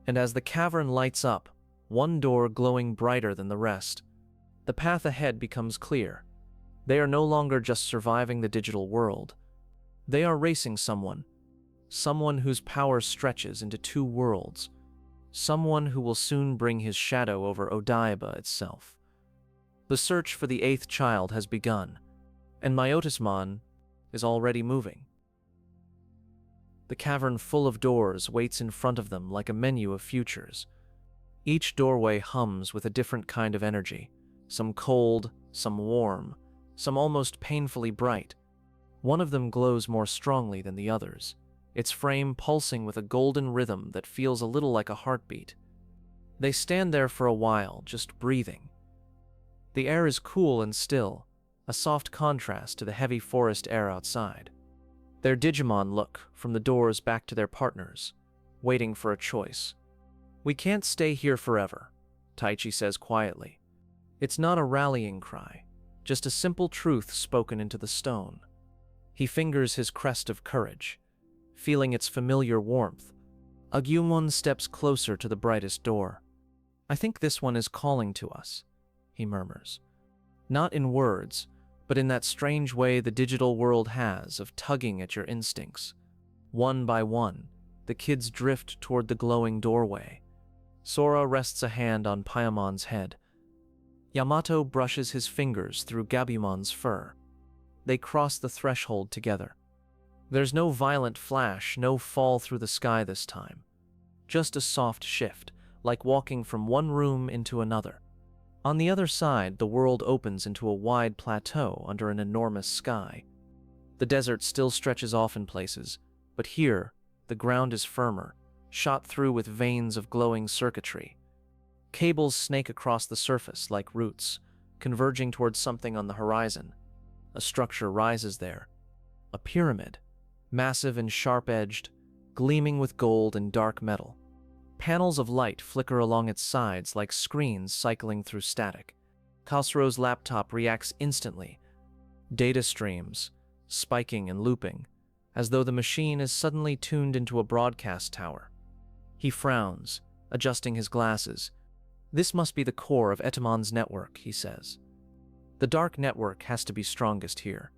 And as the cavern lights up, one door glowing brighter than the rest, the path ahead becomes clear. They are no longer just surviving the digital world. They are racing someone whose power stretches into 2 worlds, someone who will soon bring his shadow over Odaiba itself. The search for the 8th child has begun, and Myotismon is already moving. The cavern full of doors waits in front of them like a menu of futures. Each doorway hums with a different kind of energy, some cold, some warm, some almost painfully bright. One of them glows more strongly than the others, its frame pulsing with a golden rhythm that feels a little like a heartbeat. They stand there for a while, just breathing. The air is cool and still, a soft contrast to the heavy forest air outside. Their Digimon look from the doors back to their partners, waiting for a choice. "We can't stay here forever," Taichi says quietly. It's not a rallying cry, just a simple truth spoken into the stone. He fingers his crest of courage, feeling its familiar warmth. Angemon steps closer to the brightest door. "I think this one is calling to us," he murmurs. Not in words, but in that strange way the digital world has of tugging at your instincts. One by one, the kids drift toward the glowing doorway. Sora rests a hand on Paimon's head. Yamato brushes his fingers through Gabumon's fur. They cross the threshold together. There's no violent flash, no fall through the sky this time. Just a soft shift, like walking from one room into another. On the other side, the world opens into a wide plateau under an enormous sky. The desert still stretches off in places, but here, the ground is firmer, shot through with veins of glowing circuitry. Cables snake across the surface like roots, converging towards something on the horizon. A structure rises there. A pyramid, massive and sharp-edged, gleaming with gold and dark metal. Panels of light flicker along its sides like screens cycling through static. Khosrow's laptop reacts instantly. Data streams, spiking and looping, as though the machine is suddenly tuned into a broadcast tower. He frowns, adjusting his glasses. "This must be the core of Etemon's network," he says. "The dark network has to be strongest here."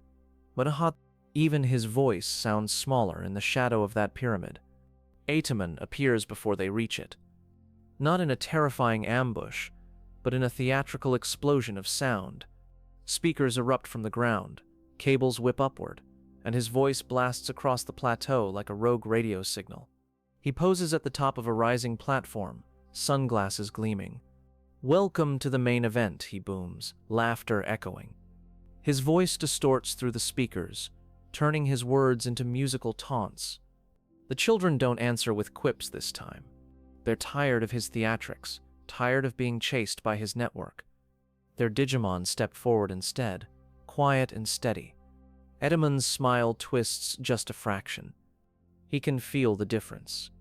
But even his voice sounds smaller in the shadow of that pyramid. Etemon appears before they reach it. Not in a terrifying ambush, but in a theatrical explosion of sound. Speakers erupt from the ground, cables whip upward, and his voice blasts across the plateau like a rogue radio signal. He poses at the top of a rising platform, sunglasses gleaming. "Welcome to the main event," he booms, laughter echoing. His voice distorts through the speakers, turning his words into musical taunts. The children don't answer with quips this time. They're tired of his theatrics, tired of being chased by his network. Their Digimon step forward instead, quiet and steady. Etemon's smile twists just a fraction. He can feel the difference.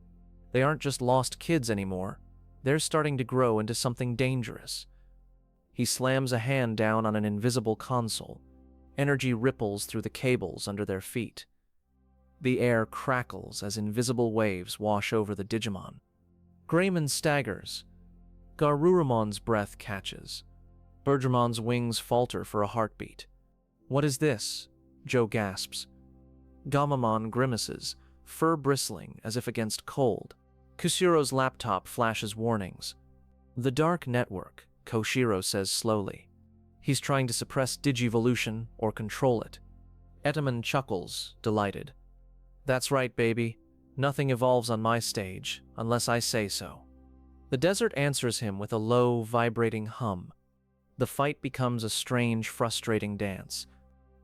They aren't just lost kids anymore. They're starting to grow into something dangerous. He slams a hand down on an invisible console. Energy ripples through the cables under their feet. The air crackles as invisible waves wash over the Digimon. Greymon staggers. Garurumon's breath catches. Bergemon's wings falter for a heartbeat. "What is this?" Joe gasps. Gamamon grimaces, fur bristling as if against cold. Kushiro's laptop flashes warnings. "The Dark Network," Koshiro says slowly. "He's trying to suppress Digivolution or control it." Etemon chuckles, delighted. "That's right, baby. Nothing evolves on my stage, unless I say so." The desert answers him with a low, vibrating hum. The fight becomes a strange, frustrating dance.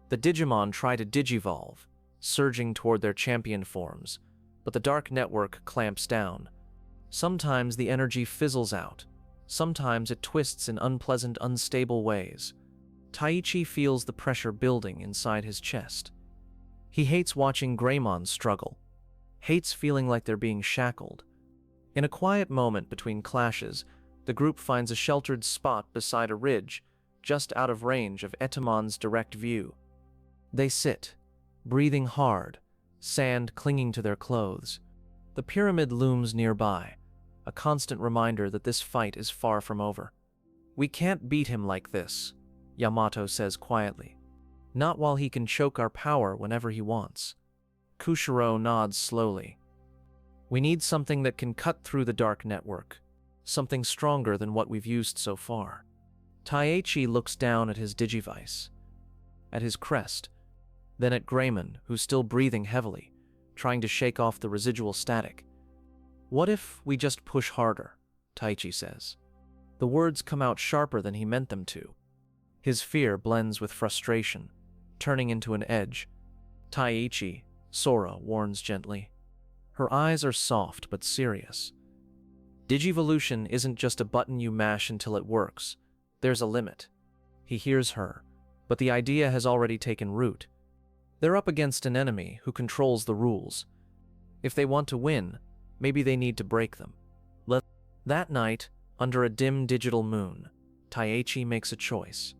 The Digimon try to digivolve, surging toward their champion forms, but the Dark Network clamps down. Sometimes the energy fizzles out. Sometimes it twists in unpleasant, unstable ways. Taichi feels the pressure building inside his chest. He hates watching Greymon struggle, hates feeling like they're being shackled. In a quiet moment between clashes, the group finds a sheltered spot beside a ridge, just out of range of Etemon's direct view. They sit, breathing hard, sand clinging to their clothes. The pyramid looms nearby, a constant reminder that this fight is far from over. "We can't beat him like this," Yamato says quietly. "Not while he can choke our power whenever he wants." Kushiro nods slowly. "We need something that can cut through the Dark Network, something stronger than what we've used so far." Taichi looks down at his Digivice, at his crest, then at Greymon, who's still breathing heavily, trying to shake off the residual static. "What if we just push harder?" Taichi says. The words come out sharper than he meant them to. His fear blends with frustration, turning into an edge. "Taichi," Sora warns gently. Her eyes are soft but serious. "Digivolution isn't just a button you mash until it works. There's a limit." He hears her, but the idea has already taken root. They're up against an enemy who controls the rules. If they want to win, maybe they need to break them. That night, under a dim digital moon, Taichi makes a choice.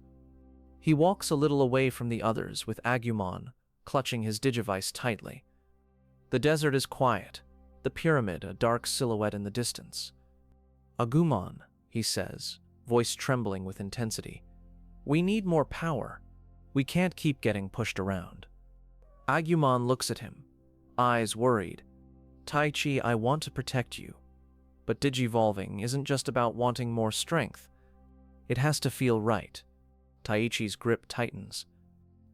He walks a little away from the others with Angemon clutching his Digivice tightly. The desert is quiet, the pyramid a dark silhouette in the distance. "Agumon," he says, voice trembling with intensity. "We need more power. We can't keep getting pushed around." Agumon looks at him, eyes worried. "Taichi, I want to protect you. But digivolving isn't just about wanting more strength. It has to feel right." Taichi's grip tightens.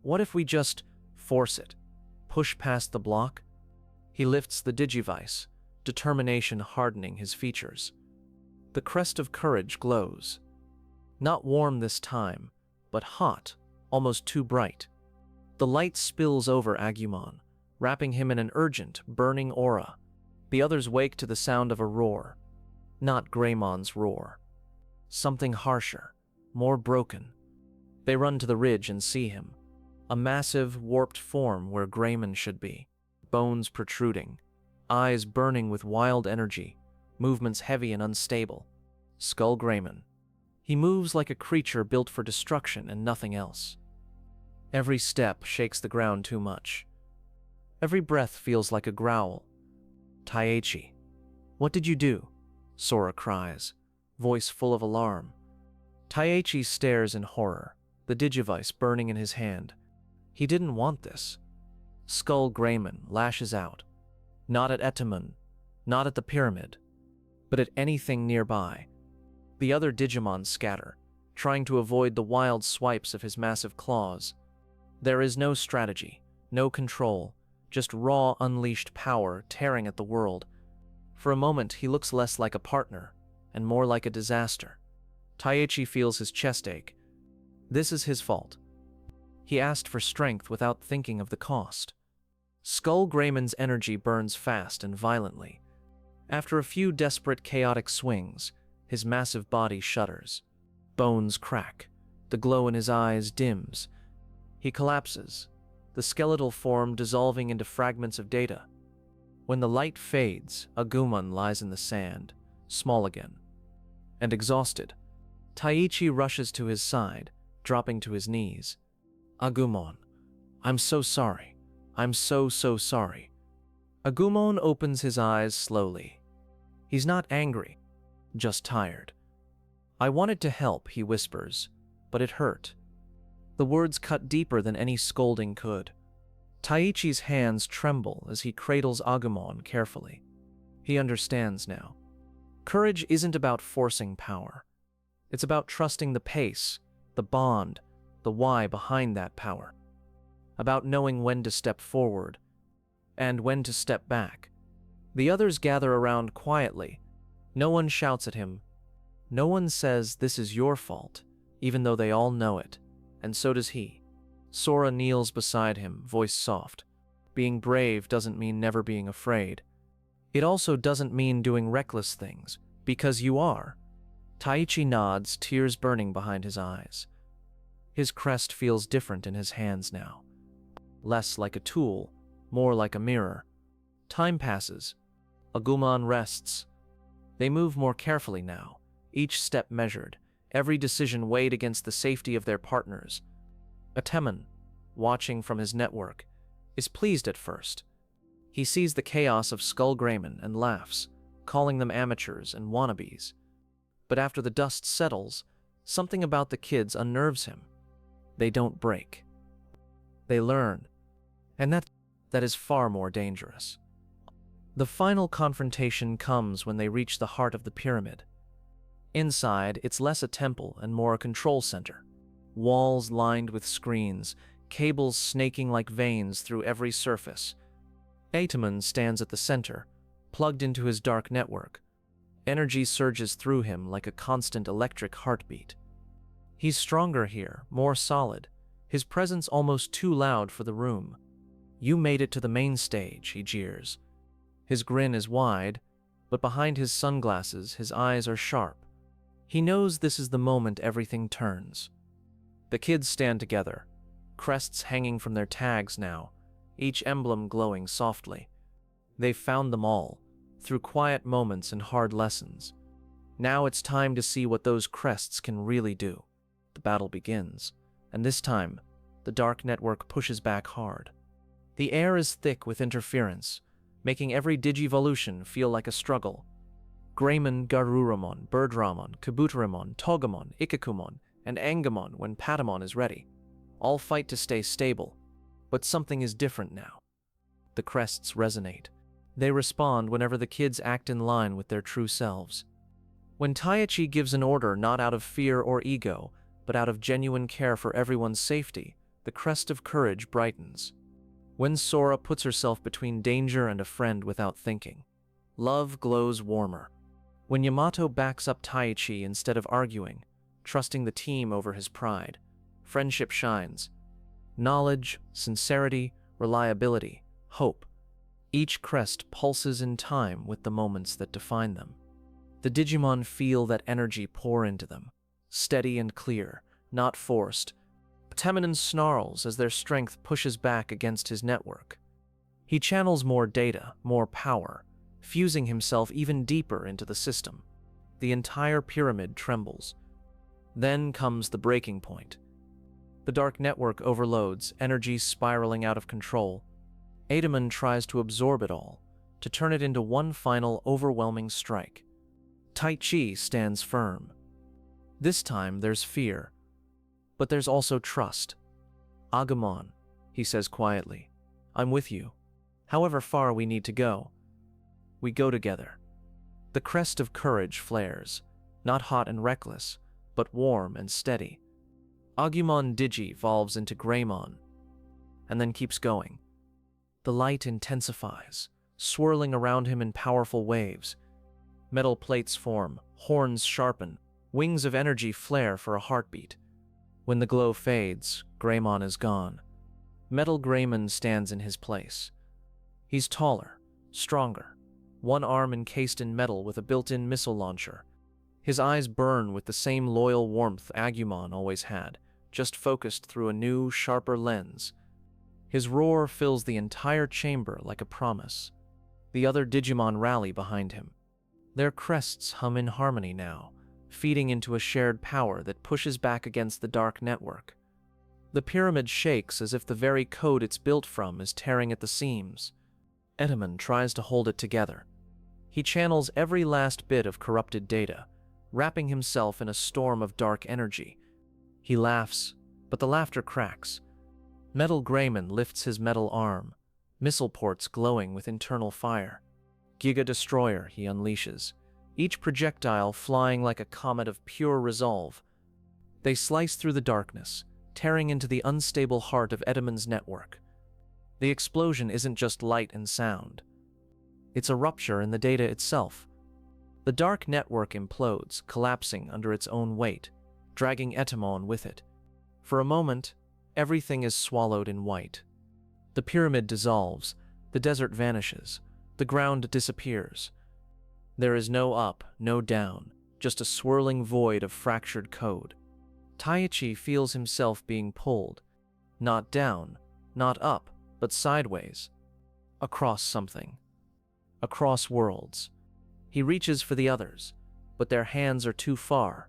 "What if we just force it? Push past the block?" He lifts the Digivice, determination hardening his features. The crest of courage glows. Not warm this time, but hot, almost too bright. The light spills over Agumon, wrapping him in an urgent, burning aura. The others wake to the sound of a roar. Not Greymon's roar. Something harsher, more broken. They run to the ridge and see him. A massive, warped form where Greymon should be. Bones protruding, eyes burning with wild energy, movements heavy and unstable. Skull Greymon. He moves like a creature built for destruction and nothing else. Every step shakes the ground too much. Every breath feels like a growl. "Taichi, what did you do?" Sora cries, voice full of alarm. Taichi stares in horror, the Digivice burning in his hand. He didn't want this. Skull Greymon lashes out, not at Etemon, not at the pyramid, but at anything nearby. The other Digimon scatter, trying to avoid the wild swipes of his massive claws. There is no strategy, no control, just raw, unleashed power tearing at the world. For a moment, he looks less like a partner and more like a disaster. Taichi feels his chest ache. This is his fault. He asked for strength without thinking of the cost. Skull Greymon's energy burns fast and violently. After a few desperate, chaotic swings, his massive body shudders. Bones crack. The glow in his eyes dims. He collapses, the skeletal form dissolving into fragments of data. When the light fades, Agumon lies in the sand, small again. And exhausted, Taichi rushes to his side, dropping to his knees. "Agumon, I'm so sorry. I'm so sorry." Agumon opens his eyes slowly. He's not angry, just tired. "I wanted to help," he whispers, but it hurt. The words cut deeper than any scolding could. Taichi's hands tremble as he cradles Angemon carefully. He understands now. Courage isn't about forcing power. It's about trusting the pace, the bond, the why behind that power. About knowing when to step forward and when to step back. The others gather around quietly. No one shouts at him. No one says this is your fault, even though they all know it, and so does he. Sora kneels beside him, voice soft. Being brave doesn't mean never being afraid. It also doesn't mean doing reckless things, because you are. Taichi nods, tears burning behind his eyes. His crest feels different in his hands now. Less like a tool, more like a mirror. Time passes. Agumon rests. They move more carefully now, each step measured, every decision weighed against the safety of their partners. Etemon, watching from his network, is pleased at first. He sees the chaos of MetalGreymon and laughs, calling them amateurs and wannabes. But after the dust settles, something about the kids unnerves him. They don't break. They learn. And that is far more dangerous. The final confrontation comes when they reach the heart of the pyramid. Inside, it's less a temple and more a control center. Walls lined with screens, cables snaking like veins through every surface. Etemon stands at the center, plugged into his dark network. Energy surges through him like a constant electric heartbeat. He's stronger here, more solid, his presence almost too loud for the room. "You made it to the main stage," he jeers. His grin is wide, but behind his sunglasses, his eyes are sharp. He knows this is the moment everything turns. The kids stand together, crests hanging from their tags now, each emblem glowing softly. They've found them all, through quiet moments and hard lessons. Now it's time to see what those crests can really do. The battle begins, and this time, the dark network pushes back hard. The air is thick with interference, making every Digivolution feel like a struggle. Greymon, Garurumon, Birdramon, Kabuterimon, Togemon, Ikakumon, and Angemon when Patamon is ready. All fight to stay stable, but something is different now. The crests resonate. They respond whenever the kids act in line with their true selves. When Taichi gives an order not out of fear or ego, but out of genuine care for everyone's safety, the crest of courage brightens. When Sora puts herself between danger and a friend without thinking, love glows warmer. When Yamato backs up Taichi instead of arguing, trusting the team over his pride, friendship shines. Knowledge, sincerity, reliability, hope. Each crest pulses in time with the moments that define them. The Digimon feel that energy pour into them, steady and clear, not forced. Etemon snarls as their strength pushes back against his network. He channels more data, more power, fusing himself even deeper into the system. The entire pyramid trembles. Then comes the breaking point. The dark network overloads, energy spiraling out of control. Etemon tries to absorb it all, to turn it into one final overwhelming strike. Taichi stands firm. This time there's fear, but there's also trust. "Angemon," he says quietly, "I'm with you. However far we need to go, we go together." The crest of courage flares, not hot and reckless, but warm and steady. Agumon Digi evolves into Greymon, and then keeps going. The light intensifies, swirling around him in powerful waves. Metal plates form, horns sharpen, wings of energy flare for a heartbeat. When the glow fades, Greymon is gone. MetalGreymon stands in his place. He's taller, stronger, one arm encased in metal with a built-in missile launcher. His eyes burn with the same loyal warmth Angemon always had, just focused through a new, sharper lens. His roar fills the entire chamber like a promise. The other Digimon rally behind him. Their crests hum in harmony now, feeding into a shared power that pushes back against the dark network. The pyramid shakes as if the very code it's built from is tearing at the seams. Etemon tries to hold it together. He channels every last bit of corrupted data, wrapping himself in a storm of dark energy. He laughs, but the laughter cracks. MetalGreymon lifts his metal arm, missile ports glowing with internal fire. Giga Destroyer he unleashes, each projectile flying like a comet of pure resolve. They slice through the darkness, tearing into the unstable heart of Etemon's network. The explosion isn't just light and sound. It's a rupture in the data itself. The dark network implodes, collapsing under its own weight, dragging Etemon with it. For a moment, everything is swallowed in white. The pyramid dissolves, the desert vanishes, the ground disappears. There is no up, no down, just a swirling void of fractured code. Taichi feels himself being pulled, not down, not up, but sideways, across something, across worlds. He reaches for the others, but their hands are too far.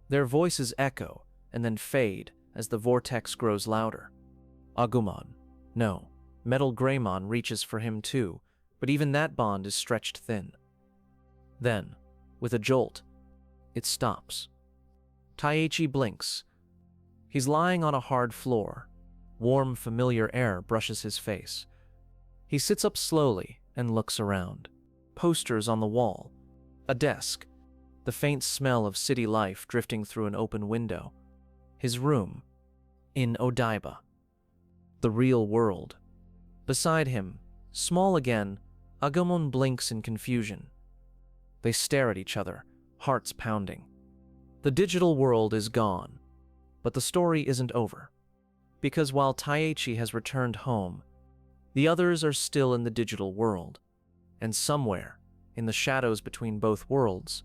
Their voices echo and then fade as the vortex grows louder. Agumon, no, MetalGreymon reaches for him too, but even that bond is stretched thin. Then, with a jolt, it stops. Taichi blinks. He's lying on a hard floor. Warm, familiar air brushes his face. He sits up slowly and looks around. Posters on the wall. A desk. The faint smell of city life drifting through an open window. His room. In Odaiba. The real world. Beside him, small again, Agumon blinks in confusion. They stare at each other, hearts pounding. The digital world is gone, but the story isn't over. Because while Taichi has returned home, the others are still in the digital world. And somewhere, in the shadows between both worlds,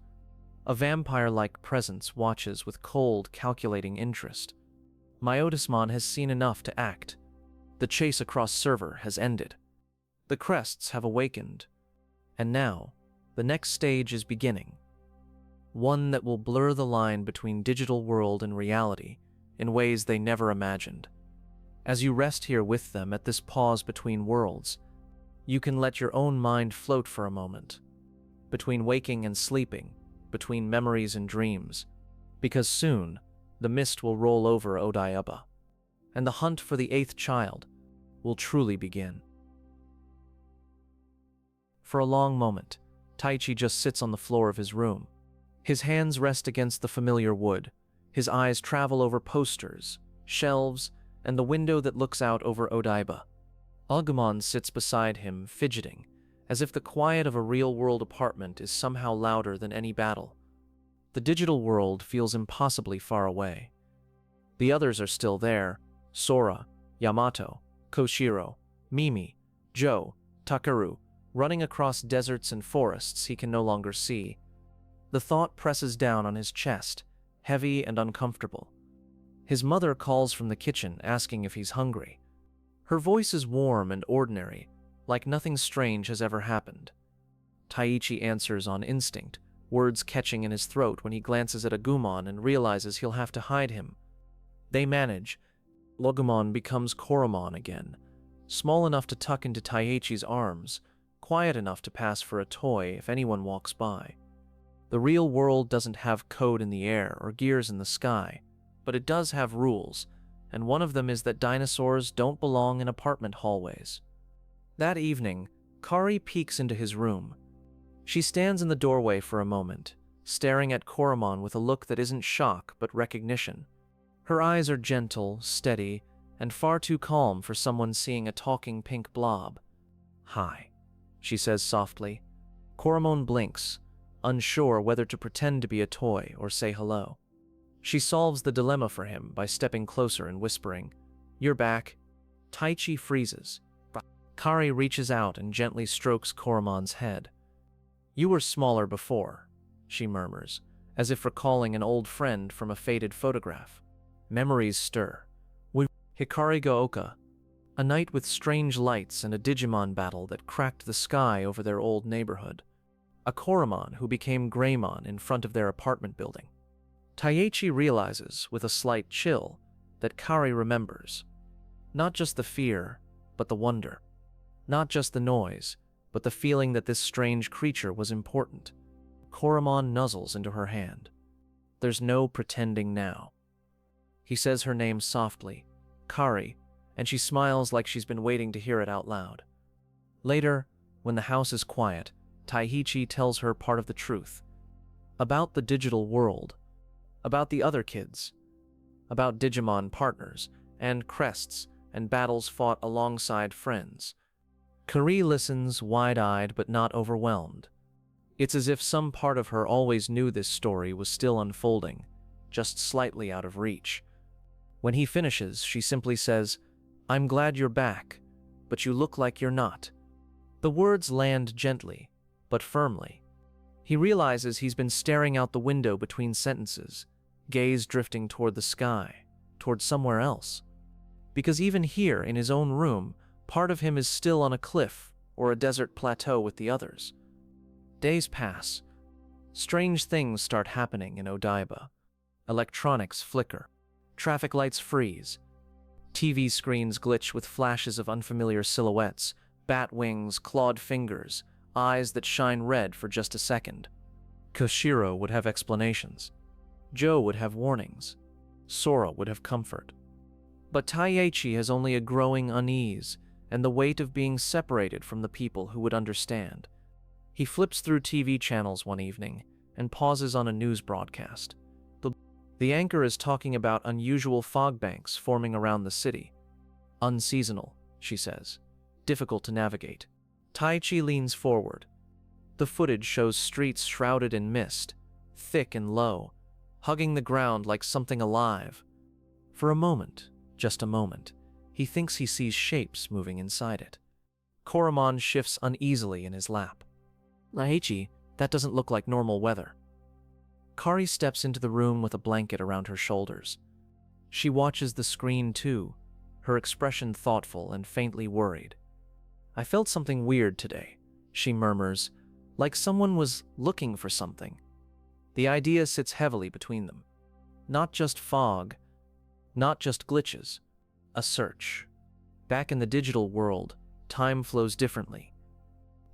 a vampire-like presence watches with cold, calculating interest. Myotismon has seen enough to act. The chase across server has ended. The Crests have awakened. And now, the next stage is beginning. One that will blur the line between digital world and reality in ways they never imagined. As you rest here with them at this pause between worlds, you can let your own mind float for a moment, between waking and sleeping, between memories and dreams, because soon the mist will roll over Odaiba, and the hunt for the 8th child will truly begin. For a long moment, Taichi just sits on the floor of his room. His hands rest against the familiar wood. His eyes travel over posters, shelves, and the window that looks out over Odaiba. Agumon sits beside him, fidgeting, as if the quiet of a real-world apartment is somehow louder than any battle. The digital world feels impossibly far away. The others are still there: Sora, Yamato, Koshiro, Mimi, Joe, Takeru, running across deserts and forests he can no longer see. The thought presses down on his chest, heavy and uncomfortable. His mother calls from the kitchen, asking if he's hungry. Her voice is warm and ordinary, like nothing strange has ever happened. Taichi answers on instinct, words catching in his throat when he glances at Agumon and realizes he'll have to hide him. They manage. Agumon becomes Koromon again, small enough to tuck into Taichi's arms, quiet enough to pass for a toy if anyone walks by. The real world doesn't have code in the air or gears in the sky, but it does have rules, and one of them is that dinosaurs don't belong in apartment hallways. That evening, Kari peeks into his room. She stands in the doorway for a moment, staring at Koromon with a look that isn't shock but recognition. Her eyes are gentle, steady, and far too calm for someone seeing a talking pink blob. "Hi," she says softly. Koromon blinks, unsure whether to pretend to be a toy or say hello. She solves the dilemma for him by stepping closer and whispering, "You're back." Taichi freezes. Kari reaches out and gently strokes Koromon's head. "You were smaller before," she murmurs, as if recalling an old friend from a faded photograph. Memories stir. Hikari go Oka, a night with strange lights and a Digimon battle that cracked the sky over their old neighborhood. A Koromon who became Greymon in front of their apartment building. Taichi realizes, with a slight chill, that Kari remembers. Not just the fear, but the wonder. Not just the noise, but the feeling that this strange creature was important. Koromon nuzzles into her hand. There's no pretending now. He says her name softly, Kari, and she smiles like she's been waiting to hear it out loud. Later, when the house is quiet, Taiichi tells her part of the truth. About the digital world, about the other kids, about Digimon partners, and crests, and battles fought alongside friends. Kari listens, wide-eyed but not overwhelmed. It's as if some part of her always knew this story was still unfolding, just slightly out of reach. When he finishes, she simply says, "I'm glad you're back, but you look like you're not." The words land gently, but firmly. He realizes he's been staring out the window between sentences, gaze drifting toward the sky, toward somewhere else. Because even here, in his own room, part of him is still on a cliff or a desert plateau with the others. Days pass. Strange things start happening in Odaiba. Electronics flicker. Traffic lights freeze. TV screens glitch with flashes of unfamiliar silhouettes, bat wings, clawed fingers, eyes that shine red for just a second. Koshiro would have explanations. Joe would have warnings. Sora would have comfort. But Taiichi has only a growing unease and the weight of being separated from the people who would understand. He flips through TV channels one evening and pauses on a news broadcast. The anchor is talking about unusual fog banks forming around the city. Unseasonal, she says. Difficult to navigate. Taichi leans forward. The footage shows streets shrouded in mist, thick and low, hugging the ground like something alive. For a moment, just a moment, he thinks he sees shapes moving inside it. Koromon shifts uneasily in his lap. "Taichi, that doesn't look like normal weather." Kari steps into the room with a blanket around her shoulders. She watches the screen too, her expression thoughtful and faintly worried. "I felt something weird today," she murmurs, like someone was looking for something. The idea sits heavily between them. Not just fog, not just glitches, a search. Back in the digital world, time flows differently.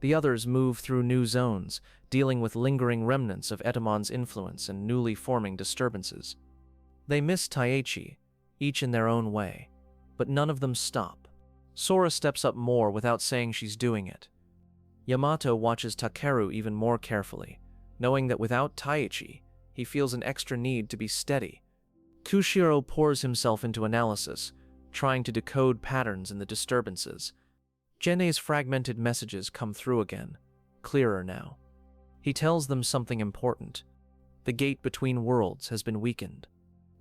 The others move through new zones, dealing with lingering remnants of Etemon's influence and newly forming disturbances. They miss Taiichi, each in their own way, but none of them stop. Sora steps up more without saying she's doing it. Yamato watches Takeru even more carefully, knowing that without Taiichi, he feels an extra need to be steady. Kushiro pours himself into analysis, trying to decode patterns in the disturbances. Gennai's fragmented messages come through again, clearer now. He tells them something important. The gate between worlds has been weakened.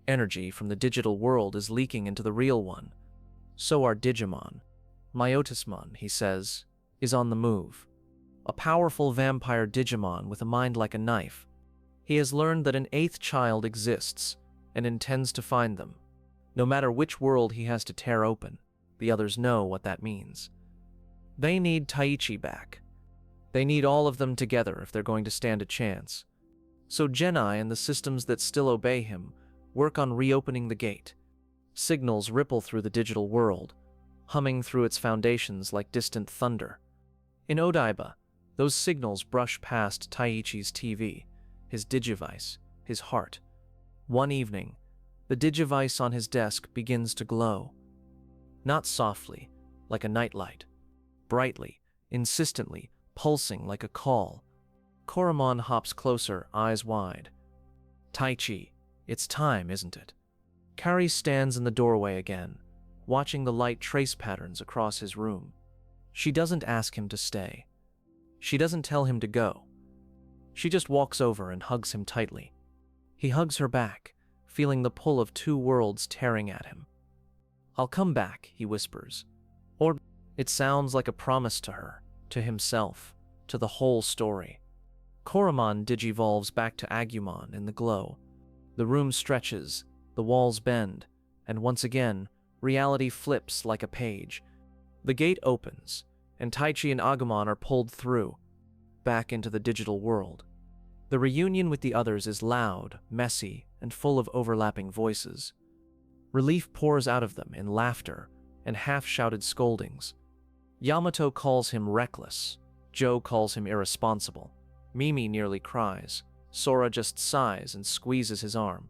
Energy from the digital world is leaking into the real one. So are Digimon. Myotismon, he says, is on the move. A powerful vampire Digimon with a mind like a knife. He has learned that an eighth child exists and intends to find them. No matter which world he has to tear open, the others know what that means. They need Taiichi back. They need all of them together if they're going to stand a chance. So Gennai and the systems that still obey him work on reopening the gate. Signals ripple through the digital world, humming through its foundations like distant thunder. In Odaiba, those signals brush past Taiichi's TV, his Digivice, his heart. One evening, the Digivice on his desk begins to glow. Not softly, like a nightlight. Brightly, insistently, pulsing like a call. Koromon hops closer, eyes wide. "Taichi, it's time, isn't it?" Kari stands in the doorway again, watching the light trace patterns across his room. She doesn't ask him to stay. She doesn't tell him to go. She just walks over and hugs him tightly. He hugs her back, feeling the pull of two worlds tearing at him. "I'll come back," he whispers. Or it sounds like a promise to her, to himself, to the whole story. Koromon digivolves back to Angemon in the glow. The room stretches, the walls bend, and once again, reality flips like a page. The gate opens, and Taichi and Angemon are pulled through, back into the digital world. The reunion with the others is loud, messy, and full of overlapping voices. Relief pours out of them in laughter and half-shouted scoldings. Yamato calls him reckless. Joe calls him irresponsible. Mimi nearly cries. Sora just sighs and squeezes his arm.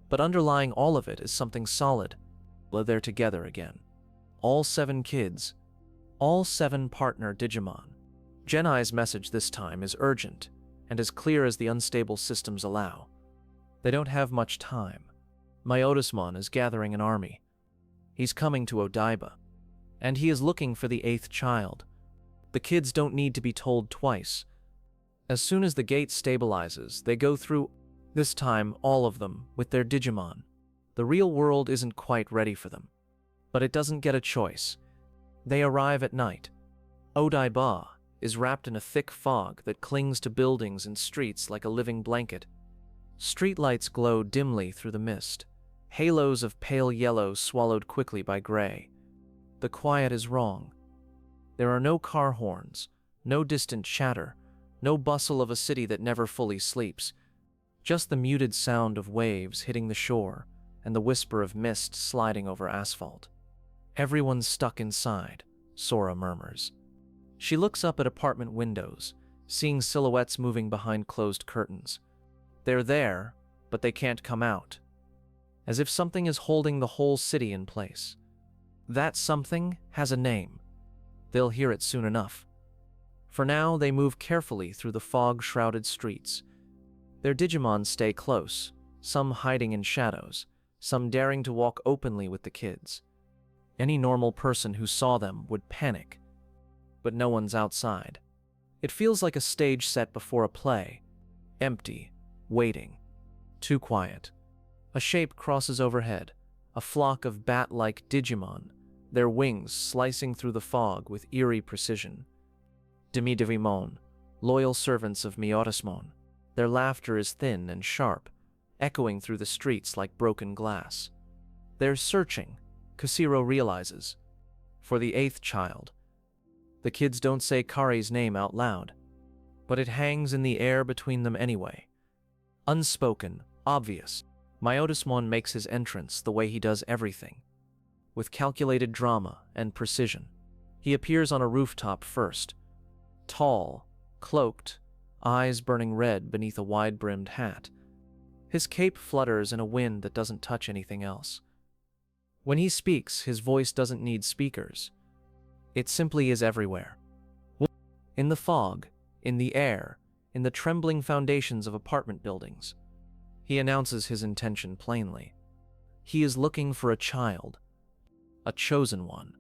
But underlying all of it is something solid. They're together again. All 7 kids. All 7 partner Digimon. Gennai's message this time is urgent and as clear as the unstable systems allow. They don't have much time. Myotismon is gathering an army. He's coming to Odaiba, and he is looking for the 8th child. The kids don't need to be told twice. As soon as the gate stabilizes, they go through, this time all of them, with their Digimon. The real world isn't quite ready for them, but it doesn't get a choice. They arrive at night. Odaiba is wrapped in a thick fog that clings to buildings and streets like a living blanket. Streetlights glow dimly through the mist, halos of pale yellow swallowed quickly by gray. The quiet is wrong. There are no car horns, no distant chatter, no bustle of a city that never fully sleeps. Just the muted sound of waves hitting the shore and the whisper of mist sliding over asphalt. Everyone's stuck inside, Sora murmurs. She looks up at apartment windows, seeing silhouettes moving behind closed curtains. They're there, but they can't come out. As if something is holding the whole city in place. That something has a name. They'll hear it soon enough. For now, they move carefully through the fog-shrouded streets. Their Digimon stay close, some hiding in shadows, some daring to walk openly with the kids. Any normal person who saw them would panic. But no one's outside. It feels like a stage set before a play. Empty, waiting, too quiet. A shape crosses overhead, a flock of bat-like Digimon, their wings slicing through the fog with eerie precision. Devimon, loyal servants of Myotismon. Their laughter is thin and sharp, echoing through the streets like broken glass. They're searching, Kusiro realizes, for the 8th child. The kids don't say Kari's name out loud, but it hangs in the air between them anyway. Unspoken, obvious. Myotismon makes his entrance the way he does everything, with calculated drama and precision. He appears on a rooftop first, tall, cloaked, eyes burning red beneath a wide-brimmed hat. His cape flutters in a wind that doesn't touch anything else. When he speaks, his voice doesn't need speakers. It simply is everywhere. In the fog, in the air, in the trembling foundations of apartment buildings. He announces his intention plainly. He is looking for a child, a chosen one.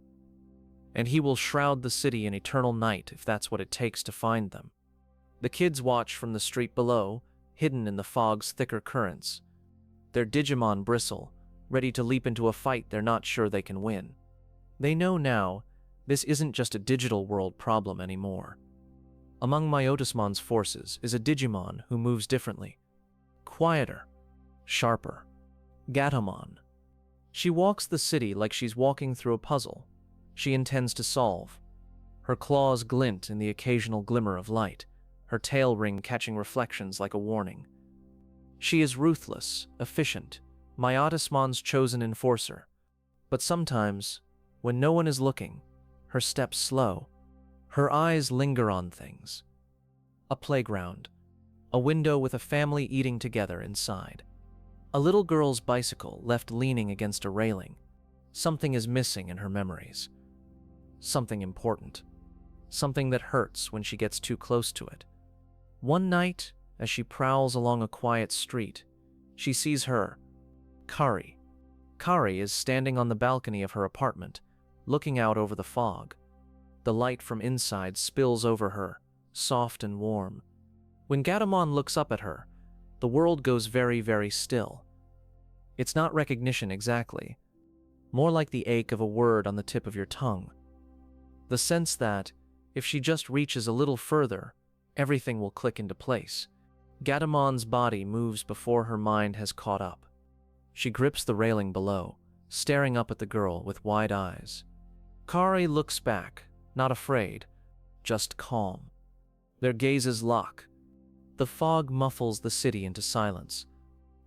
And he will shroud the city in eternal night if that's what it takes to find them. The kids watch from the street below, hidden in the fog's thicker currents. Their Digimon bristle, ready to leap into a fight they're not sure they can win. They know now, this isn't just a digital world problem anymore. Among Myotismon's forces is a Digimon who moves differently. Quieter, sharper. Gatomon. She walks the city like she's walking through a puzzle she intends to solve. Her claws glint in the occasional glimmer of light, her tail ring catching reflections like a warning. She is ruthless, efficient, Myotismon's chosen enforcer. But sometimes, when no one is looking, her steps slow. Her eyes linger on things. A playground. A window with a family eating together inside. A little girl's bicycle left leaning against a railing. Something is missing in her memories. Something important. Something that hurts when she gets too close to it. One night, as she prowls along a quiet street, she sees her, Kari. Kari is standing on the balcony of her apartment, looking out over the fog. The light from inside spills over her, soft and warm. When Gatomon looks up at her, the world goes very, very still. It's not recognition exactly, more like the ache of a word on the tip of your tongue. The sense that, if she just reaches a little further, everything will click into place. Gatomon's body moves before her mind has caught up. She grips the railing below, staring up at the girl with wide eyes. Kari looks back, not afraid, just calm. Their gazes lock. The fog muffles the city into silence.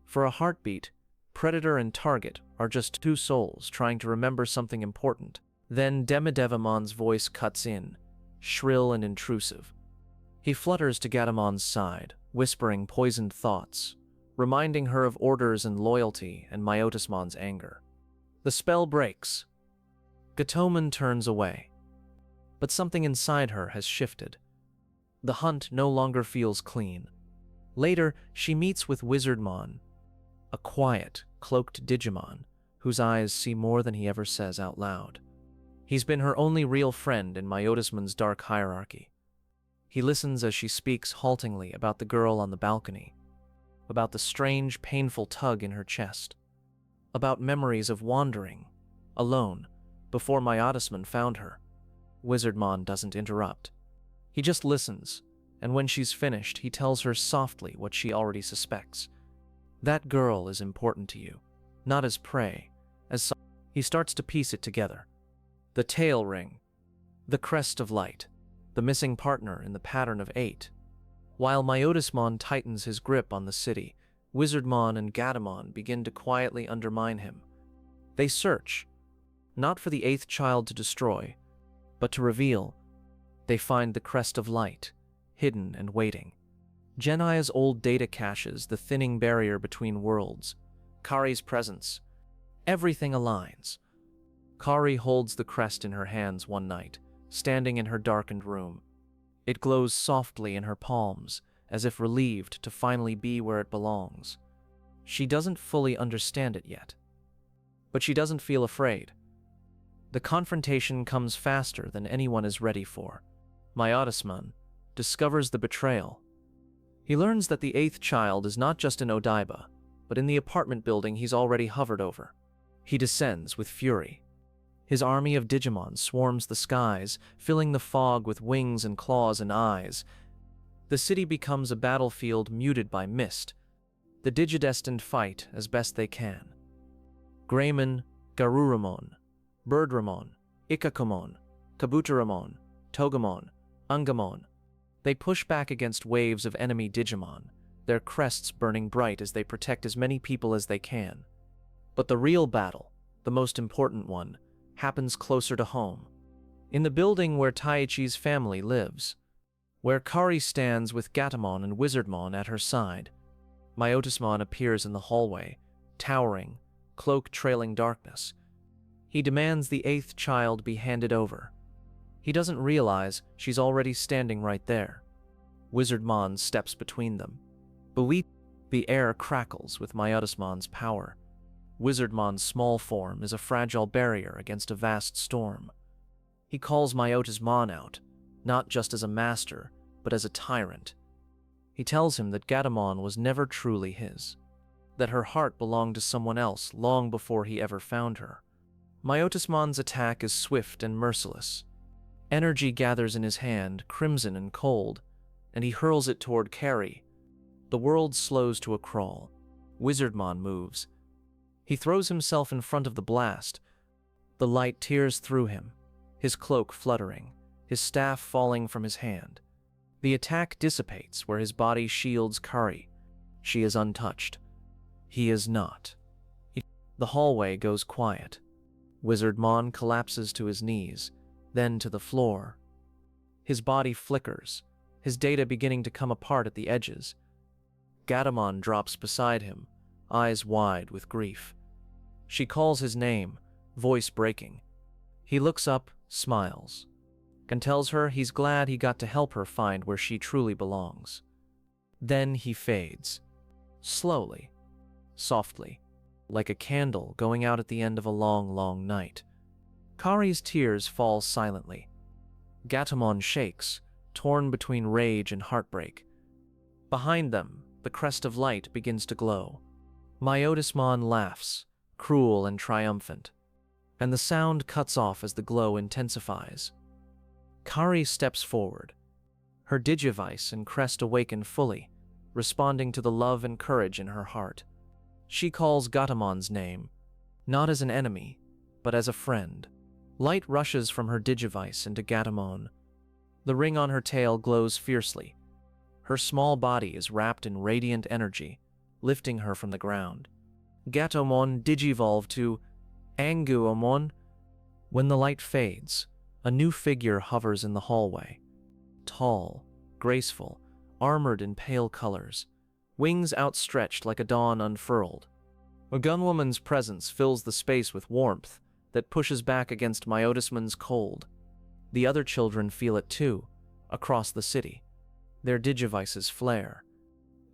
For a heartbeat, predator and target are just two souls trying to remember something important. Then Devimon's voice cuts in, shrill and intrusive. He flutters to Gatomon's side, whispering poisoned thoughts, reminding her of orders and loyalty and Myotismon's anger. The spell breaks. Gatomon turns away. But something inside her has shifted. The hunt no longer feels clean. Later, she meets with Wizardmon, a quiet, cloaked Digimon whose eyes see more than he ever says out loud. He's been her only real friend in Myotismon's dark hierarchy. He listens as she speaks haltingly about the girl on the balcony, about the strange, painful tug in her chest, about memories of wandering, alone, before Myotismon found her. Wizardmon doesn't interrupt. He just listens, and when she's finished, he tells her softly what she already suspects. That girl is important to you, not as prey, as he starts to piece it together. The tail ring, the crest of light, the missing partner in the pattern of 8. While Myotismon tightens his grip on the city, Wizardmon and Gatomon begin to quietly undermine him. They search, not for the 8th child to destroy, but to reveal. They find the crest of light, hidden and waiting. Gennai's old data caches the thinning barrier between worlds. Kari's presence. Everything aligns. Kari holds the crest in her hands one night, standing in her darkened room. It glows softly in her palms, as if relieved to finally be where it belongs. She doesn't fully understand it yet, but she doesn't feel afraid. The confrontation comes faster than anyone is ready for. Myotismon discovers the betrayal. He learns that the 8th child is not just in Odaiba, but in the apartment building he's already hovered over. He descends with fury. His army of Digimon swarms the skies, filling the fog with wings and claws and eyes. The city becomes a battlefield muted by mist. The Digidestined fight as best they can. Greymon, Garurumon, Birdramon, Ikakumon, Kabuteramon, Togemon, Angemon. They push back against waves of enemy Digimon, their crests burning bright as they protect as many people as they can. But the real battle, the most important one, happens closer to home. In the building where Taichi's family lives, where Kari stands with Gatomon and Wizardmon at her side. Myotismon appears in the hallway, towering, cloak trailing darkness. He demands the 8th child be handed over. He doesn't realize she's already standing right there. Wizardmon steps between them. Buoy, the air crackles with Myotismon's power. Wizardmon's small form is a fragile barrier against a vast storm. He calls Myotismon out, not just as a master, but as a tyrant. He tells him that Gatomon was never truly his, that her heart belonged to someone else long before he ever found her. Myotismon's attack is swift and merciless. Energy gathers in his hand, crimson and cold, and he hurls it toward Kari. The world slows to a crawl. Wizardmon moves. He throws himself in front of the blast. The light tears through him, his cloak fluttering, his staff falling from his hand. The attack dissipates where his body shields Kari. She is untouched. He is not. The hallway goes quiet. Wizardmon collapses to his knees, then to the floor. His body flickers, his data beginning to come apart at the edges. Gatomon drops beside him, eyes wide with grief. She calls his name, voice breaking. He looks up, smiles, and tells her he's glad he got to help her find where she truly belongs. Then he fades, slowly, softly, like a candle going out at the end of a long, long night. Kari's tears fall silently. Gatomon shakes, torn between rage and heartbreak. Behind them, the crest of light begins to glow. Myotismon laughs, cruel and triumphant, and the sound cuts off as the glow intensifies. Kari steps forward. Her Digivice and crest awaken fully, responding to the love and courage in her heart. She calls Gatomon's name, not as an enemy, but as a friend. Light rushes from her Digivice into Gatomon. The ring on her tail glows fiercely. Her small body is wrapped in radiant energy, lifting her from the ground. Gatomon digivolve to Angemon. When the light fades, a new figure hovers in the hallway. Tall, graceful, armored in pale colors, wings outstretched like a dawn unfurled. A gunwoman's presence fills the space with warmth that pushes back against Myotismon's cold. The other children feel it too, across the city. Their digivices flare.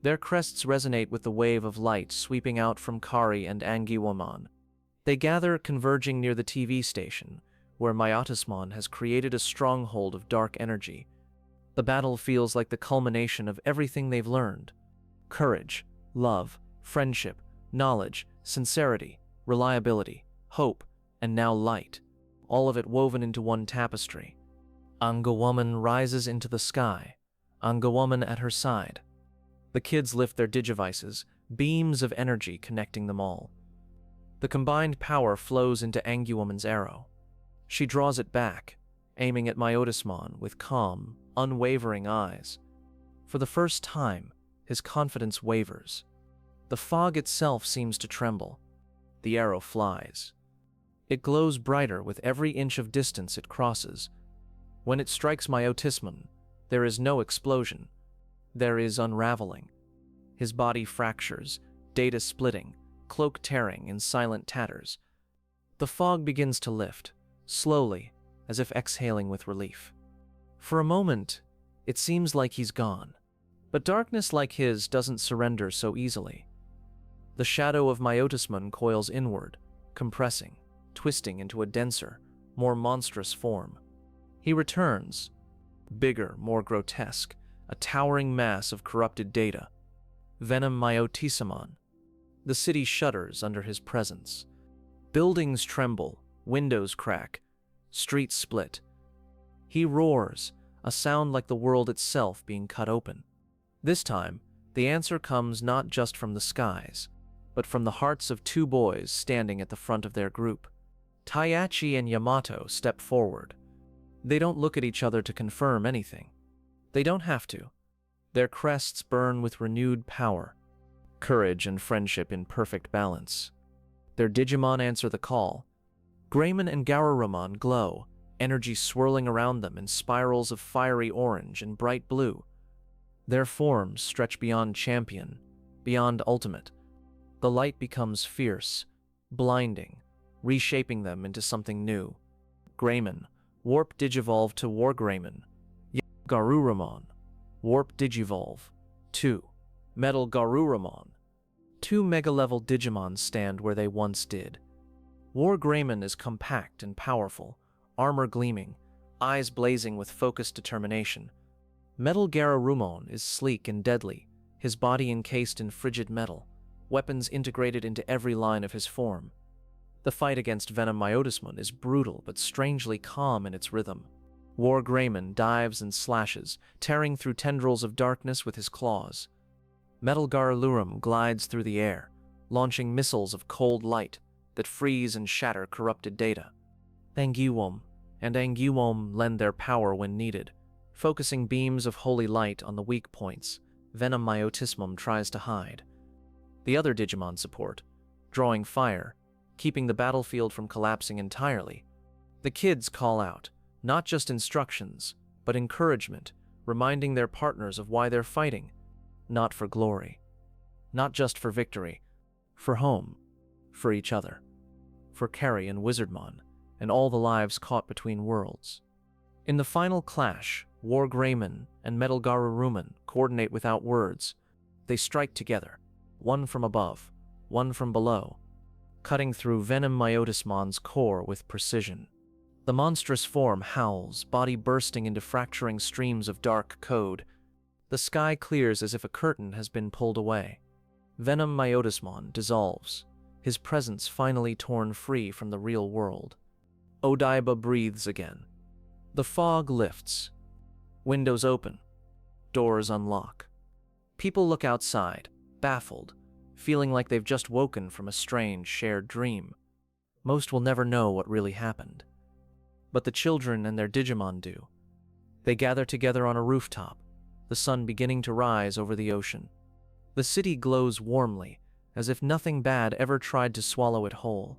Their crests resonate with the wave of light sweeping out from Kari and Angemon. They gather, converging near the TV station, where Myotismon has created a stronghold of dark energy. The battle feels like the culmination of everything they've learned. Courage, love, friendship, knowledge, sincerity, reliability, hope, and now light, all of it woven into one tapestry. Angemon rises into the sky, Angemon at her side. The kids lift their digivices, beams of energy connecting them all. The combined power flows into Angemon's arrow. She draws it back, aiming at Myotismon with calm, unwavering eyes. For the first time, his confidence wavers. The fog itself seems to tremble. The arrow flies. It glows brighter with every inch of distance it crosses. When it strikes Myotismon, there is no explosion. There is unraveling. His body fractures, data splitting, cloak tearing in silent tatters. The fog begins to lift, slowly, as if exhaling with relief. For a moment, it seems like he's gone. But darkness like his doesn't surrender so easily. The shadow of Myotismon coils inward, compressing, twisting into a denser, more monstrous form. He returns, bigger, more grotesque, a towering mass of corrupted data. Venom Myotismon. The city shudders under his presence. Buildings tremble, windows crack, streets split. He roars, a sound like the world itself being cut open. This time, the answer comes not just from the skies, but from the hearts of two boys standing at the front of their group. Taichi and Yamato step forward. They don't look at each other to confirm anything. They don't have to. Their crests burn with renewed power, courage and friendship in perfect balance. Their Digimon answer the call. Greymon and Garurumon glow, energy swirling around them in spirals of fiery orange and bright blue. Their forms stretch beyond champion, beyond ultimate. The light becomes fierce, blinding, reshaping them into something new. Greymon, warp digivolve to War Greymon. Garurumon, warp digivolve. 2. Metal Garurumon. Two mega-level Digimon stand where they once did. War Greymon is compact and powerful, armor gleaming, eyes blazing with focused determination. Metal Garurumon is sleek and deadly, his body encased in frigid metal, weapons integrated into every line of his form. The fight against Venom Myotismon is brutal but strangely calm in its rhythm. War Greymon dives and slashes, tearing through tendrils of darkness with his claws. Metal Garurumon glides through the air, launching missiles of cold light that freeze and shatter corrupted data. Angemon and Angemon lend their power when needed, focusing beams of holy light on the weak points Venom Myotismon tries to hide. The other Digimon support, drawing fire, keeping the battlefield from collapsing entirely. The kids call out, not just instructions, but encouragement, reminding their partners of why they're fighting. Not for glory, not just for victory, for home, for each other, for Kari and Wizardmon, and all the lives caught between worlds. In the final clash, War Greymon and Metal Garurumon coordinate without words. They strike together, one from above, one from below, cutting through Venom Myotismon's core with precision. The monstrous form howls, body bursting into fracturing streams of dark code. The sky clears as if a curtain has been pulled away. Venom Myotismon dissolves, his presence finally torn free from the real world. Odaiba breathes again. The fog lifts. Windows open. Doors unlock. People look outside, baffled, feeling like they've just woken from a strange, shared dream. Most will never know what really happened. But the children and their Digimon do. They gather together on a rooftop, the sun beginning to rise over the ocean. The city glows warmly, as if nothing bad ever tried to swallow it whole.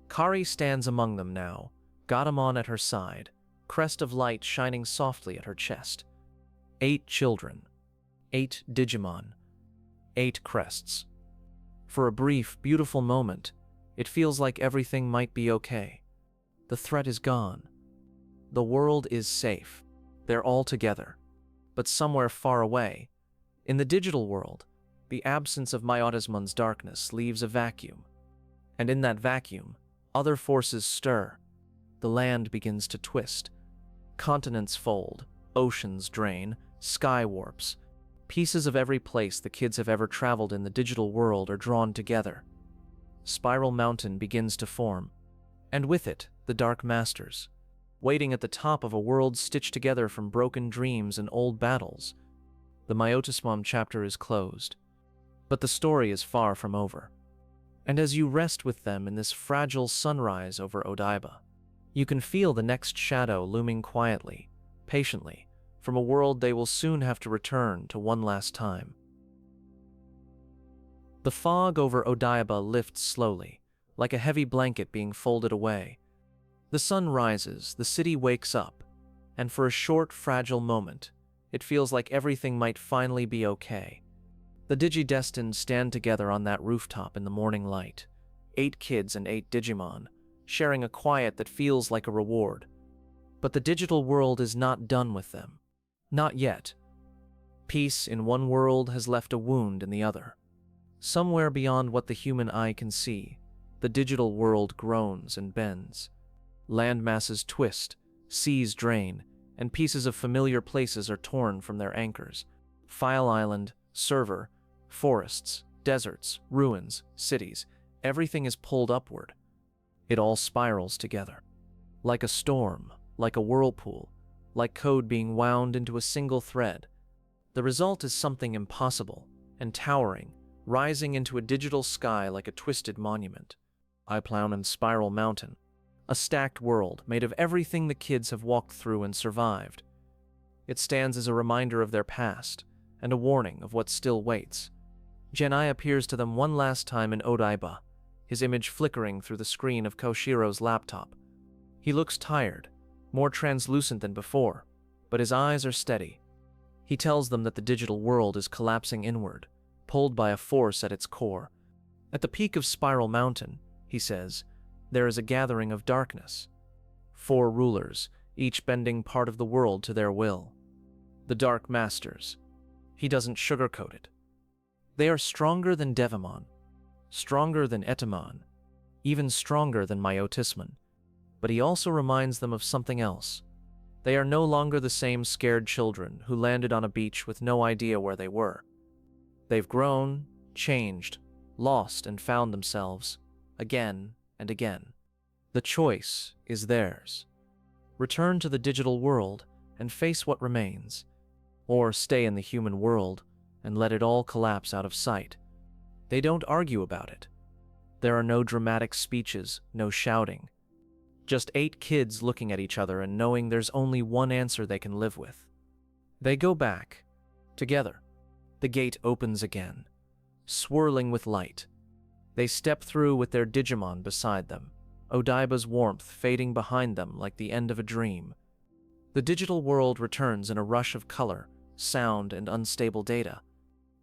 Kari stands among them now, Etemon at her side, crest of light shining softly at her chest. 8 children. 8 Digimon. 8 crests. For a brief, beautiful moment, it feels like everything might be okay. The threat is gone. The world is safe. They're all together. But somewhere far away, in the digital world, the absence of Myotismon's darkness leaves a vacuum. And in that vacuum, other forces stir. The land begins to twist. Continents fold, oceans drain, sky warps. Pieces of every place the kids have ever traveled in the digital world are drawn together. Spiral Mountain begins to form, and with it, the Dark Masters, waiting at the top of a world stitched together from broken dreams and old battles. The Myotismon chapter is closed, but the story is far from over. And as you rest with them in this fragile sunrise over Odaiba, you can feel the next shadow looming quietly, patiently, from a world they will soon have to return to one last time. The fog over Odaiba lifts slowly, like a heavy blanket being folded away. The sun rises, the city wakes up, and for a short, fragile moment, it feels like everything might finally be okay. The Digidestined stand together on that rooftop in the morning light, 8 kids and 8 Digimon, sharing a quiet that feels like a reward. But the digital world is not done with them. Not yet. Peace in one world has left a wound in the other. Somewhere beyond what the human eye can see, the digital world groans and bends. Land masses twist, seas drain, and pieces of familiar places are torn from their anchors. File Island, server, forests, deserts, ruins, cities, everything is pulled upward. It all spirals together. Like a storm, like a whirlpool, like code being wound into a single thread. The result is something impossible and towering, rising into a digital sky like a twisted monument. Apocalymon Spiral Mountain, a stacked world made of everything the kids have walked through and survived. It stands as a reminder of their past and a warning of what still waits. Gennai appears to them one last time in Odaiba, his image flickering through the screen of Koshiro's laptop. He looks tired, more translucent than before, but his eyes are steady. He tells them that the digital world is collapsing inward, pulled by a force at its core. At the peak of Spiral Mountain, he says, there is a gathering of darkness. 4 rulers, each bending part of the world to their will. The Dark Masters. He doesn't sugarcoat it. They are stronger than Devimon, stronger than Etemon, even stronger than Myotismon. But he also reminds them of something else. They are no longer the same scared children who landed on a beach with no idea where they were. They've grown, changed, lost, and found themselves, again and again. The choice is theirs. Return to the digital world and face what remains, or stay in the human world and let it all collapse out of sight. They don't argue about it. There are no dramatic speeches, no shouting. Just 8 kids looking at each other and knowing there's only one answer they can live with. They go back, together. The gate opens again, swirling with light. They step through with their Digimon beside them, Odaiba's warmth fading behind them like the end of a dream. The digital world returns in a rush of color, sound, and unstable data.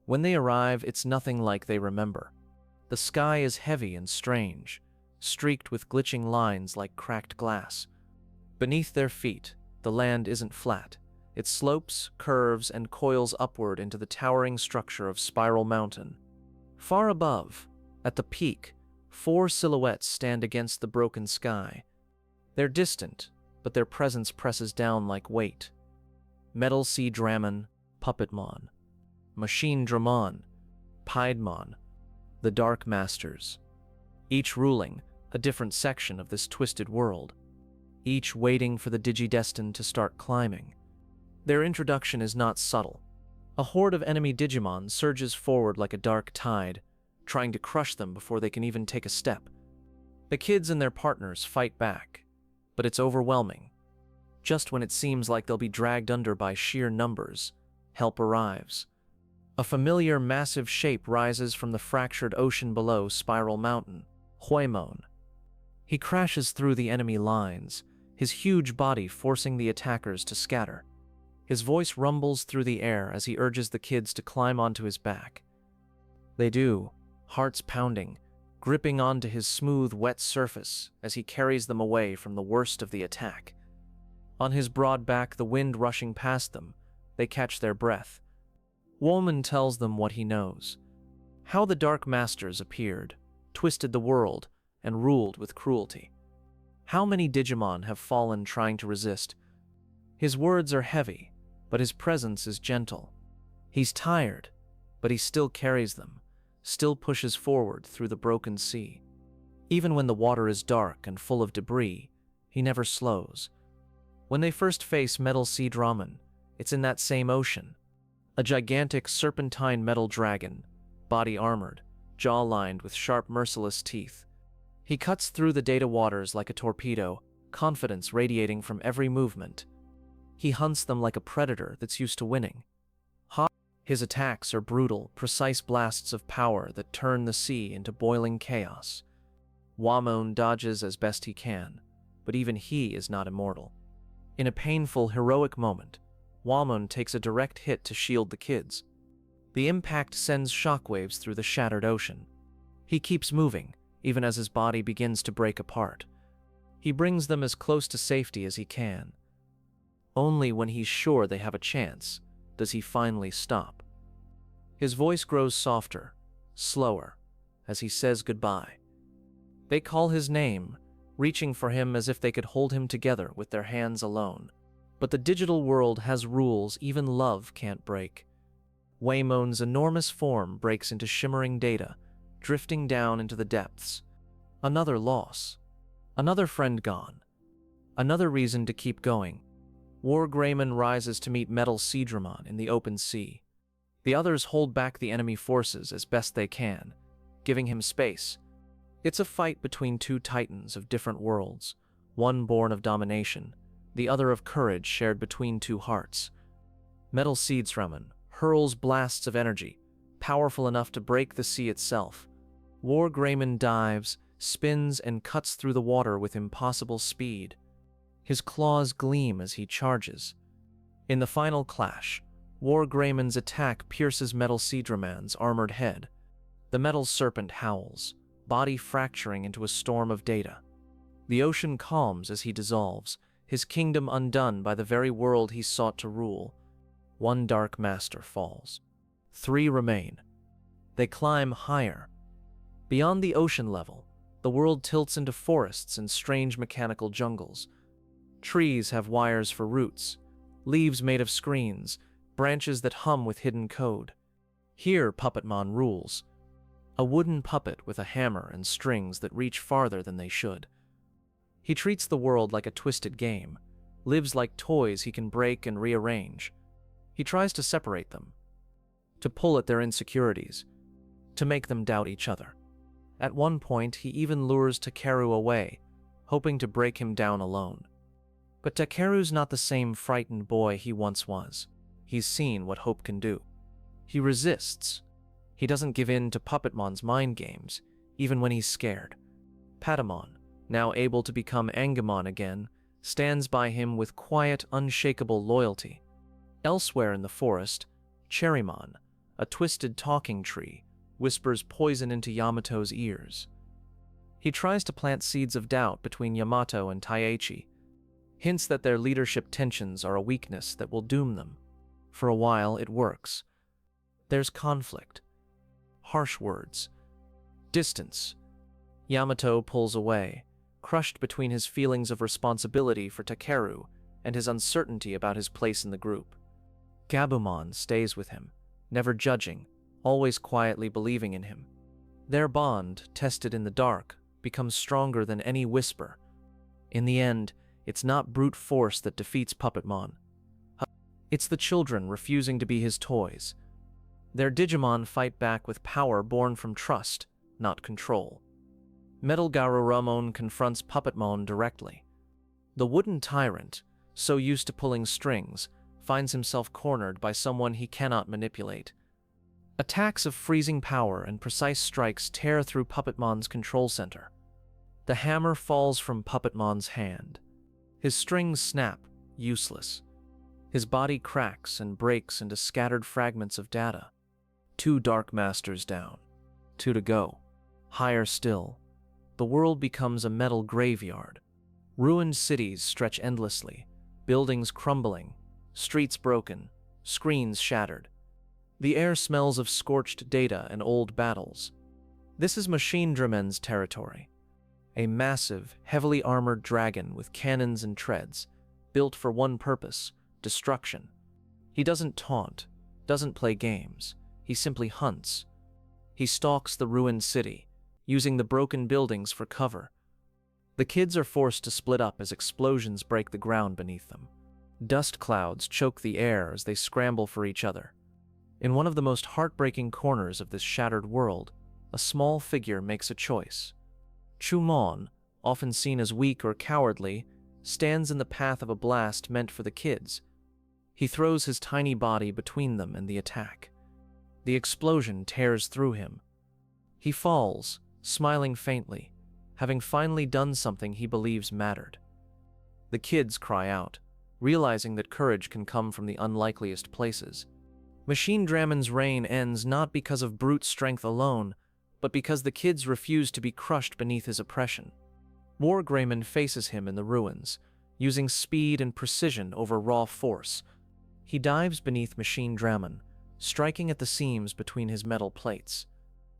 When they arrive, it's nothing like they remember. The sky is heavy and strange, streaked with glitching lines like cracked glass. Beneath their feet, the land isn't flat. It slopes, curves, and coils upward into the towering structure of Spiral Mountain. Far above, at the peak, 4 silhouettes stand against the broken sky. They're distant, but their presence presses down like weight. MetalGreymon, Puppetmon, Machinedramon, Piedmon, the Dark Masters. Each ruling a different section of this twisted world. Each waiting for the Digidestined to start climbing. Their introduction is not subtle. A horde of enemy Digimon surges forward like a dark tide, trying to crush them before they can even take a step. The kids and their partners fight back, but it's overwhelming. Just when it seems like they'll be dragged under by sheer numbers, help arrives. A familiar, massive shape rises from the fractured ocean below Spiral Mountain, Huemon. He crashes through the enemy lines, his huge body forcing the attackers to scatter. His voice rumbles through the air as he urges the kids to climb onto his back. They do, hearts pounding, gripping onto his smooth, wet surface as he carries them away from the worst of the attack. On his broad back, the wind rushing past them, they catch their breath. Woman tells them what he knows. How the Dark Masters appeared, twisted the world, and ruled with cruelty. How many Digimon have fallen trying to resist? His words are heavy, but his presence is gentle. He's tired, but he still carries them, still pushes forward through the broken sea. Even when the water is dark and full of debris, he never slows. When they first face MetalGreymon, it's in that same ocean. A gigantic serpentine metal dragon, body armored, jaw lined with sharp, merciless teeth. He cuts through the data waters like a torpedo, confidence radiating from every movement. He hunts them like a predator that's used to winning. His attacks are brutal, precise blasts of power that turn the sea into boiling chaos. Wamon dodges as best he can, but even he is not immortal. In a painful, heroic moment, Wamon takes a direct hit to shield the kids. The impact sends shockwaves through the shattered ocean. He keeps moving, even as his body begins to break apart. He brings them as close to safety as he can. Only when he's sure they have a chance does he finally stop. His voice grows softer, slower, as he says goodbye. They call his name, reaching for him as if they could hold him together with their hands alone. But the digital world has rules even love can't break. Waymon's enormous form breaks into shimmering data, drifting down into the depths. Another loss. Another friend gone. Another reason to keep going. MetalGreymon rises to meet MetalGreymon in the open sea. The others hold back the enemy forces as best they can, giving him space. It's a fight between two titans of different worlds, one born of domination, the other of courage shared between two hearts. MetalGreymon hurls blasts of energy, powerful enough to break the sea itself. MetalGreymon dives, spins, and cuts through the water with impossible speed. His claws gleam as he charges. In the final clash, MetalGreymon's attack pierces MetalGreymon's armored head. The metal serpent howls, body fracturing into a storm of data. The ocean calms as he dissolves, his kingdom undone by the very world he sought to rule. One Dark Master falls. 3 remain. They climb higher. Beyond the ocean level, the world tilts into forests and strange mechanical jungles. Trees have wires for roots, leaves made of screens, branches that hum with hidden code. Here Puppetmon rules. A wooden puppet with a hammer and strings that reach farther than they should. He treats the world like a twisted game, lives like toys he can break and rearrange. He tries to separate them, to pull at their insecurities, to make them doubt each other. At one point, he even lures Takeru away, hoping to break him down alone. But Takeru's not the same frightened boy he once was. He's seen what hope can do. He resists. He doesn't give in to Puppetmon's mind games, even when he's scared. Patamon, now able to become Angemon again, stands by him with quiet, unshakable loyalty. Elsewhere in the forest, Cherrymon, a twisted talking tree, whispers poison into Yamato's ears. He tries to plant seeds of doubt between Yamato and Taichi, hints that their leadership tensions are a weakness that will doom them. For a while, it works. There's conflict, harsh words, distance. Yamato pulls away, crushed between his feelings of responsibility for Takeru and his uncertainty about his place in the group. Gabumon stays with him, never judging, always quietly believing in him. Their bond, tested in the dark, becomes stronger than any whisper. In the end, it's not brute force that defeats Puppetmon. It's the children refusing to be his toys. Their Digimon fight back with power born from trust, not control. MetalGreymon confronts Puppetmon directly. The wooden tyrant, so used to pulling strings, finds himself cornered by someone he cannot manipulate. Attacks of freezing power and precise strikes tear through Puppetmon's control center. The hammer falls from Puppetmon's hand. His strings snap, useless. His body cracks and breaks into scattered fragments of data. 2 Dark Masters down. 2 to go. Higher still. The world becomes a metal graveyard. Ruined cities stretch endlessly, buildings crumbling, streets broken, screens shattered. The air smells of scorched data and old battles. This is MetalGreymon's territory. A massive, heavily armored dragon with cannons and treads, built for one purpose: destruction. He doesn't taunt, doesn't play games. He simply hunts. He stalks the ruined city, using the broken buildings for cover. The kids are forced to split up as explosions break the ground beneath them. Dust clouds choke the air as they scramble for each other. In one of the most heartbreaking corners of this shattered world, a small figure makes a choice. Chumon, often seen as weak or cowardly, stands in the path of a blast meant for the kids. He throws his tiny body between them and the attack. The explosion tears through him. He falls, smiling faintly, having finally done something he believes mattered. The kids cry out, realizing that courage can come from the unlikeliest places. MetalGreymon's reign ends not because of brute strength alone, but because the kids refuse to be crushed beneath his oppression. Greymon faces him in the ruins, using speed and precision over raw force. He dives beneath MetalGreymon, striking at the seams between his metal plates.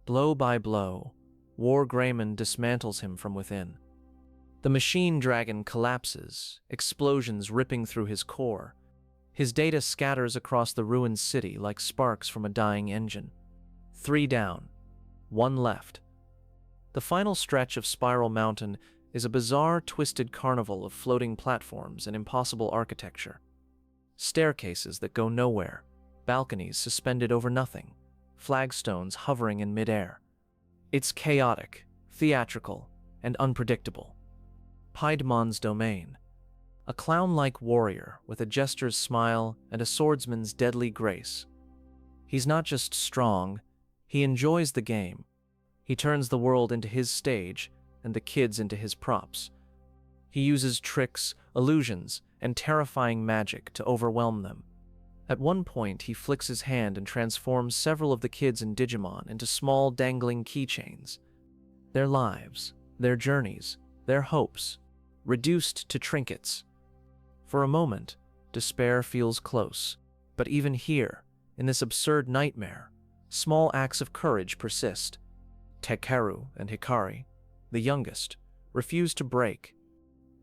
Blow by blow, Greymon dismantles him from within. The machine dragon collapses, explosions ripping through his core. His data scatters across the ruined city like sparks from a dying engine. 3 down, 1 left. The final stretch of Spiral Mountain is a bizarre, twisted carnival of floating platforms and impossible architecture. Staircases that go nowhere, balconies suspended over nothing, flagstones hovering in midair. It's chaotic, theatrical, and unpredictable. Piedemon's domain. A clown-like warrior with a jester's smile and a swordsman's deadly grace. He's not just strong, he enjoys the game. He turns the world into his stage and the kids into his props. He uses tricks, illusions, and terrifying magic to overwhelm them. At one point, he flicks his hand and transforms several of the kids in Digimon into small dangling keychains. Their lives, their journeys, their hopes, reduced to trinkets. For a moment, despair feels close, but even here, in this absurd nightmare, small acts of courage persist. Takeru and Hikari, the youngest, refuse to break.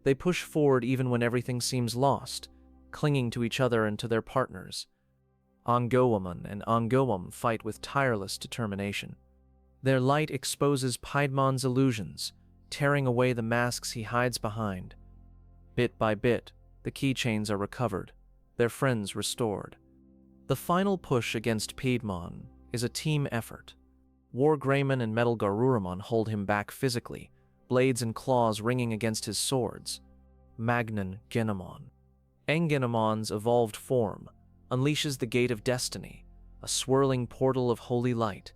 They push forward even when everything seems lost, clinging to each other and to their partners. Angemon and Angemon fight with tireless determination. Their light exposes Piedemon's illusions, tearing away the masks he hides behind. Bit by bit, the keychains are recovered, their friends restored. The final push against Piedmon is a team effort. Greymon and MetalGreymon hold him back physically, blades and claws ringing against his swords. Magnon Gennai. Angemon's evolved form unleashes the Gate of Destiny, a swirling portal of holy light.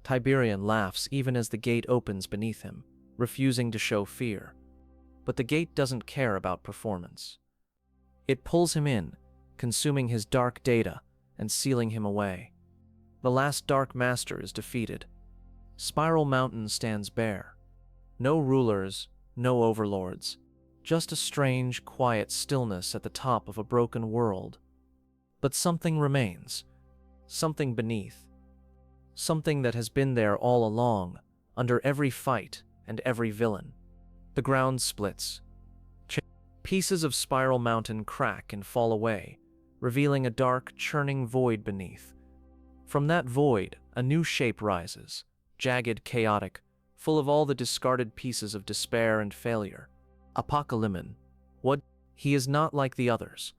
Tiberian laughs even as the gate opens beneath him, refusing to show fear. But the gate doesn't care about performance. It pulls him in, consuming his dark data and sealing him away. The last Dark Master is defeated. Spiral Mountain stands bare. No rulers, no overlords, just a strange, quiet stillness at the top of a broken world. But something remains, something beneath, something that has been there all along, under every fight and every villain. The ground splits. Pieces of Spiral Mountain crack and fall away, revealing a dark, churning void beneath. From that void, a new shape rises, jagged, chaotic, full of all the discarded pieces of despair and failure. Apocalymon. He is not like the others.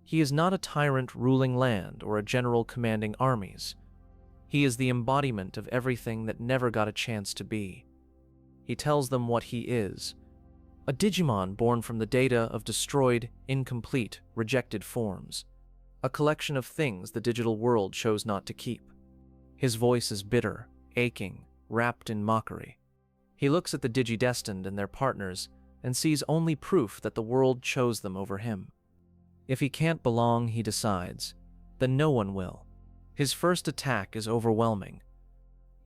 He is not a tyrant ruling land or a general commanding armies. He is the embodiment of everything that never got a chance to be. He tells them what he is. A Digimon born from the data of destroyed, incomplete, rejected forms. A collection of things the digital world chose not to keep. His voice is bitter, aching, wrapped in mockery. He looks at the Digidestined and their partners and sees only proof that the world chose them over him. If he can't belong, he decides, then no one will. His first attack is overwhelming.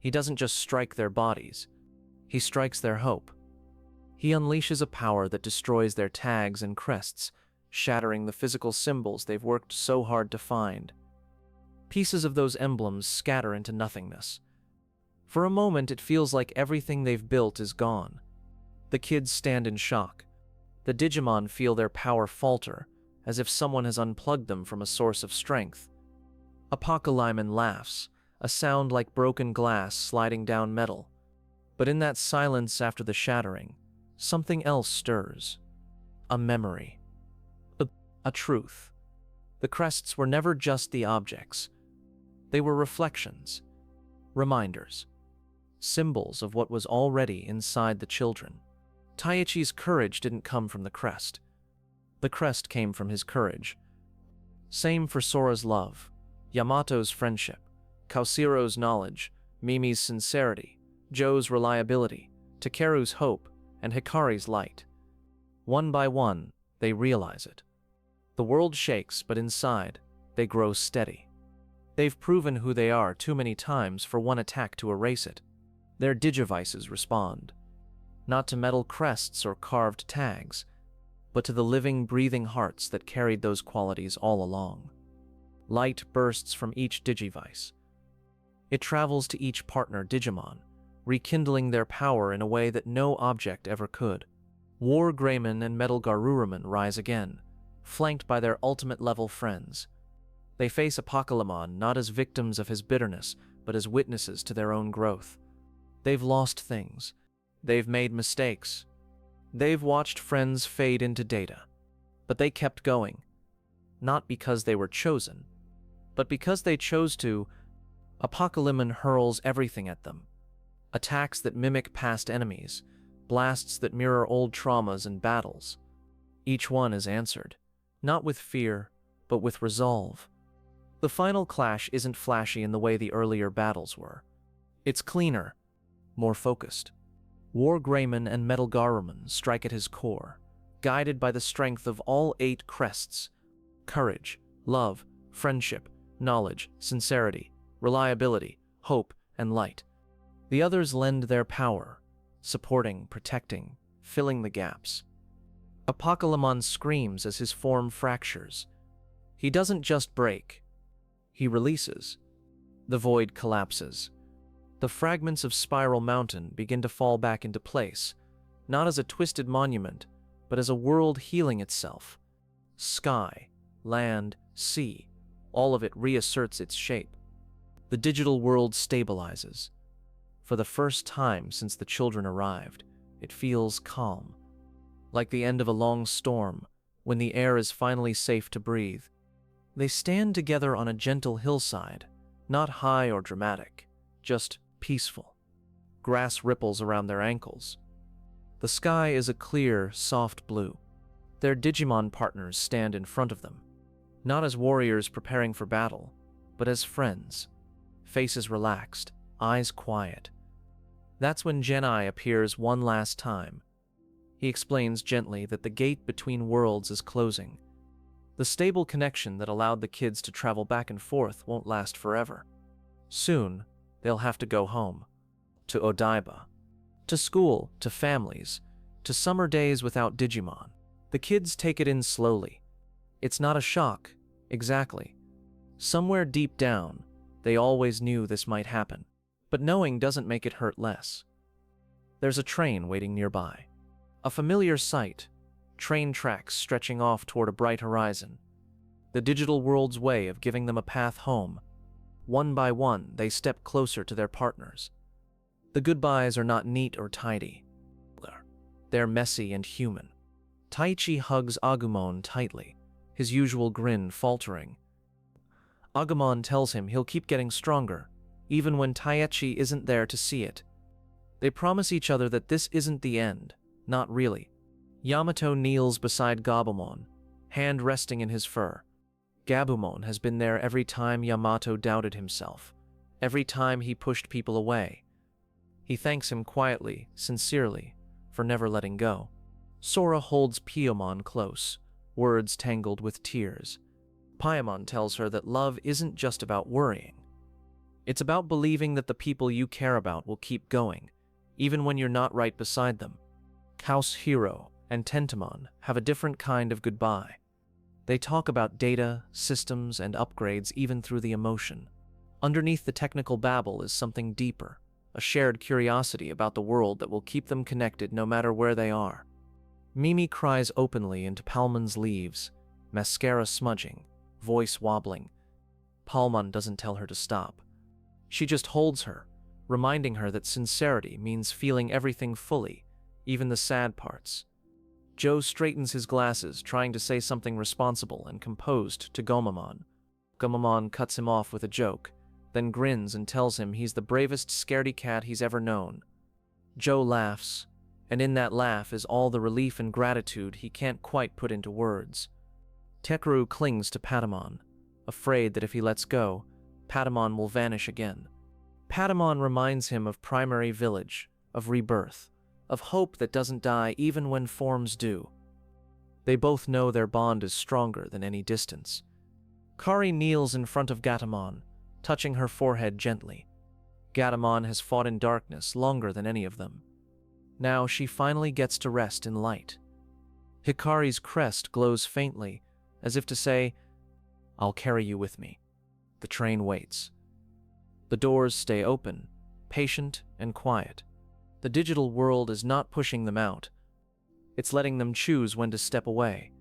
He doesn't just strike their bodies, he strikes their hope. He unleashes a power that destroys their tags and crests, shattering the physical symbols they've worked so hard to find. Pieces of those emblems scatter into nothingness. For a moment, it feels like everything they've built is gone. The kids stand in shock. The Digimon feel their power falter, as if someone has unplugged them from a source of strength. Apocalymon laughs, a sound like broken glass sliding down metal. But in that silence after the shattering, something else stirs. A memory. A truth. The crests were never just the objects. They were reflections, reminders, symbols of what was already inside the children. Taiichi's courage didn't come from the crest. The crest came from his courage. Same for Sora's love, Yamato's friendship, Kaoru's knowledge, Mimi's sincerity, Joe's reliability, Takeru's hope, and Hikari's light. One by one, they realize it. The world shakes, but inside, they grow steady. They've proven who they are too many times for one attack to erase it. Their digivices respond, not to metal crests or carved tags, but to the living, breathing hearts that carried those qualities all along. Light bursts from each digivice. It travels to each partner Digimon, rekindling their power in a way that no object ever could. MetalGreymon and MetalGreymon rise again, flanked by their ultimate-level friends. They face Apocalymon not as victims of his bitterness, but as witnesses to their own growth. They've lost things. They've made mistakes. They've watched friends fade into data. But they kept going. Not because they were chosen, but because they chose to. Apocalymon hurls everything at them. Attacks that mimic past enemies, blasts that mirror old traumas and battles. Each one is answered, not with fear, but with resolve. The final clash isn't flashy in the way the earlier battles were. It's cleaner, more focused. MetalGreymon and MetalGreymon strike at his core, guided by the strength of all 8 crests: courage, love, friendship, knowledge, sincerity, reliability, hope, and light. The others lend their power, supporting, protecting, filling the gaps. Apocalymon screams as his form fractures. He doesn't just break, he releases. The void collapses. The fragments of Spiral Mountain begin to fall back into place, not as a twisted monument, but as a world healing itself. Sky, land, sea, all of it reasserts its shape. The digital world stabilizes. For the first time since the children arrived, it feels calm, like the end of a long storm, when the air is finally safe to breathe. They stand together on a gentle hillside, not high or dramatic, just peaceful. Grass ripples around their ankles. The sky is a clear, soft blue. Their Digimon partners stand in front of them, not as warriors preparing for battle, but as friends, faces relaxed, eyes quiet. That's when Gennai appears one last time. He explains gently that the gate between worlds is closing. The stable connection that allowed the kids to travel back and forth won't last forever. Soon, they'll have to go home. To Odaiba. To school, to families, to summer days without Digimon. The kids take it in slowly. It's not a shock, exactly. Somewhere deep down, they always knew this might happen. But knowing doesn't make it hurt less. There's a train waiting nearby. A familiar sight, train tracks stretching off toward a bright horizon. The digital world's way of giving them a path home. One by one, they step closer to their partners. The goodbyes are not neat or tidy. They're messy and human. Taichi hugs Agumon tightly, his usual grin faltering. Agumon tells him he'll keep getting stronger, even when Taichi isn't there to see it. They promise each other that this isn't the end, not really. Yamato kneels beside Gabumon, hand resting in his fur. Gabumon has been there every time Yamato doubted himself, every time he pushed people away. He thanks him quietly, sincerely, for never letting go. Sora holds Pyomon close, words tangled with tears. Pyomon tells her that love isn't just about worrying. It's about believing that the people you care about will keep going, even when you're not right beside them. House Hero and Tentamon have a different kind of goodbye. They talk about data, systems, and upgrades even through the emotion. Underneath the technical babble is something deeper, a shared curiosity about the world that will keep them connected no matter where they are. Mimi cries openly into Palmon's leaves, mascara smudging, voice wobbling. Palmon doesn't tell her to stop. She just holds her, reminding her that sincerity means feeling everything fully, even the sad parts. Joe straightens his glasses, trying to say something responsible and composed to Gomamon. Gomamon cuts him off with a joke, then grins and tells him he's the bravest scaredy cat he's ever known. Joe laughs, and in that laugh is all the relief and gratitude he can't quite put into words. Tekeru clings to Patamon, afraid that if he lets go, Patamon will vanish again. Patamon reminds him of Primary Village, of rebirth, of hope that doesn't die even when forms do. They both know their bond is stronger than any distance. Kari kneels in front of Gatomon, touching her forehead gently. Gatomon has fought in darkness longer than any of them. Now she finally gets to rest in light. Hikari's crest glows faintly, as if to say, "I'll carry you with me." The train waits. The doors stay open, patient and quiet. The digital world is not pushing them out. It's letting them choose when to step away.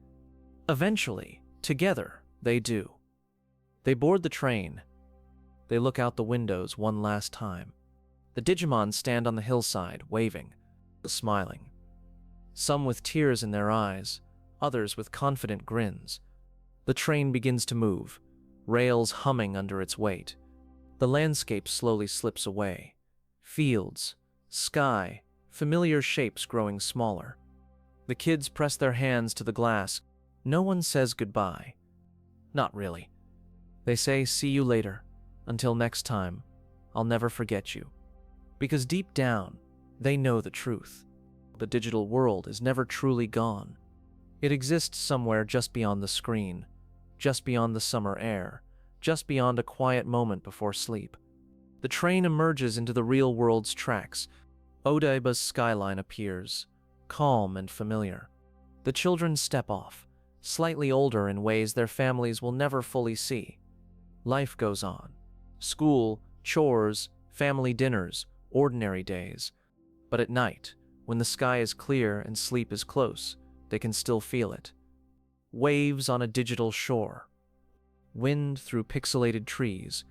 Eventually, together, they do. They board the train. They look out the windows one last time. The Digimon stand on the hillside, waving, smiling. Some with tears in their eyes, others with confident grins. The train begins to move, rails humming under its weight. The landscape slowly slips away. Fields, sky, familiar shapes growing smaller. The kids press their hands to the glass. No one says goodbye. Not really. They say, "See you later. Until next time, I'll never forget you." Because deep down, they know the truth. The digital world is never truly gone. It exists somewhere just beyond the screen, just beyond the summer air, just beyond a quiet moment before sleep. The train emerges into the real world's tracks. Odaiba's skyline appears, calm and familiar. The children step off, slightly older in ways their families will never fully see. Life goes on. School, chores, family dinners, ordinary days. But at night, when the sky is clear and sleep is close, they can still feel it. Waves on a digital shore. Wind through pixelated trees.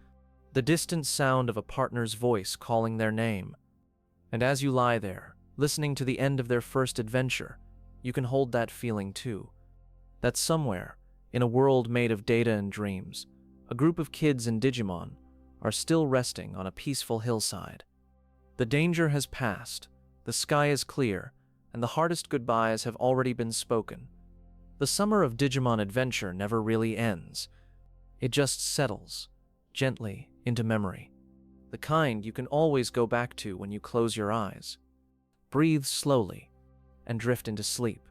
The distant sound of a partner's voice calling their name. And as you lie there, listening to the end of their first adventure, you can hold that feeling too. That somewhere, in a world made of data and dreams, a group of kids and Digimon are still resting on a peaceful hillside. The danger has passed, the sky is clear, and the hardest goodbyes have already been spoken. The summer of Digimon Adventure never really ends. It just settles, gently, into memory. The kind you can always go back to when you close your eyes. Breathe slowly, and drift into sleep.